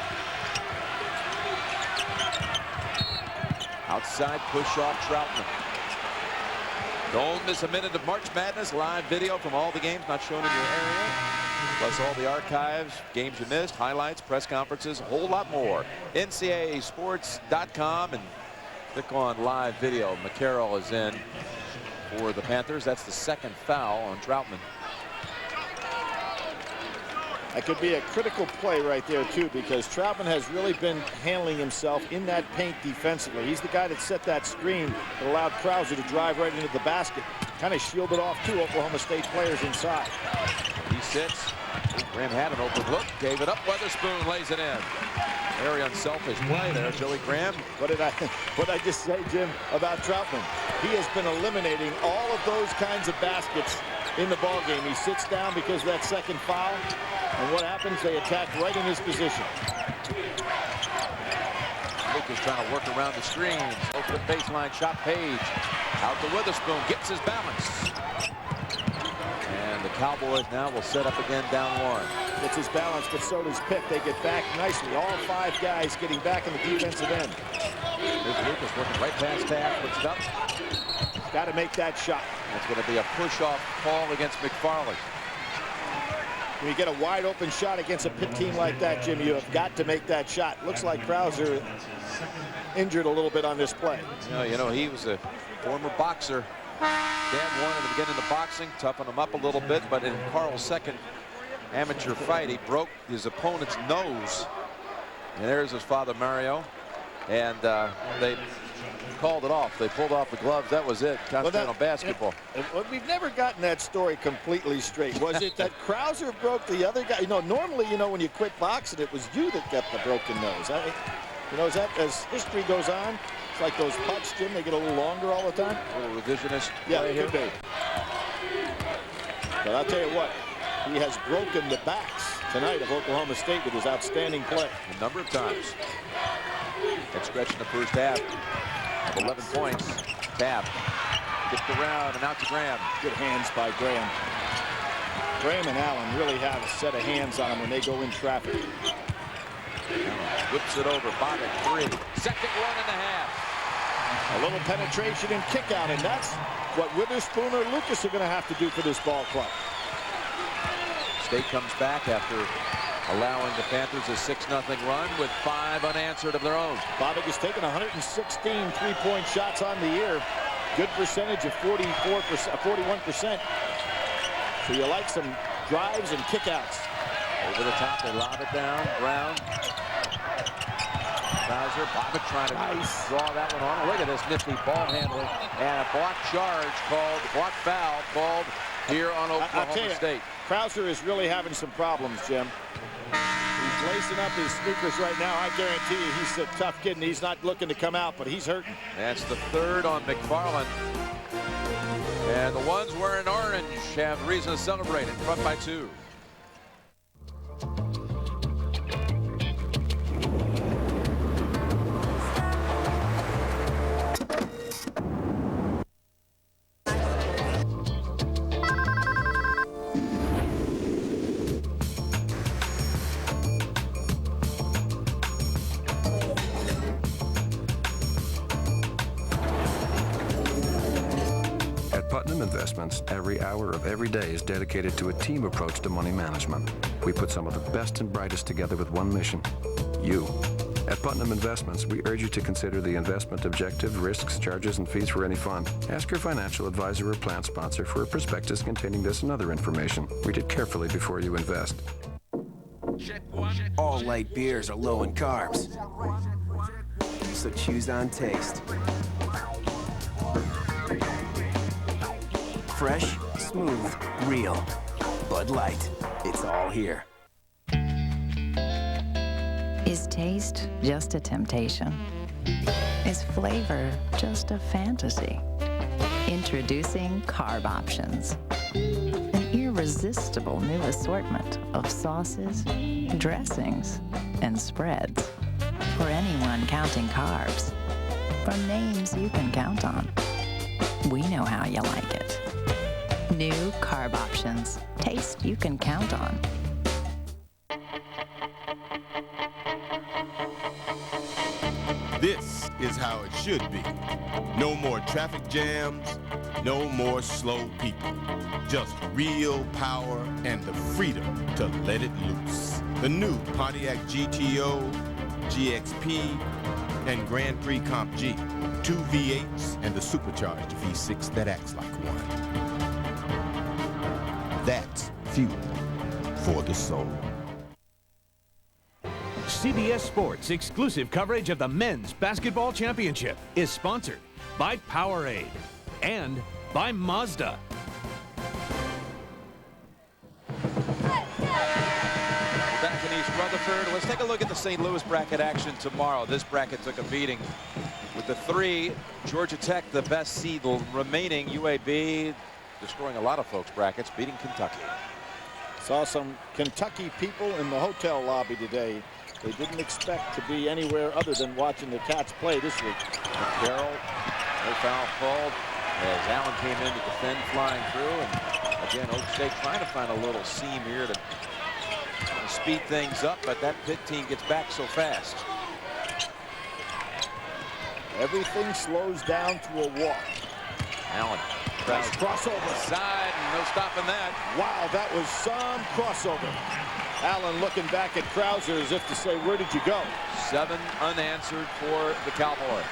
Speaker 6: Outside push off Troutman. Don't miss a minute of March Madness. Live video from all the games not shown in your area. Plus all the archives, games you missed, highlights, press conferences, a whole lot more. NCAAsports.com, and click on live video. McCarroll is in for the Panthers. That's the 2nd foul on Troutman.
Speaker 8: That could be a critical play right there, too, because Troutman has really been handling himself in that paint defensively. He's the guy that set that screen that allowed Krauser to drive right into the basket. Kind of shielded off 2 Oklahoma State players inside.
Speaker 6: He sits. Graham had an open look, gave it up. Weatherspoon lays it in. Very unselfish play there, Joey Graham.
Speaker 8: What did I just say, Jim, about Troutman? He has been eliminating all of those kinds of baskets in the ball game. He sits down because of that 2nd foul, and what happens? They attack right in his position.
Speaker 6: Lucas trying to work around the screens. Open baseline shot. Page out to Witherspoon, gets his balance. And the Cowboys now will set up again down 1.
Speaker 8: Gets his balance, but so does Pitt. They get back nicely. All 5 guys getting back in the defensive end.
Speaker 6: Here's Lucas working right past Taft, puts it up.
Speaker 8: Got to make that shot.
Speaker 6: That's going to be a push-off call against McFarley.
Speaker 8: When you get a wide open shot against a Pitt team like that, Jim, you have got to make that shot. Looks like Krauser injured a little bit on this play.
Speaker 6: You know, he was a former boxer. Dad wanted him to get into boxing, toughen him up a little bit, but in Carl's 2nd amateur fight, he broke his opponent's nose. And there's his father, Mario. And they called it off. They pulled off the gloves. That was it. Continental basketball.
Speaker 8: Well, we've never gotten that story completely straight. Was it that Krauser broke the other guy? You know, normally, you know, when you quit boxing, it was you that got the broken nose. You know, is that as history goes on? It's like those putts, Jim. They get a little longer all the time.
Speaker 6: A little revisionist.
Speaker 8: Yeah, it could be. But I'll tell you what, he has broken the backs tonight of Oklahoma State with his outstanding play.
Speaker 6: A number of times. That stretch in the first half of 11 points. Tap. Gets around and out to Graham.
Speaker 8: Good hands by Graham. Graham and Allen really have a set of hands on him when they go in traffic.
Speaker 6: Whips it over. Bobbitt, 3. Second 1.5.
Speaker 8: A little penetration and kick out, and that's what Witherspoon or Lucas are going to have to do for this ball club.
Speaker 6: State comes back after allowing the Panthers a 6-0 run with 5 unanswered of their own.
Speaker 8: Bobbitt has taken 116 three-point shots on the year. Good percentage of 41%. So you like some drives and kickouts.
Speaker 6: Over the top, they lob it down. Brown. Krauser, Bobbitt trying to draw that one on. Look at this nifty ball handling. And a block charge called, block foul called here on Oklahoma State.
Speaker 8: Krauser is really having some problems, Jim. He's lacing up his sneakers right now. I guarantee you he's a tough kid and he's not looking to come out, but he's hurting.
Speaker 6: That's the 3rd on McFarland. And the ones wearing orange have reason to celebrate in front by 2.
Speaker 3: Investments, every hour of every day is dedicated to a team approach to money management. We put some of the best and brightest together with one mission: you. At Putnam Investments, we urge you to consider the investment objective, risks, charges, and fees for any fund. Ask your financial advisor or plan sponsor for a prospectus containing this and other information. Read it carefully before you invest.
Speaker 27: All light beers are low in carbs, so choose on taste. Fresh, smooth, real. Bud Light. It's all here.
Speaker 7: Is taste just a temptation? Is flavor just a fantasy? Introducing Carb Options. An irresistible new assortment of sauces, dressings, and spreads for anyone counting carbs. From names you can count on. We know how you like it. New Carb Options. Taste you can count on.
Speaker 9: This is how it should be. No more traffic jams, no more slow people. Just real power and the freedom to let it loose. The new Pontiac GTO, GXP, and Grand Prix Comp G. 2 V8s and the supercharged V6 that acts like one. That's fuel for the soul.
Speaker 17: CBS Sports' exclusive coverage of the Men's Basketball Championship is sponsored by Powerade and by Mazda.
Speaker 6: Back in East Rutherford. Let's take a look at the St. Louis bracket action tomorrow. This bracket took a beating with the 3. Georgia Tech, the best seed remaining. UAB destroying a lot of folks' brackets, beating Kentucky.
Speaker 8: Saw some Kentucky people in the hotel lobby today. They didn't expect to be anywhere other than watching the Cats play this week.
Speaker 6: Carroll, no foul called as Allen came in to defend, flying through. And again, Oak State trying to find a little seam here to speed things up, but that Pitt team gets back so fast.
Speaker 8: Everything slows down to a walk.
Speaker 6: Allen.
Speaker 8: Nice crossover.
Speaker 6: Side, and no stopping that.
Speaker 8: Wow, that was some crossover. Allen looking back at Krauser as if to say, where did you go?
Speaker 6: 7 unanswered for the Cowboys.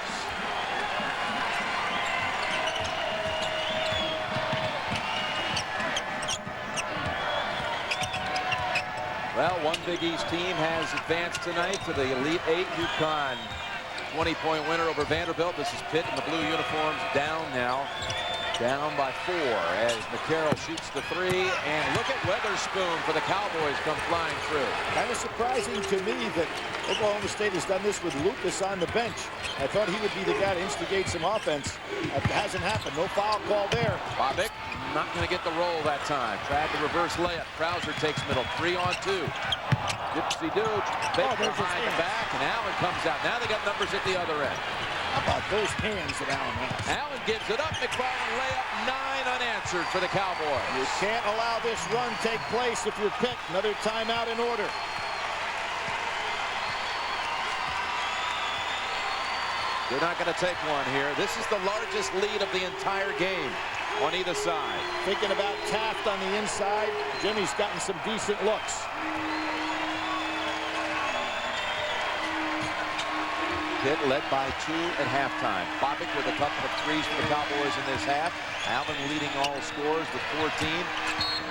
Speaker 6: Well, one Big East team has advanced tonight to the Elite 8. UConn 20-point winner over Vanderbilt. This is Pitt in the blue uniforms, down now. Down by 4 as McCarroll shoots the 3. And look at Weatherspoon for the Cowboys come flying through.
Speaker 8: Kind of surprising to me that Oklahoma State has done this with Lucas on the bench. I thought he would be the guy to instigate some offense. It hasn't happened. No foul call there.
Speaker 6: Bobbitt not going to get the roll that time. Tried the reverse layup. Krauser takes middle. 3-on-2. Dipsy-doo. Baker behind the back, and Allen comes out. Now they got numbers at the other end.
Speaker 8: How about those hands that Allen has?
Speaker 6: Allen gives it up. McFarland layup, 9 unanswered for the Cowboys.
Speaker 8: You can't allow this run take place if you're Pitt. Another timeout in order.
Speaker 6: They're not going to take one here. This is the largest lead of the entire game on either side.
Speaker 8: Thinking about Taft on the inside. Jimmy's gotten some decent looks.
Speaker 6: Pitt led by 2 at halftime. Bobbitt with a couple of threes for the Cowboys in this half. Allen leading all scores with 14.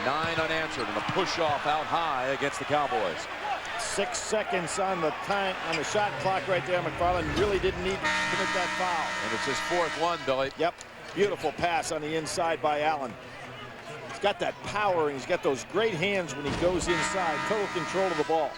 Speaker 6: 9 unanswered and a push-off out high against the Cowboys.
Speaker 8: 6 seconds on the time on the shot clock right there. McFarland really didn't need to commit that foul.
Speaker 6: And it's his 4th one, Billy.
Speaker 8: Yep. Beautiful pass on the inside by Allen. He's got that power and he's got those great hands when he goes inside. Total control of the ball.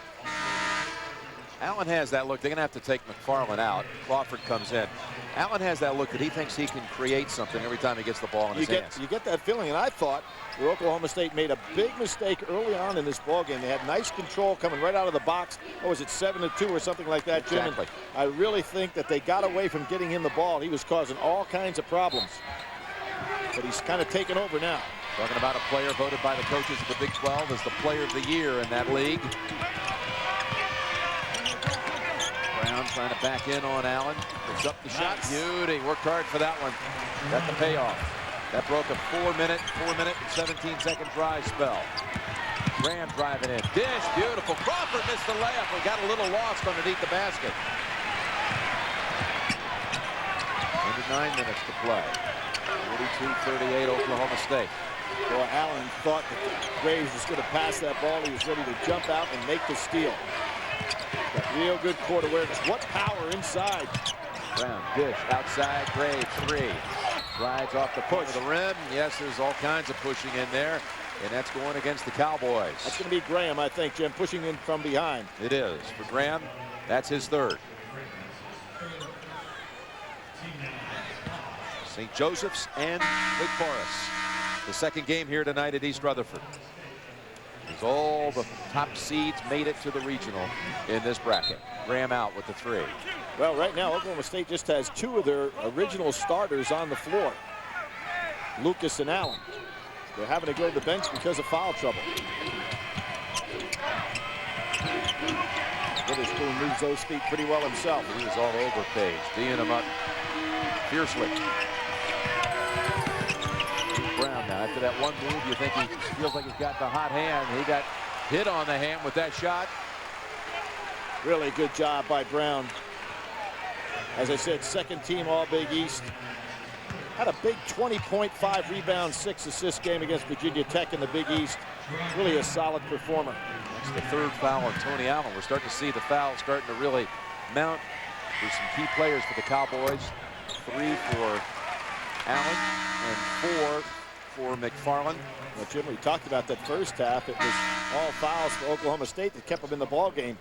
Speaker 6: Allen has that look. They're going to have to take McFarland out. Crawford comes in. Allen has that look that he thinks he can create something every time he gets the ball in his hands.
Speaker 8: You get that feeling, and I thought that Oklahoma State made a big mistake early on in this ball game. They had nice control coming right out of the box. What was it, 7-2 or something like that, Jim?
Speaker 6: Exactly.
Speaker 8: And I really think that they got away from getting him the ball. He was causing all kinds of problems. But he's kind of taken over now.
Speaker 6: Talking about a player voted by the coaches of the Big 12 as the player of the year in that league. Brown trying to back in on Allen. Picks up the shot. Beauty. Worked hard for that one. Got the payoff. That broke a 4-minute and 17-second dry spell. Graham driving in. Dish. Beautiful. Crawford missed the layup. We got a little lost underneath the basket. Under 9 minutes to play. 42-38 Oklahoma State.
Speaker 8: Well, Allen thought that Graves was going to pass that ball. He was ready to jump out and make the steal. Got real good court awareness. What power inside.
Speaker 6: Brown, Dish, outside, Graves, 3. Rides off the push of the rim. Yes, there's all kinds of pushing in there, and that's going against the Cowboys.
Speaker 8: That's going to be Graham, I think, Jim, pushing in from behind.
Speaker 6: It is. For Graham, that's his 3rd. St. Joseph's and Wake Forest. The 2nd game here tonight at East Rutherford. As all the top seeds made it to the regional in this bracket. Graham out with the 3.
Speaker 8: Well, right now, Oklahoma State just has 2 of their original starters on the floor. Lucas and Allen. They're having to go to the bench because of foul trouble. Witherspoon moves those feet pretty well himself.
Speaker 6: He was all over Page, D'ing him up fiercely. Brown now, after that one move, you think he feels like he's got the hot hand. He got hit on the hand with that shot.
Speaker 8: Really good job by Brown. As I said, 2nd team All-Big East. Had a big 20.5 rebound, 6 assist game against Virginia Tech in the Big East. Really a solid performer.
Speaker 6: That's the 3rd foul on Tony Allen. We're starting to see the fouls starting to really mount. There's some key players for the Cowboys. 3 for Allen and 4 for McFarland.
Speaker 8: Well, Jim, we talked about that first half. It was all fouls for Oklahoma State that kept them in the ball game.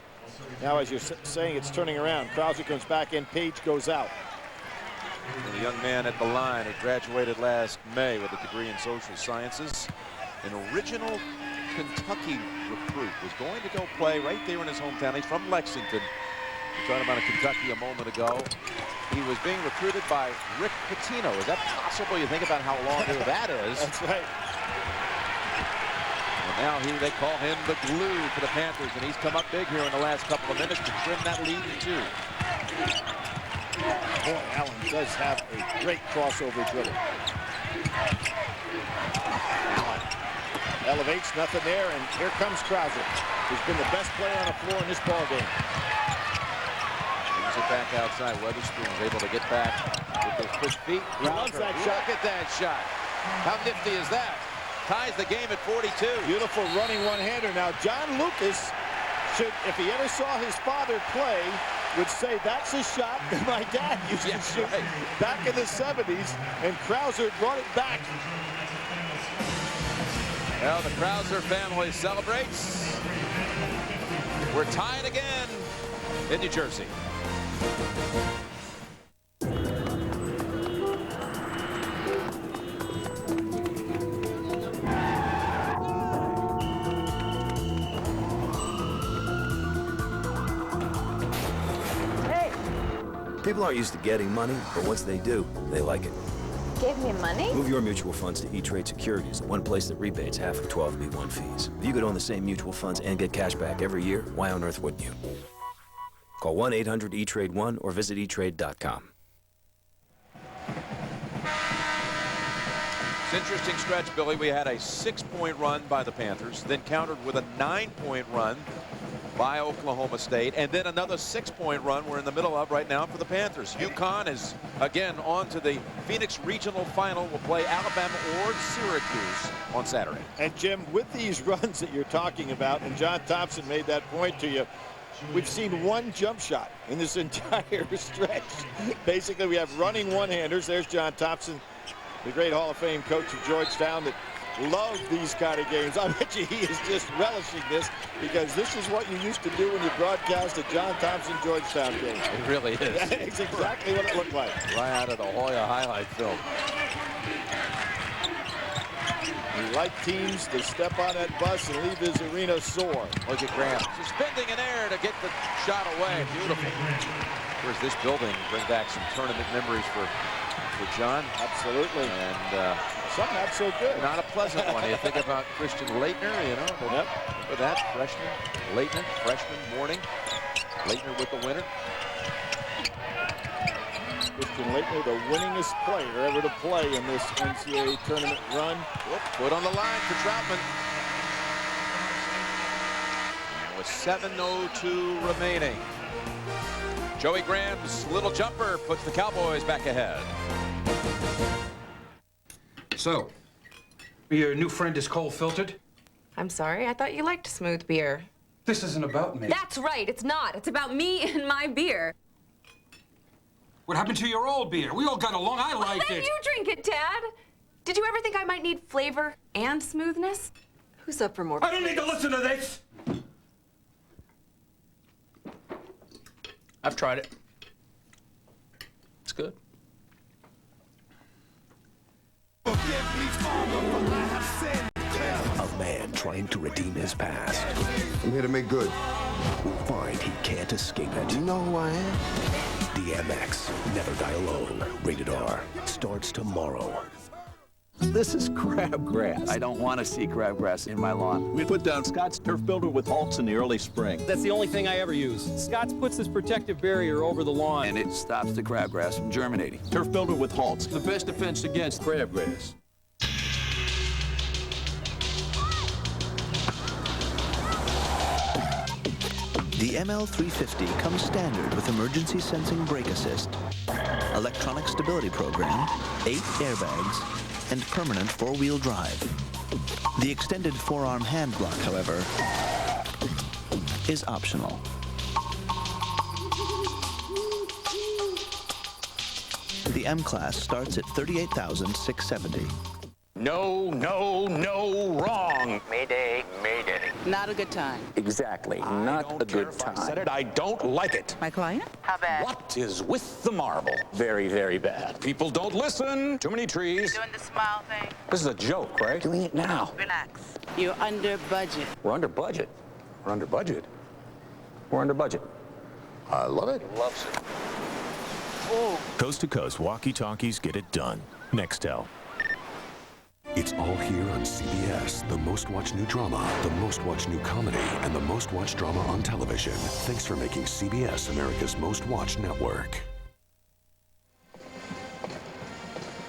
Speaker 8: Now, as you're saying, it's turning around. Krauser comes back in. Page goes out.
Speaker 6: And the young man at the line who graduated last May with a degree in social sciences, an original Kentucky recruit, was going to go play right there in his hometown. He's from Lexington. We talked about Kentucky a moment ago. He was being recruited by Rick Pitino. Is that possible? You think about how long ago that is.
Speaker 8: That's right.
Speaker 6: And now they call him the glue for the Panthers, and he's come up big here in the last couple of minutes to trim that lead to 2.
Speaker 8: Boy, Allen does have a great crossover dribble. Allen elevates, nothing there, and here comes Krauser, who's been the best player on the floor in this ball game.
Speaker 6: Brings it back outside. Weatherspoon is able to get back with those quick feet.
Speaker 8: He loves that shot.
Speaker 6: Look at that shot. How nifty is that? Ties the game at 42.
Speaker 8: Beautiful running one-hander. Now, John Lucas should, if he ever saw his father play, would say that's a shot that my dad used to shoot back in the 70s, and Krauser brought it back.
Speaker 6: Well, the Krauser family celebrates. We're tied again in New Jersey.
Speaker 5: People aren't used to getting money, but once they do, they like it.
Speaker 18: Give me money?
Speaker 5: Move your mutual funds to E-Trade Securities, the one place that rebates half of 12b1 fees. If you could own the same mutual funds and get cash back every year, why on earth wouldn't you? Call 1-800-E-TRADE-1 or visit eTrade.com.
Speaker 6: It's an interesting stretch, Billy. We had a 6-point run by the Panthers, then countered with a 9-point run by Oklahoma State, and then another 6-point run we're in the middle of right now for the Panthers. UConn is again on to the Phoenix Regional Final. Will play Alabama or Syracuse on Saturday.
Speaker 8: And Jim, with these runs that you're talking about, and John Thompson made that point to you, we've seen one jump shot in this entire stretch. Basically, we have running one-handers. There's John Thompson, the great Hall of Fame coach of Georgetown that loved these kind of games. I bet you he is just relishing this, because this is what you used to do when you broadcast a John Thompson Georgetown game.
Speaker 6: It really is.
Speaker 8: It's exactly what it looked like.
Speaker 6: Right out of the Hoya highlight film.
Speaker 8: We like teams to step on that bus and leave his arena sore.
Speaker 6: Look at Graham suspending in air to get the shot away. Beautiful. Of course, this building bring back some tournament memories for John.
Speaker 8: Absolutely.
Speaker 6: And
Speaker 8: some not so good.
Speaker 6: Not a pleasant one. You think about Christian Laettner, you know. Remember that? Freshman. Laettner, freshman morning. Laettner with the winner.
Speaker 8: Christian Laettner, the winningest player ever to play in this NCAA tournament run.
Speaker 6: Put on the line for Troutman. With 7:02 remaining. Joey Graham's little jumper puts the Cowboys back ahead.
Speaker 19: So, your new friend is cold-filtered?
Speaker 21: I'm sorry, I thought you liked smooth beer.
Speaker 19: This isn't about me.
Speaker 21: That's right, it's not. It's about me and my beer.
Speaker 19: What happened to your old beer? We all got along. I liked
Speaker 21: Then
Speaker 19: it.
Speaker 21: you drink it, Dad. Did you ever think I might need flavor and smoothness? Who's up for more?
Speaker 19: I don't need to listen to this! I've tried it. It's good.
Speaker 23: A man trying to redeem his past.
Speaker 24: I'm here to make good.
Speaker 23: Will find he can't escape it.
Speaker 24: You know who I am?
Speaker 23: DMX, Never Die Alone, rated R, starts tomorrow.
Speaker 25: This is crabgrass. I don't want to see crabgrass in my lawn. We put down Scott's Turf Builder with Halts in the early spring.
Speaker 12: That's the only thing I ever use. Scott's puts this protective barrier over the lawn.
Speaker 25: And it stops the crabgrass from germinating. Turf Builder with Halts, the best defense against crabgrass.
Speaker 26: The ML350 comes standard with emergency sensing brake assist, electronic stability program, 8 airbags, and permanent 4-wheel drive. The extended forearm hand block, however, is optional. The M-Class starts at $38,670.
Speaker 28: No, no, no, wrong.
Speaker 12: Mayday, mayday.
Speaker 22: Not a good time.
Speaker 28: Exactly, not a good time. I said it, I don't like it.
Speaker 22: My client? How bad?
Speaker 28: What is with the marble? Very, very bad. People don't listen. Too many trees.
Speaker 22: Doing the smile thing?
Speaker 28: This is a joke, right? Doing it now.
Speaker 22: Relax. You're under budget.
Speaker 28: We're under budget. We're under budget. We're under budget. I love it.
Speaker 12: Loves it.
Speaker 22: Oh.
Speaker 29: Coast to coast walkie-talkies get it done. Nextel.
Speaker 2: It's all here on CBS, the most watched new drama, the most watched new comedy, and the most watched drama on television. Thanks for making CBS America's most watched network.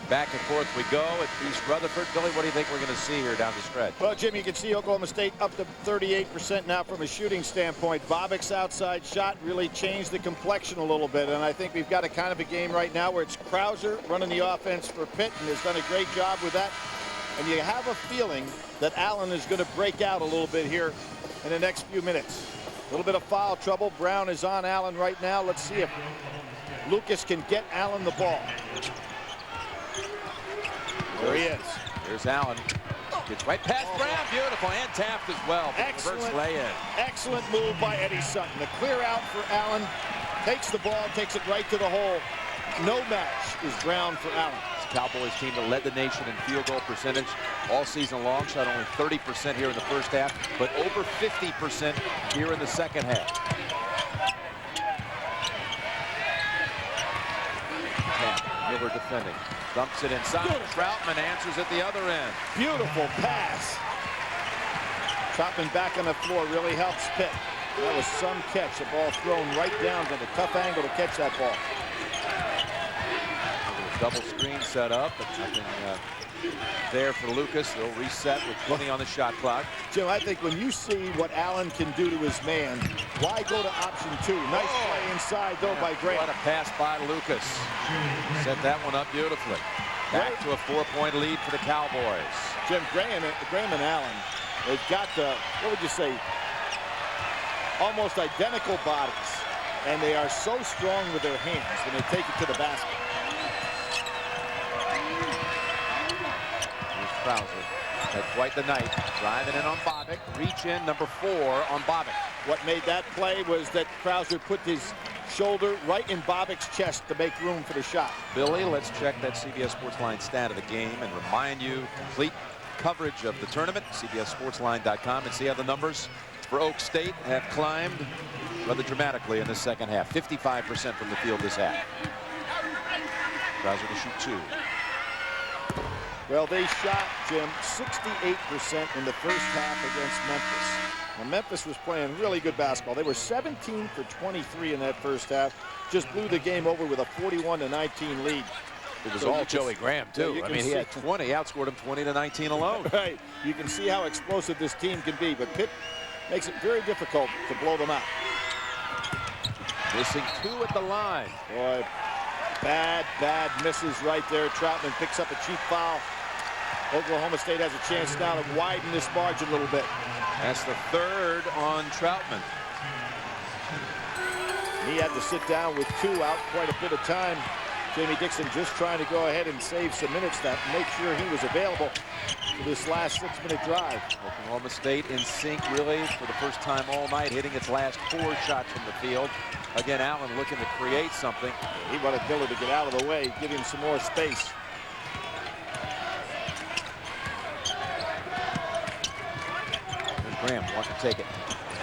Speaker 6: Back and forth we go at East Rutherford. Billy, what do you think we're going to see here down the stretch?
Speaker 8: Well, Jim, you can see Oklahoma State up to 38% now from a shooting standpoint. Bobbick's outside shot really changed the complexion a little bit, and I think we've got a kind of a game right now where it's Krauser running the offense for Pitt and has done a great job with that. And you have a feeling that Allen is going to break out a little bit here in the next few minutes. A little bit of foul trouble. Brown is on Allen right now. Let's see if Lucas can get Allen the ball. There he is.
Speaker 6: Here's Allen. Gets right past Brown. Beautiful. And tapped as well. Reverse lay-in.
Speaker 8: Excellent move by Eddie Sutton. The clear out for Allen. Takes the ball, takes it right to the hole. No match is Brown for Allen.
Speaker 6: It's a Cowboys team that led the nation in field goal percentage all season long. Shot only 30% here in the first half, but over 50% here in the second half. Miller defending. Dumps it inside. Troutman answers at the other end.
Speaker 8: Beautiful pass. Troutman back on the floor really helps Pitt. That was some catch. The ball thrown right down to the tough angle to catch that ball.
Speaker 6: Double screen set up, but nothing there for Lucas. They'll reset with 20 on the shot clock.
Speaker 8: Jim, I think when you see what Allen can do to his man, why go to option 2? Nice play inside, though, by Graham.
Speaker 6: What a pass by Lucas. Set that one up beautifully. Back to a 4-point lead for the Cowboys.
Speaker 8: Jim, Graham and Allen, they've got the, what would you say, almost identical bodies, and they are so strong with their hands when they take it to the basket.
Speaker 6: Krauser had quite the night, driving in on Bobick, reach in number 4 on Bobick.
Speaker 8: What made that play was that Krauser put his shoulder right in Bobick's chest to make room for the shot.
Speaker 6: Billy, let's check that CBS Sportsline stat of the game and remind you complete coverage of the tournament, CBSSportsline.com, and see how the numbers for Oak State have climbed rather dramatically in the second half. 55% from the field this half. Krauser to shoot 2.
Speaker 8: Well, they shot, Jim, 68% in the first half against Memphis. Now, Memphis was playing really good basketball. They were 17 for 23 in that first half. Just blew the game over with a 41-19 lead.
Speaker 6: It was all Joey Graham, too. I mean, he had 20, outscored him 20-19 alone.
Speaker 8: Right. You can see how explosive this team can be, but Pitt makes it very difficult to blow them out.
Speaker 6: Missing 2 at the line.
Speaker 8: Boy, bad misses right there. Troutman picks up a cheap foul. Oklahoma State has a chance now to widen this margin a little bit.
Speaker 6: That's the 3rd on Troutman.
Speaker 8: He had to sit down with 2 out quite a bit of time. Jamie Dixon just trying to go ahead and save some minutes to make sure he was available for this last 6-minute drive.
Speaker 6: Oklahoma State in sync really for the first time all night, hitting its last 4 shots from the field. Again, Allen looking to create something.
Speaker 8: He wanted Dillard to get out of the way, give him some more space.
Speaker 6: Graham wants to take it.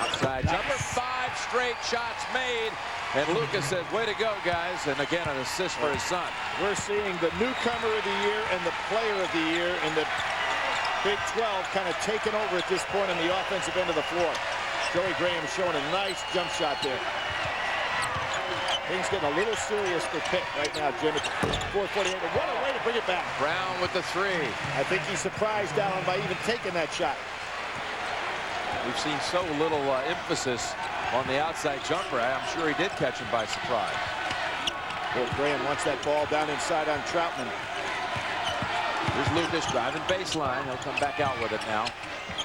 Speaker 6: Outside jumper, 5 straight shots made. And Lucas said, way to go, guys. And again, an assist for his son.
Speaker 8: We're seeing the newcomer of the year and the player of the year in the Big 12 kind of taken over at this point on the offensive end of the floor. Joey Graham showing a nice jump shot there. Things getting a little serious for Pitt right now, Jim, at the 4:48. What a way to bring it back.
Speaker 6: Brown with the 3.
Speaker 8: I think he surprised Allen by even taking that shot.
Speaker 6: We've seen so little emphasis on the outside jumper. I'm sure he did catch him by surprise.
Speaker 8: Well, Graham wants that ball down inside on Troutman.
Speaker 6: Here's Lucas driving baseline. He'll come back out with it now.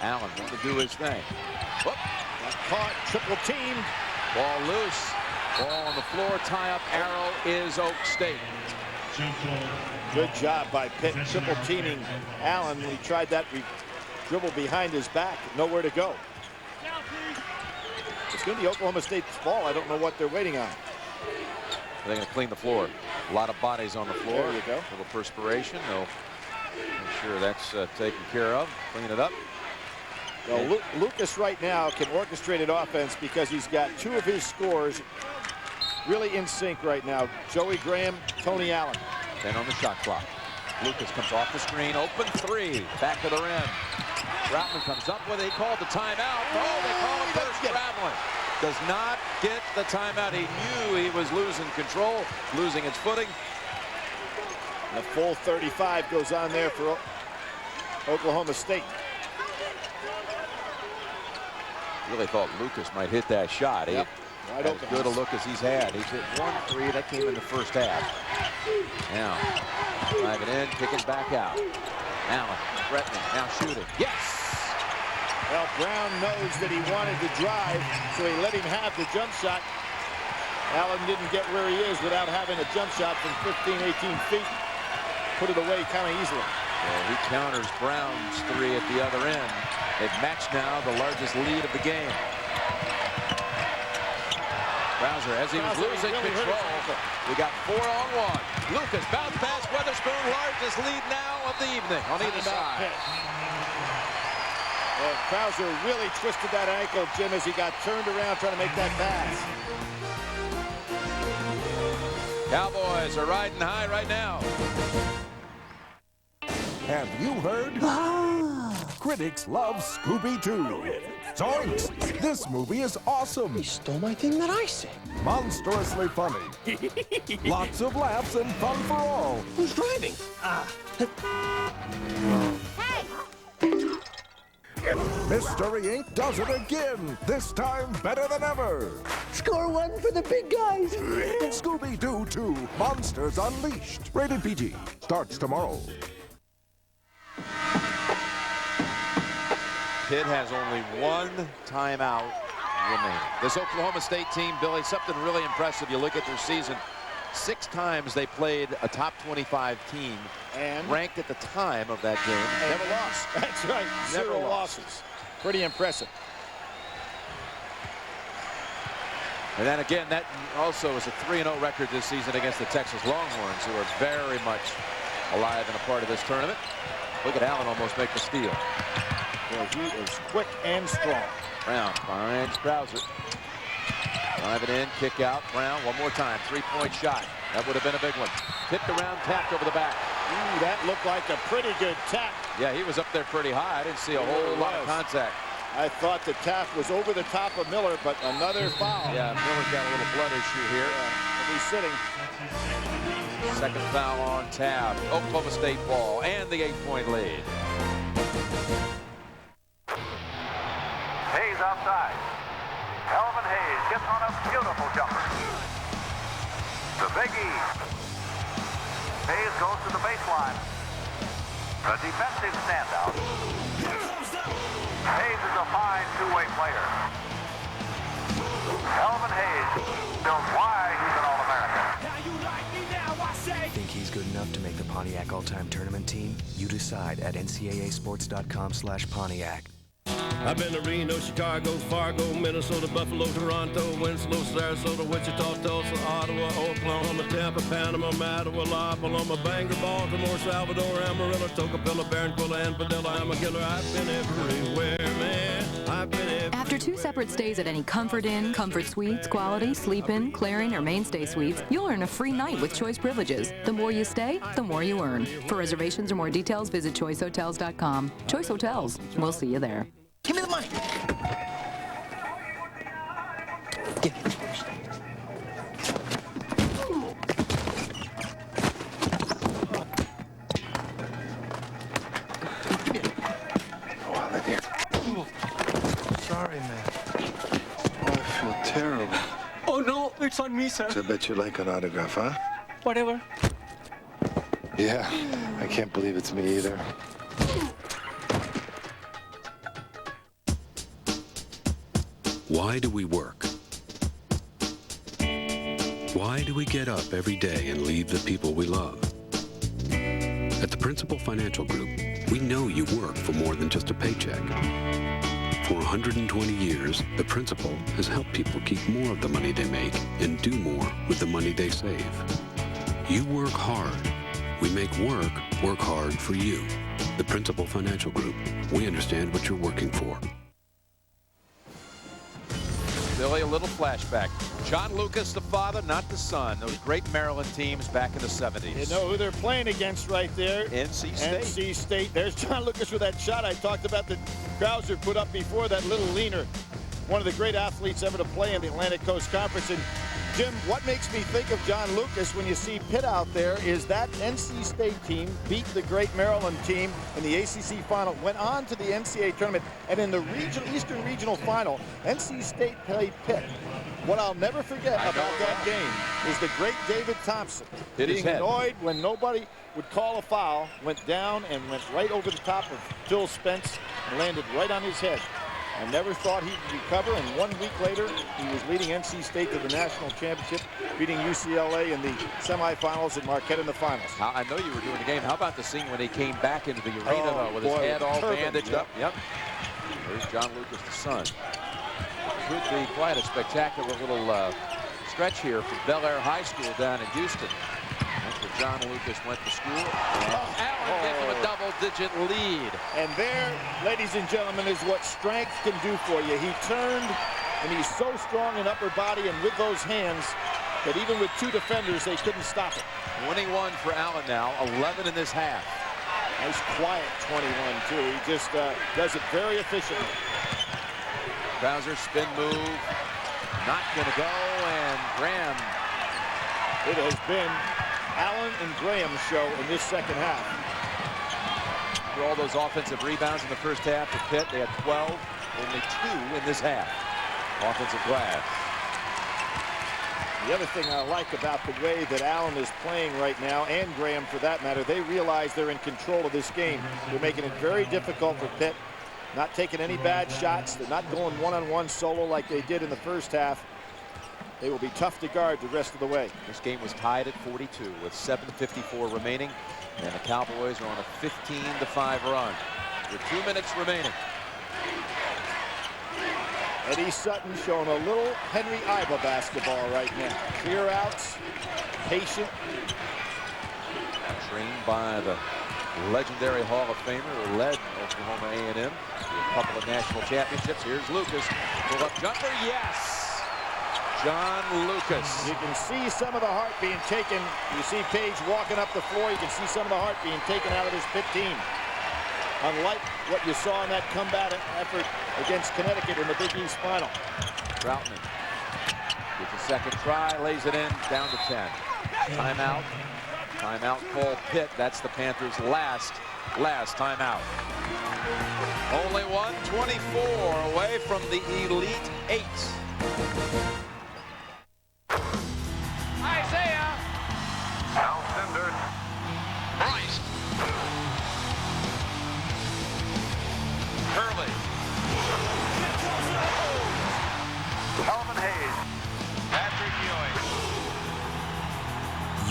Speaker 6: Allen going to do his thing. Whoop.
Speaker 8: Got caught, triple teamed.
Speaker 6: Ball loose. Ball on the floor. Tie-up arrow is Oak State.
Speaker 8: Good job by Pitt, triple teaming Allen when he tried that dribble behind his back. Nowhere to go. It's going to be Oklahoma State's ball. I don't know what they're waiting on.
Speaker 6: They're going to clean the floor. A lot of bodies on the floor.
Speaker 8: There you go.
Speaker 6: A little perspiration. They'll make sure that's taken care of. Clean it up.
Speaker 8: Well, Lucas right now can orchestrate an offense because he's got 2 of his scores really in sync right now. Joey Graham, Tony Allen.
Speaker 6: 10 on the shot clock. Lucas comes off the screen. Open 3. Back to the rim. Troutman comes up with it. He called the timeout. Oh, they call it first traveling. Does not get the timeout. He knew he was losing control, losing his footing.
Speaker 8: The full 35 goes on there for Oklahoma State.
Speaker 6: Really thought Lucas might hit that shot.
Speaker 8: Yep.
Speaker 6: As good a look as he's had. He's hit 1 3 that came in the first half. Now, driving in, kicking back out. Allen threatening, now shooting. Yes!
Speaker 8: Well, Brown knows that he wanted to drive, so he let him have the jump shot. Allen didn't get where he is without having a jump shot from 15, 18 feet. Put it away kind of easily.
Speaker 6: Well, he counters Brown's three at the other end. They've matched now the largest lead of the game. Krauser, as he was losing control, we got 4-on-1. Lucas bounce past Weatherspoon, largest lead now of the evening on either side.
Speaker 8: Well, Krauser really twisted that ankle, Jim, as he got turned around trying to make that pass.
Speaker 6: Cowboys are riding high right now.
Speaker 1: Have you heard? Critics love Scooby-Doo. Zoinks! This movie is awesome. He stole my thing that I sang. Monstrously funny. Lots of laughs and fun for all. Who's driving?
Speaker 18: Hey!
Speaker 1: Mystery Inc. does it again. This time better than ever.
Speaker 22: Score one for the big guys.
Speaker 1: Scooby-Doo 2, Monsters Unleashed. Rated PG. Starts tomorrow.
Speaker 6: Pitt has only one timeout remaining. This Oklahoma State team, Billy, something really impressive. You look at their season. 6 times they played a top 25 team and ranked at the time of that game.
Speaker 8: Never lost. That's right. Zero losses. Pretty impressive.
Speaker 6: And then again, that also is a 3-0 record this season against the Texas Longhorns, who are very much alive and a part of this tournament. Look at Allen almost make the steal.
Speaker 8: Well, he is quick and strong.
Speaker 6: Brown finds Krauser. Drive it in, kick out. Brown one more time. 3-point shot. That would have been a big one. Tipped around, tapped over the back.
Speaker 8: Ooh, that looked like a pretty good tap.
Speaker 6: Yeah, he was up there pretty high. I didn't see a whole lot of contact.
Speaker 8: I thought the tap was over the top of Miller, but another foul.
Speaker 6: Yeah, Miller's got a little blood issue here.
Speaker 8: He's sitting.
Speaker 6: Second foul on Tab. Oklahoma State ball and the 8-point lead.
Speaker 4: Hayes outside. Elvin Hayes gets on a beautiful jumper. The Big E. Hayes goes to the baseline. The defensive standout. Hayes is a fine two-way player. Elvin Hayes shows why he's an All-American.
Speaker 10: Think he's good enough to make the Pontiac All-Time Tournament team? You decide at ncaasports.com/Pontiac.
Speaker 11: I've been to Reno, Chicago, Fargo, Minnesota, Buffalo, Toronto, Winslow, Sarasota, Wichita, Tulsa, Ottawa, Oklahoma, Tampa, Panama, Mattawa, La Paloma, Bangor, Baltimore, Salvador, Amarillo, Tocopilla, Barranquilla, and Padilla. I'm a killer. I've been everywhere, man. I've been everywhere.
Speaker 13: After 2 separate stays at any Comfort Inn, Comfort Suites, Quality, Sleep Inn, Clearing, or Mainstay Suites, you'll earn a free night with Choice Privileges. The more you stay, the more you earn. For reservations or more details, visit choicehotels.com. Choice Hotels. We'll see you there.
Speaker 22: Give me the money. Give me.
Speaker 24: Sorry, man. Oh, I feel terrible.
Speaker 22: Oh, no, it's on me, sir.
Speaker 24: I bet you like an autograph, huh?
Speaker 22: Whatever.
Speaker 24: Yeah, I can't believe it's me either.
Speaker 14: Why do we work? Why do we get up every day and leave the people we love? At the Principal Financial Group, we know you work for more than just a paycheck. For 120 years, the Principal has helped people keep more of the money they make and do more with the money they save. You work hard. We make work hard for you. The Principal Financial Group. We understand what you're working for.
Speaker 6: Billy, a little flashback. John Lucas, the father, not the son. Those great Maryland teams back in the 70s.
Speaker 8: You know who they're playing against right there?
Speaker 6: NC State.
Speaker 8: NC State. There's John Lucas with that shot I talked about that Krauser put up before, that little leaner. One of the great athletes ever to play in the Atlantic Coast Conference. And Jim, what makes me think of John Lucas when you see Pitt out there is that NC State team beat the great Maryland team in the ACC final, went on to the NCAA tournament, and in the Eastern Regional final, NC State played Pitt. What I'll never forget about that game is the great David Thompson being annoyed when nobody would call a foul, went down and went right over the top of Phil Spence and landed right on his head. I never thought he'd recover, and 1 week later, he was leading NC State to the national championship, beating UCLA in the semifinals and Marquette in the finals.
Speaker 6: I know you were doing the game. How about the scene when he came back into the arena with his head all bandaged up? Yep. There's John Lucas, the son. Could be quite a spectacular little stretch here for Bel Air High School down in Houston. That's where John Lucas went to school. Allen gave him a double-digit lead.
Speaker 8: And there, ladies and gentlemen, is what strength can do for you. He turned, and he's so strong in upper body and with those hands that even with 2 defenders, they couldn't stop it.
Speaker 6: 21 for Allen now, 11 in this half.
Speaker 8: Nice quiet 21, too. He just does it very efficiently.
Speaker 6: Bowser spin move. Not going to go, and Graham.
Speaker 8: It has been Allen and Graham's show in this second half.
Speaker 6: For all those offensive rebounds in the first half for Pitt, they had 12, only 2 in this half. Offensive glass.
Speaker 8: The other thing I like about the way that Allen is playing right now, and Graham for that matter, they realize they're in control of this game. They're making it very difficult for Pitt, not taking any bad shots. They're not going one-on-one solo like they did in the first half. They will be tough to guard the rest of the way.
Speaker 6: This game was tied at 42 with 7:54 remaining, and the Cowboys are on a 15-5 run with 2 minutes remaining.
Speaker 8: Eddie Sutton showing a little Henry Iba basketball right now. Clear outs, patient.
Speaker 6: Trained by the legendary Hall of Famer who led Oklahoma A&M to a couple of national championships. Here's Lucas. Pull up jumper, yes! John Lucas.
Speaker 8: You can see some of the heart being taken. You see Page walking up the floor. You can see some of the heart being taken out of his Pitt team. Unlike what you saw in that comeback effort against Connecticut in the Big East final.
Speaker 6: Troutman gets a second try, lays it in, down to 10. Timeout. Timeout called Pitt. That's the Panthers' last timeout. Only 1:24 away from the Elite 8.
Speaker 4: Isaiah. Alcindor.
Speaker 6: Bryce. Hurley.
Speaker 4: Calvin Hayes. Patrick Ewing.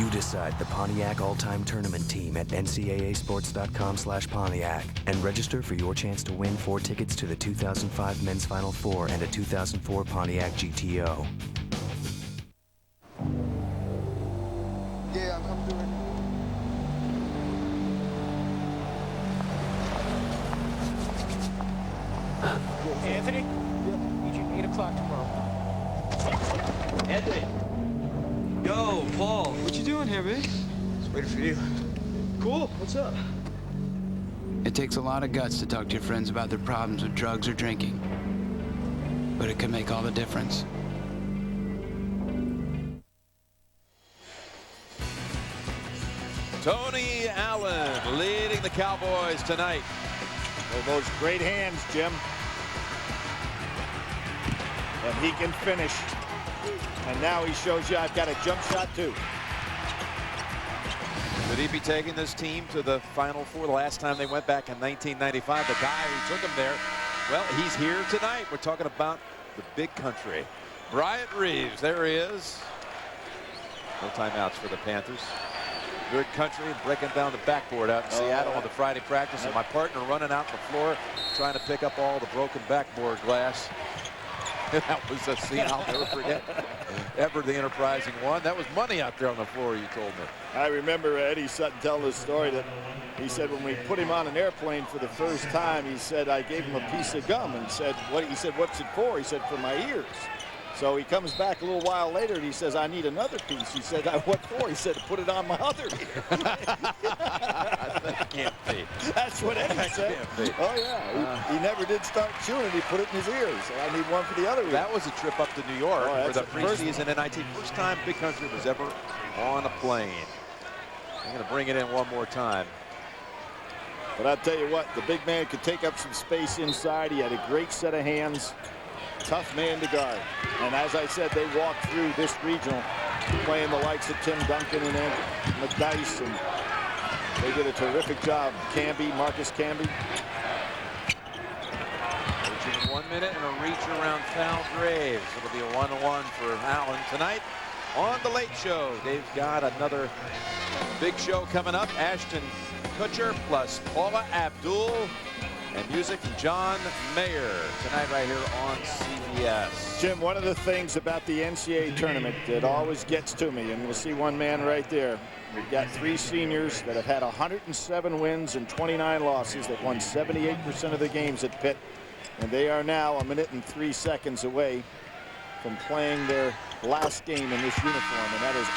Speaker 10: You decide the Pontiac All-Time Tournament team at ncaasports.com/Pontiac and register for your chance to win 4 tickets to the 2005 Men's Final Four and a 2004 Pontiac GTO.
Speaker 3: Yeah, I'm doing it.
Speaker 22: Anthony? Need you 8 o'clock tomorrow.
Speaker 5: Anthony. Yo, Paul. What you doing here, man?
Speaker 3: Just waiting for you.
Speaker 5: Cool. What's up?
Speaker 7: It takes a lot of guts to talk to your friends about their problems with drugs or drinking. But it can make all the difference.
Speaker 6: Tony Allen leading the Cowboys tonight.
Speaker 8: Oh, those great hands, Jim. And he can finish. And now he shows you I've got a jump shot too.
Speaker 6: Could he be taking this team to the Final Four? The last time they went back in 1995, the guy who took them there, well, he's here tonight. We're talking about the big country. Bryant Reeves, there he is. No timeouts for the Panthers. Good country, breaking down the backboard out in Seattle on the Friday practice, and my partner running out the floor trying to pick up all the broken backboard glass. That was a scene I'll never forget. Ever the enterprising one. That was money out there on the floor, you told me.
Speaker 8: I remember Eddie Sutton telling this story that he said when we put him on an airplane for the first time, he said, I gave him a piece of gum and said, what? He said, what's it for? He said, for my ears. So he comes back a little while later and he says, I need another piece. He said, what for? He said, to put it on my other ear.
Speaker 6: That can't be.
Speaker 8: That's what Eddie said. Oh, yeah. He never did start chewing it. He put it in his ears. So I need one for the other ear.
Speaker 6: That was a trip up to New York for the preseason NIT. First time Big Country was ever on a plane. I'm going to bring it in one more time.
Speaker 8: But I'll tell you what, the big man could take up some space inside. He had a great set of hands. Tough man to guard. And as I said, they walked through this regional playing the likes of Tim Duncan and McDice, and they did a terrific job. Marcus Camby.
Speaker 6: Coaching one 1 minute and a reach around foul Graves. It'll be a 1-1 for Allen tonight. On the Late Show, they've got another big show coming up. Ashton Kutcher plus Paula Abdul and music from John Mayer tonight right here on CBS.
Speaker 8: Jim, one of the things about the NCAA tournament that always gets to me, and we'll see one man right there. We've got 3 seniors that have had 107 wins and 29 losses that won 78% of the games at Pitt. And they are now 1 minute and 3 seconds away from playing their last game in this uniform, and that is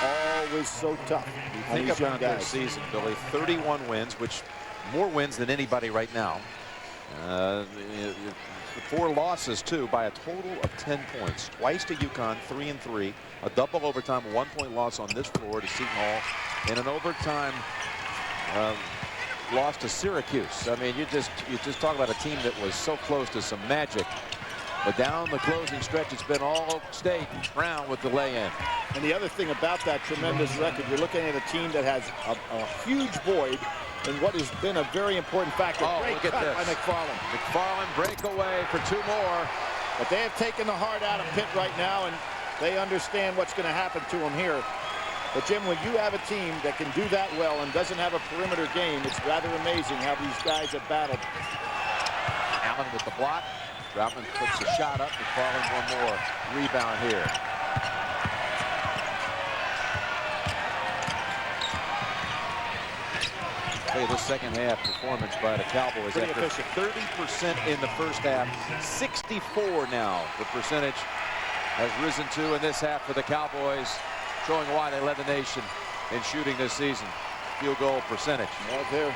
Speaker 8: always so tough.
Speaker 6: Think about their season, Billy. 31 wins, which more wins than anybody right now. 4 losses too, by a total of 10 points. Twice to UConn, 3-3. A double overtime, 1-point loss on this floor to Seton Hall, and an overtime loss to Syracuse. I mean, you just talk about a team that was so close to some magic. But down the closing stretch, it's been all state. Brown with the lay-in.
Speaker 8: And the other thing about that tremendous record, you're looking at a team that has a huge void in what has been a very important factor.
Speaker 6: Oh,
Speaker 8: great
Speaker 6: look at
Speaker 8: cut
Speaker 6: this.
Speaker 8: by McFarland.
Speaker 6: McFarland breakaway for 2 more.
Speaker 8: But they have taken the heart out of Pitt right now, and they understand what's going to happen to them here. But, Jim, when you have a team that can do that well and doesn't have a perimeter game, it's rather amazing how these guys have battled.
Speaker 6: Allen with the block. Troutman puts a shot up. McFarland one more rebound here. Hey, the second half performance by the Cowboys
Speaker 8: Pretty
Speaker 6: after
Speaker 8: efficient.
Speaker 6: 30% in the first half, 64 now. The percentage has risen to in this half for the Cowboys, showing why they led the nation in shooting this season. Field goal percentage.
Speaker 8: Well, they're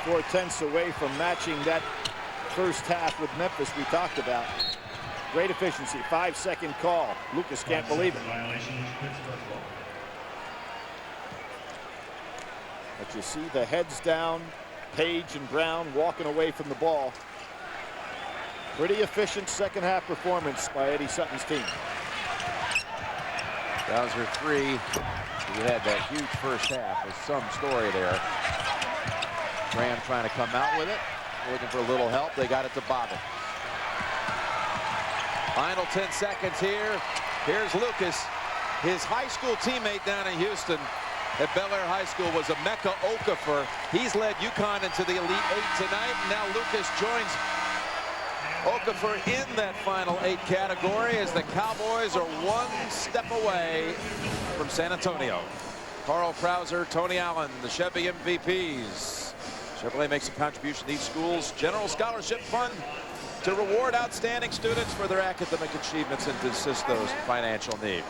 Speaker 8: 4/10 away from matching that first half with Memphis we talked about. Great efficiency. 5-second call. Lucas can't believe it. But you see the heads down, Page and Brown walking away from the ball. Pretty efficient second half performance by Eddie Sutton's team.
Speaker 6: Bowser 3. We had that huge first half with some story there. Graham trying to come out with it. Looking for a little help. They got it to Bobbin. Final 10 seconds here. Here's Lucas. His high school teammate down in Houston at Bel Air High School was Emeka Okafor. He's led UConn into the Elite 8 tonight. And now Lucas joins Okafor in that final 8 category as the Cowboys are 1 step away from San Antonio. Carl Krauser, Tony Allen, the Chevy MVPs. Chevrolet makes a contribution to these schools' general scholarship fund to reward outstanding students for their academic achievements and to assist those in financial need.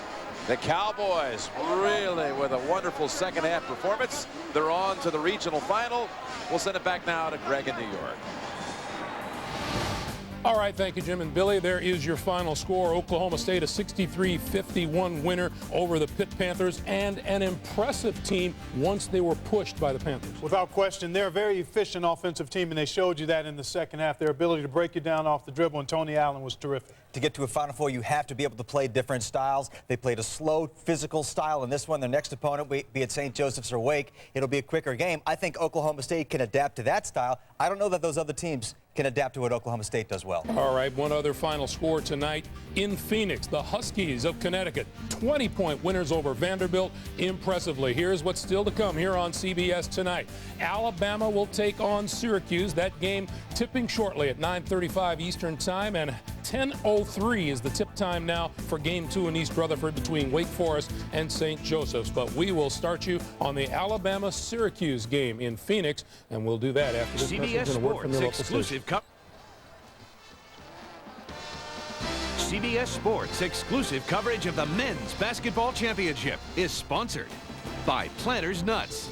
Speaker 6: The Cowboys really with a wonderful second half performance. They're on to the regional final. We'll send it back now to Greg in New York.
Speaker 3: All right, thank you, Jim and Billy. There is your final score. Oklahoma State, a 63-51 winner over the Pitt Panthers, and an impressive team once they were pushed by the Panthers.
Speaker 9: Without question, they're a very efficient offensive team, and they showed you that in the second half. Their ability to break you down off the dribble, and Tony Allen was terrific.
Speaker 15: To get to a Final Four, you have to be able to play different styles. They played a slow, physical style in this one. Their next opponent, be it St. Joseph's or Wake, it'll be a quicker game. I think Oklahoma State can adapt to that style. I don't know that those other teams can adapt to what Oklahoma State does well.
Speaker 3: All right, one other final score tonight in Phoenix. The Huskies of Connecticut, 20-point winners over Vanderbilt impressively. Here's what's still to come here on CBS tonight. Alabama will take on Syracuse. That game tipping shortly at 9:35 Eastern Time, and 10:03 is the tip time now for Game 2 in East Rutherford between Wake Forest and St. Joseph's. But we will start you on the Alabama-Syracuse game in Phoenix, and we'll do that after this
Speaker 16: CBS Sports exclusive CBS Sports exclusive coverage of the Men's Basketball Championship is sponsored by Planters Nuts,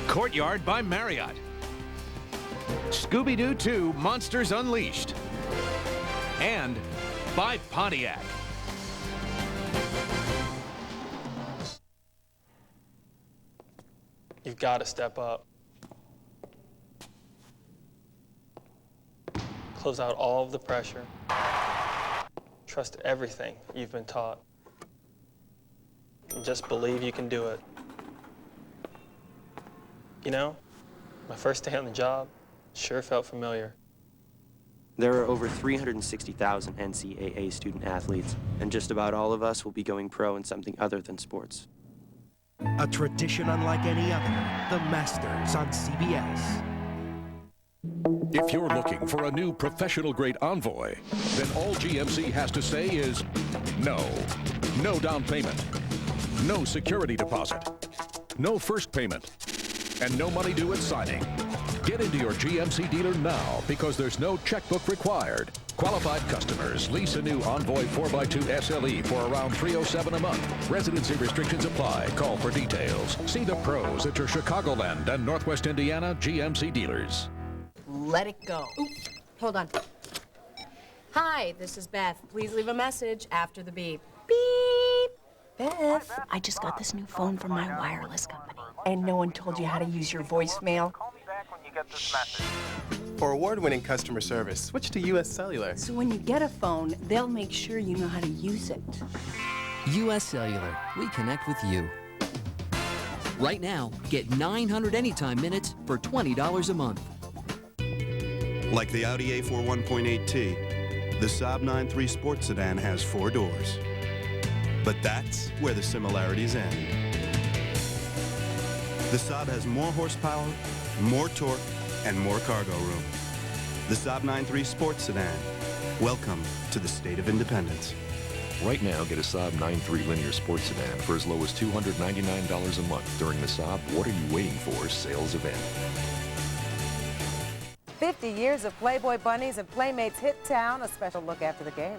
Speaker 16: Courtyard by Marriott, Scooby-Doo 2 Monsters Unleashed, and by Pontiac.
Speaker 17: You've got to step up. Close out all of the pressure. Trust everything you've been taught. And just believe you can do it. You know, my first day on the job sure felt familiar.
Speaker 10: There are over 360,000 NCAA student athletes, and just about all of us will be going pro in something other than sports.
Speaker 12: A tradition unlike any other, the Masters on CBS.
Speaker 19: If you're looking for a new professional-grade Envoy, then all GMC has to say is no. No down payment, no security deposit, no first payment, and no money due at signing. Get into your GMC dealer now because there's no checkbook required. Qualified customers lease a new Envoy 4x2 SLE for around $307 a month. Residency restrictions apply. Call for details. See the pros at your Chicagoland and Northwest Indiana GMC dealers.
Speaker 20: Let it go. Ooh, hold on. Hi, this is Beth. Please leave a message after the beep. Beep. Beth, I just got this new phone from my wireless company. And no one told you how to use your voicemail?
Speaker 21: For award-winning customer service, switch to U.S. Cellular.
Speaker 20: So when you get a phone, they'll make sure you know how to use it.
Speaker 23: U.S. Cellular. We connect with you. Right now, get 900 anytime minutes for $20 a month.
Speaker 25: Like the Audi A4 1.8T, the Saab 9.3 sports sedan has 4 doors. But that's where the similarities end. The Saab has more horsepower, more torque, and more cargo room. The Saab 9.3 sports sedan. Welcome to the state of independence.
Speaker 26: Right now, get a Saab 9.3 linear sports sedan for as low as $299 a month during the Saab What Are You Waiting For sales event.
Speaker 27: 50 years of Playboy Bunnies and Playmates hit town. A special look after the game.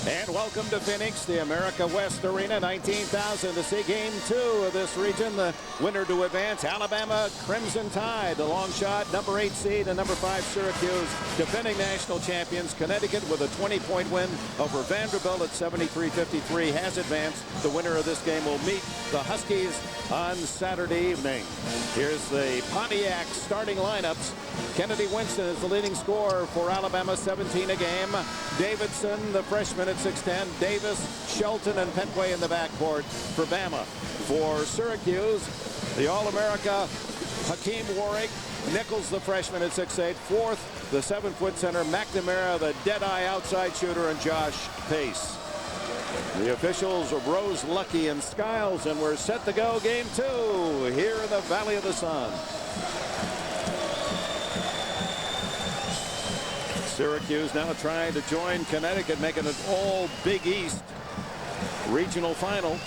Speaker 8: And welcome to Phoenix, the America West Arena, 19,000 to see Game 2 of this region. The winner to advance, Alabama Crimson Tide. The long shot, number 8 seed and number 5 Syracuse. Defending national champions, Connecticut with a 20-point win over Vanderbilt at 73-53 has advanced. The winner of this game will meet the Huskies on Saturday evening. Here's the Pontiac starting lineups. Kennedy Winston is the leading scorer for Alabama, 17 a game. Davidson, the freshman at 6'10". Davis, Shelton, and Petway in the backcourt for Bama. For Syracuse, the All-America Hakeem Warwick. Nichols, the freshman at 6'8". Fourth, the 7-foot center McNamara, the dead-eye outside shooter, and Josh Pace. The officials are Rose, Lucky, and Skiles, and we're set to go Game 2 here in the Valley of the Sun. Syracuse now trying to join Connecticut, making it all Big East regional final.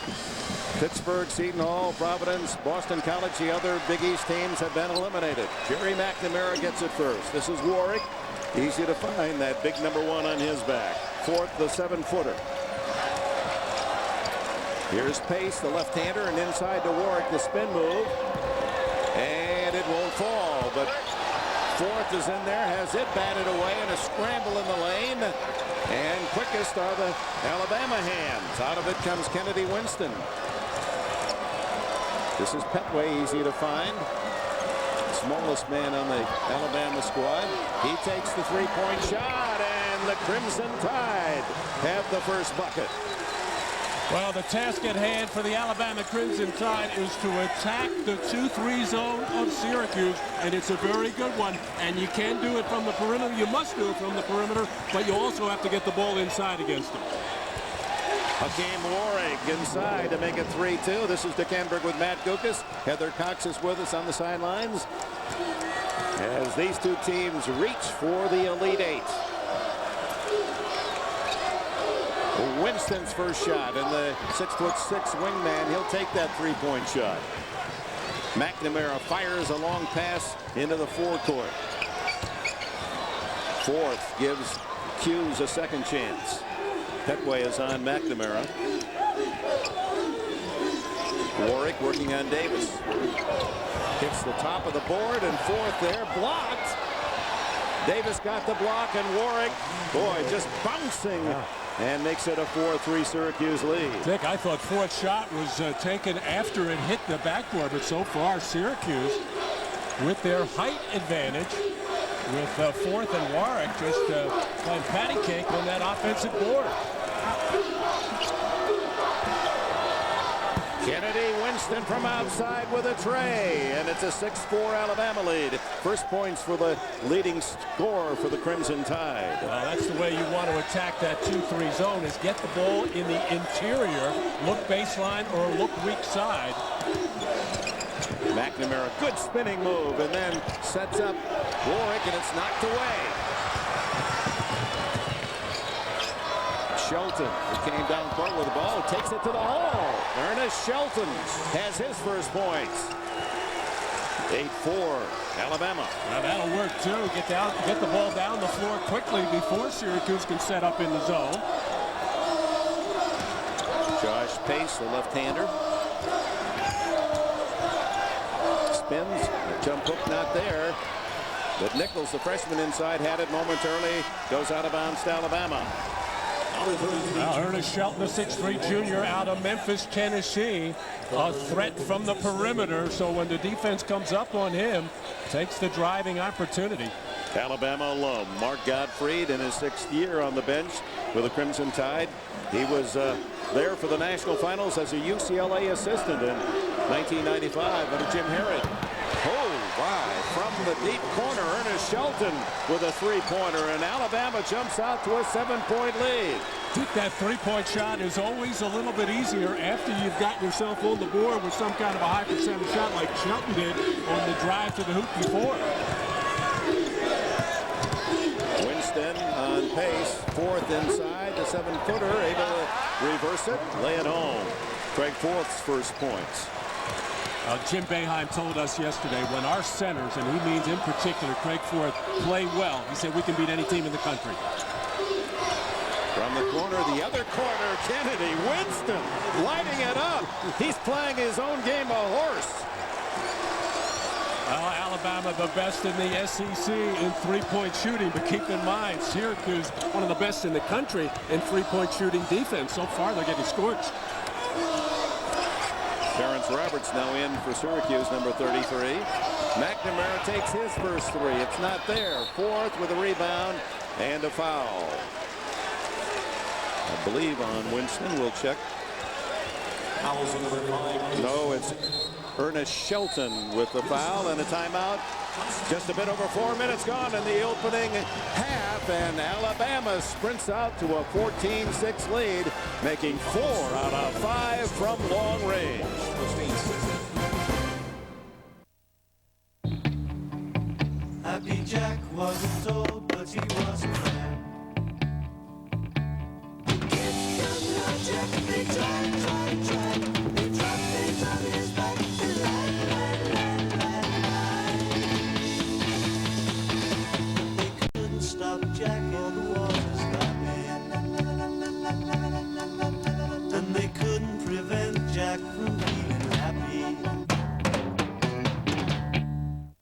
Speaker 8: Pittsburgh, Seton Hall, Providence, Boston College, the other Big East teams have been eliminated. Jerry McNamara gets it first. This is Warwick. Easy to find that big number 1 on his back. Fourth, the 7-footer. Here's Pace, the left-hander, and inside to Warwick, the spin move. And it won't fall, but Fourth is in there, has it batted away, and a scramble in the lane. And quickest are the Alabama hands. Out of it comes Kennedy Winston. This is Petway, easy to find. Smallest man on the Alabama squad. He takes the three-point shot, and the Crimson Tide have the first bucket.
Speaker 28: Well, the task at hand for the Alabama Crimson Tide is to attack the 2-3 zone of Syracuse, and it's a very good one. And you can do it from the perimeter. You must do it from the perimeter, but you also have to get the ball inside against them.
Speaker 8: Hakeem Warwick inside to make it 3-2. This is DeKenberg with Matt Gukas. Heather Cox is with us on the sidelines as these two teams reach for the Elite Eight. Winston's first shot, and the 6'6" wingman, he'll take that three-point shot. McNamara fires a long pass into the forecourt. Fourth gives Hughes a second chance. Petway is on McNamara. Warwick working on Davis. Hits the top of the board, and Fourth there, blocked. Davis got the block, and Warwick, boy, just bouncing. And makes it a 4-3 Syracuse lead.
Speaker 28: Dick, I thought Fourth's shot was taken after it hit the backboard, but so far Syracuse, with their height advantage, with Fourth and Warwick just playing patty cake on that offensive board.
Speaker 8: Kennedy Winston from outside with a tray, and it's a 6-4 Alabama lead. First points for the leading scorer for the Crimson Tide.
Speaker 28: Well, that's the way you want to attack that 2-3 zone, is get the ball in the interior, look baseline or look weak side.
Speaker 8: McNamara, good spinning move, and then sets up Warwick, and it's knocked away. Shelton, who came down court with the ball, takes it to the hole. Ernest Shelton has his first points. 8-4, Alabama.
Speaker 28: Now that'll work too. Get the ball down the floor quickly before Syracuse can set up in the zone.
Speaker 8: Josh Pace, the left-hander. Spins, a jump hook not there. But Nichols, the freshman inside, had it momentarily. Goes out of bounds to Alabama.
Speaker 28: Now Ernest Shelton, a 6'3" junior out of Memphis, Tennessee. A threat from the perimeter, so when the defense comes up on him, takes the driving opportunity.
Speaker 8: Alabama alum Mark Gottfried in his 6th year on the bench with the Crimson Tide. He was there for the national finals as a UCLA assistant in 1995 under Jim Herod. Oh, wow. From the deep corner, Ernest Shelton with a 3-pointer, and Alabama jumps out to a 7-point lead.
Speaker 28: I think that 3-point shot is always a little bit easier after you've got yourself on the board with some kind of a high percentage shot like Shelton did on the drive to the hoop before.
Speaker 8: Winston on pace, 4th inside, the 7-footer, able to reverse it, lay it home. Craig Forth's first points.
Speaker 28: Jim Boeheim told us yesterday, when our centers, and he means in particular Craig Forth, play well, he said we can beat any team in the country.
Speaker 8: From the corner, the other corner, Kennedy, Winston lighting it up. He's playing his own game of horse.
Speaker 28: Alabama the best in the SEC in 3-point shooting, but keep in mind, Syracuse one of the best in the country in 3-point shooting defense. So far, they're getting scorched.
Speaker 8: Terrence Roberts now in for Syracuse, number 33. McNamara takes his first 3. It's not there. Forth with a rebound and a foul. I believe on Winston. We'll check. No, it's Ernest Shelton with the foul and a timeout. Just a bit over 4 minutes gone in the opening half, and Alabama sprints out to a 14-6 lead, making 4 out of 5 from long range.
Speaker 1: Happy Jack wasn't told, but he was a fan. Stop Jack or the water stopping, and they couldn't prevent Jack from being happy.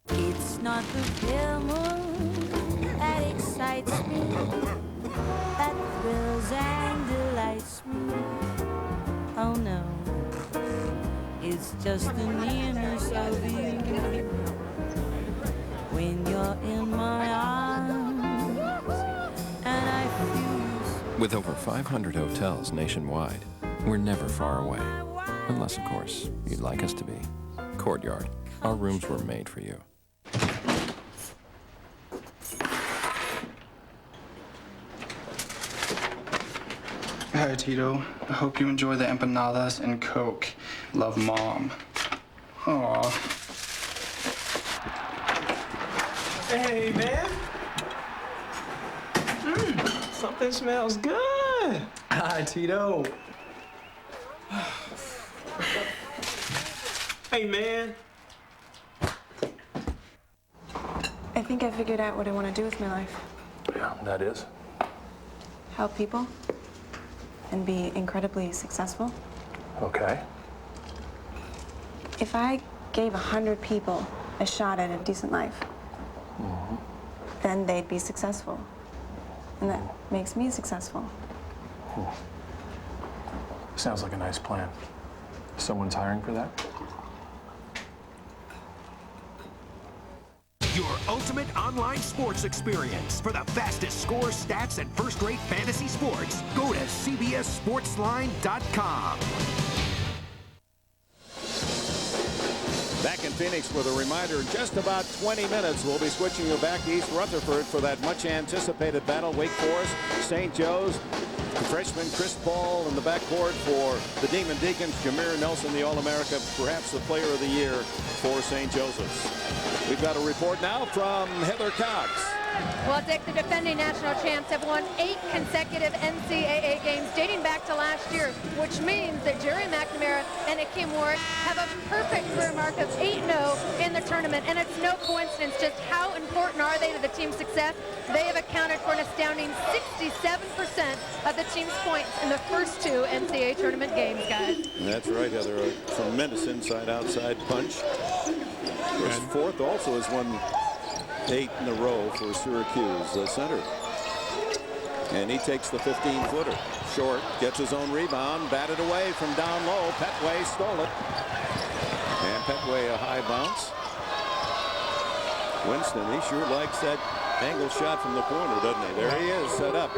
Speaker 2: It's not the pale moon that excites me, that thrills and delights me. Oh no, it's just the nearness of you when you're in my arms.
Speaker 4: With over 500 hotels nationwide, we're never far away. Unless, of course, you'd like us to be. Courtyard. Our rooms were made for you.
Speaker 11: Hi, Tito. I hope you enjoy the empanadas and Coke. Love, Mom. Aw.
Speaker 22: Hey, man. Something smells good. Hi, Tito. Hey, man.
Speaker 13: I think I figured out what I want to do with my life.
Speaker 22: Yeah, that is.
Speaker 13: Help people and be incredibly successful.
Speaker 22: Okay.
Speaker 13: If I gave 100 people a shot at a decent life, then they'd be successful. And that makes me successful.
Speaker 22: Sounds like a nice plan. Someone's hiring for that?
Speaker 12: Your ultimate online sports experience. For the fastest scores, stats, and first-rate fantasy sports, go to CBSSportsline.com.
Speaker 8: Back in Phoenix with a reminder, in just about 20 minutes, we'll be switching you back to East Rutherford for that much-anticipated battle. Wake Forest, St. Joe's, the freshman Chris Paul in the backcourt for the Demon Deacons. Jameer Nelson, the All-America, perhaps the player of the year for St. Joseph's. We've got a report now from Heather Cox.
Speaker 5: Well, Dick, the defending national champs have won 8 consecutive NCAA games dating back to last year, which means that Jerry McNamara and Akeem Warwick have a perfect career mark of 8-0 in the tournament. And it's no coincidence just how important are they to the team's success. They have accounted for an astounding 67% of the team's points in the first 2 NCAA tournament games, guys.
Speaker 8: That's right, Heather. A tremendous inside-outside punch. His fourth also has won 8 in a row for Syracuse center. And he takes the 15-footer. Short, gets his own rebound, batted away from down low. Petway stole it. And Petway a high bounce. Winston, he sure likes that angle shot from the corner, doesn't he? There he is, set up.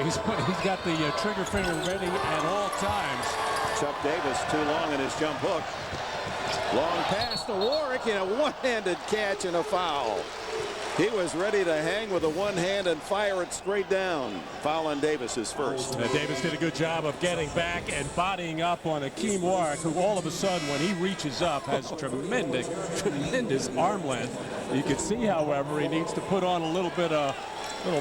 Speaker 28: He's got the trigger finger ready at all times.
Speaker 8: Chuck Davis too long in his jump hook. Long pass to Warwick, and a one-handed catch and a foul. He was ready to hang with a one hand and fire it straight down. Foul on Davis is first.
Speaker 28: Davis did a good job of getting back and bodying up on Akeem Warwick, who all of a sudden, when he reaches up, has tremendous arm length. You can see, however, he needs to put on a little bit of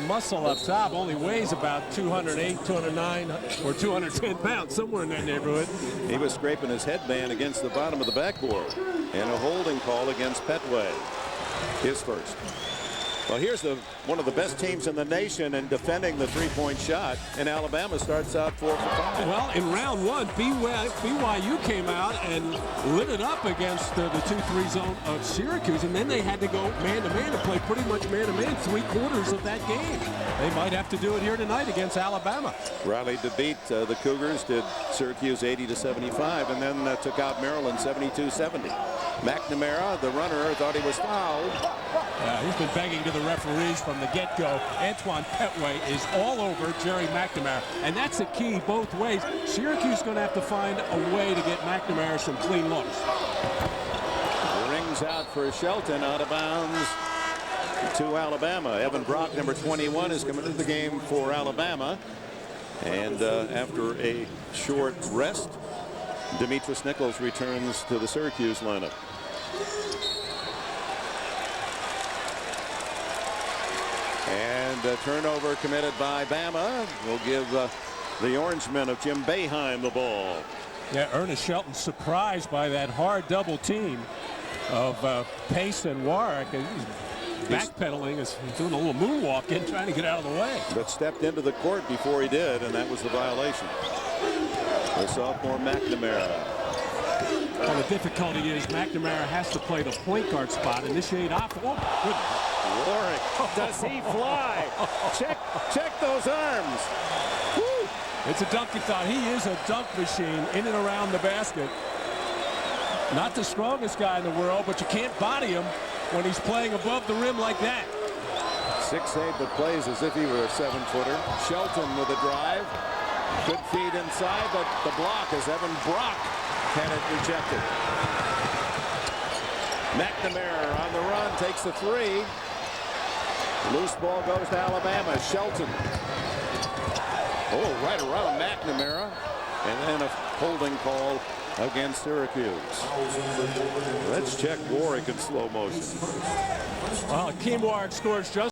Speaker 28: muscle up top. Only weighs about 208, 209, or 210 pounds, somewhere in that neighborhood.
Speaker 8: He was scraping his headband against the bottom of the backboard, and a holding call against Petway. His first. Well, here's one of the best teams in the nation in defending the three-point shot, and Alabama starts out 4 for 5.
Speaker 28: Well, in round 1, BYU came out and lit it up against the 2-3 zone of Syracuse, and then they had to go man-to-man to play pretty much man-to-man 3/4 of that game. They might have to do it here tonight against Alabama.
Speaker 8: Rallied to beat the Cougars, did Syracuse 80-75, and then took out Maryland 72-70. McNamara, the runner, thought he was fouled.
Speaker 28: He's been begging to the referees from the get-go. Antoine Petway is all over Jerry McNamara, and that's the key both ways. Syracuse is going to have to find a way to get McNamara some clean looks.
Speaker 8: The rings out for Shelton, out of bounds to Alabama. Evan Brock, number 21, is coming into the game for Alabama. And after a short rest, Demetrius Nichols returns to the Syracuse lineup. And a turnover committed by Bama will give the Orangemen of Jim Boeheim the ball.
Speaker 28: Yeah, Ernest Shelton surprised by that hard double team of Pace and Warwick. He's backpedaling, he's doing a little moonwalk in, trying to get out of the way.
Speaker 8: But stepped into the court before he did, and that was the violation. The sophomore McNamara.
Speaker 28: Well, the difficulty is McNamara has to play the point guard spot, initiate off. Oh, goodness.
Speaker 8: Warwick, does he fly? Check those arms. Woo.
Speaker 28: It's a dunk-a-thon. He is a dunk machine in and around the basket. Not the strongest guy in the world, but you can't body him when he's playing above the rim like that.
Speaker 8: 6'8", but plays as if he were a 7-footer. Shelton with a drive. Good feed inside, but the block as Evan Brock had it rejected. McNamara on the run, takes the 3. Loose ball goes to Alabama. Shelton. Oh, right around McNamara. And then a holding call against Syracuse. Let's check Warwick in slow motion.
Speaker 28: Well, Akeem Warwick scores just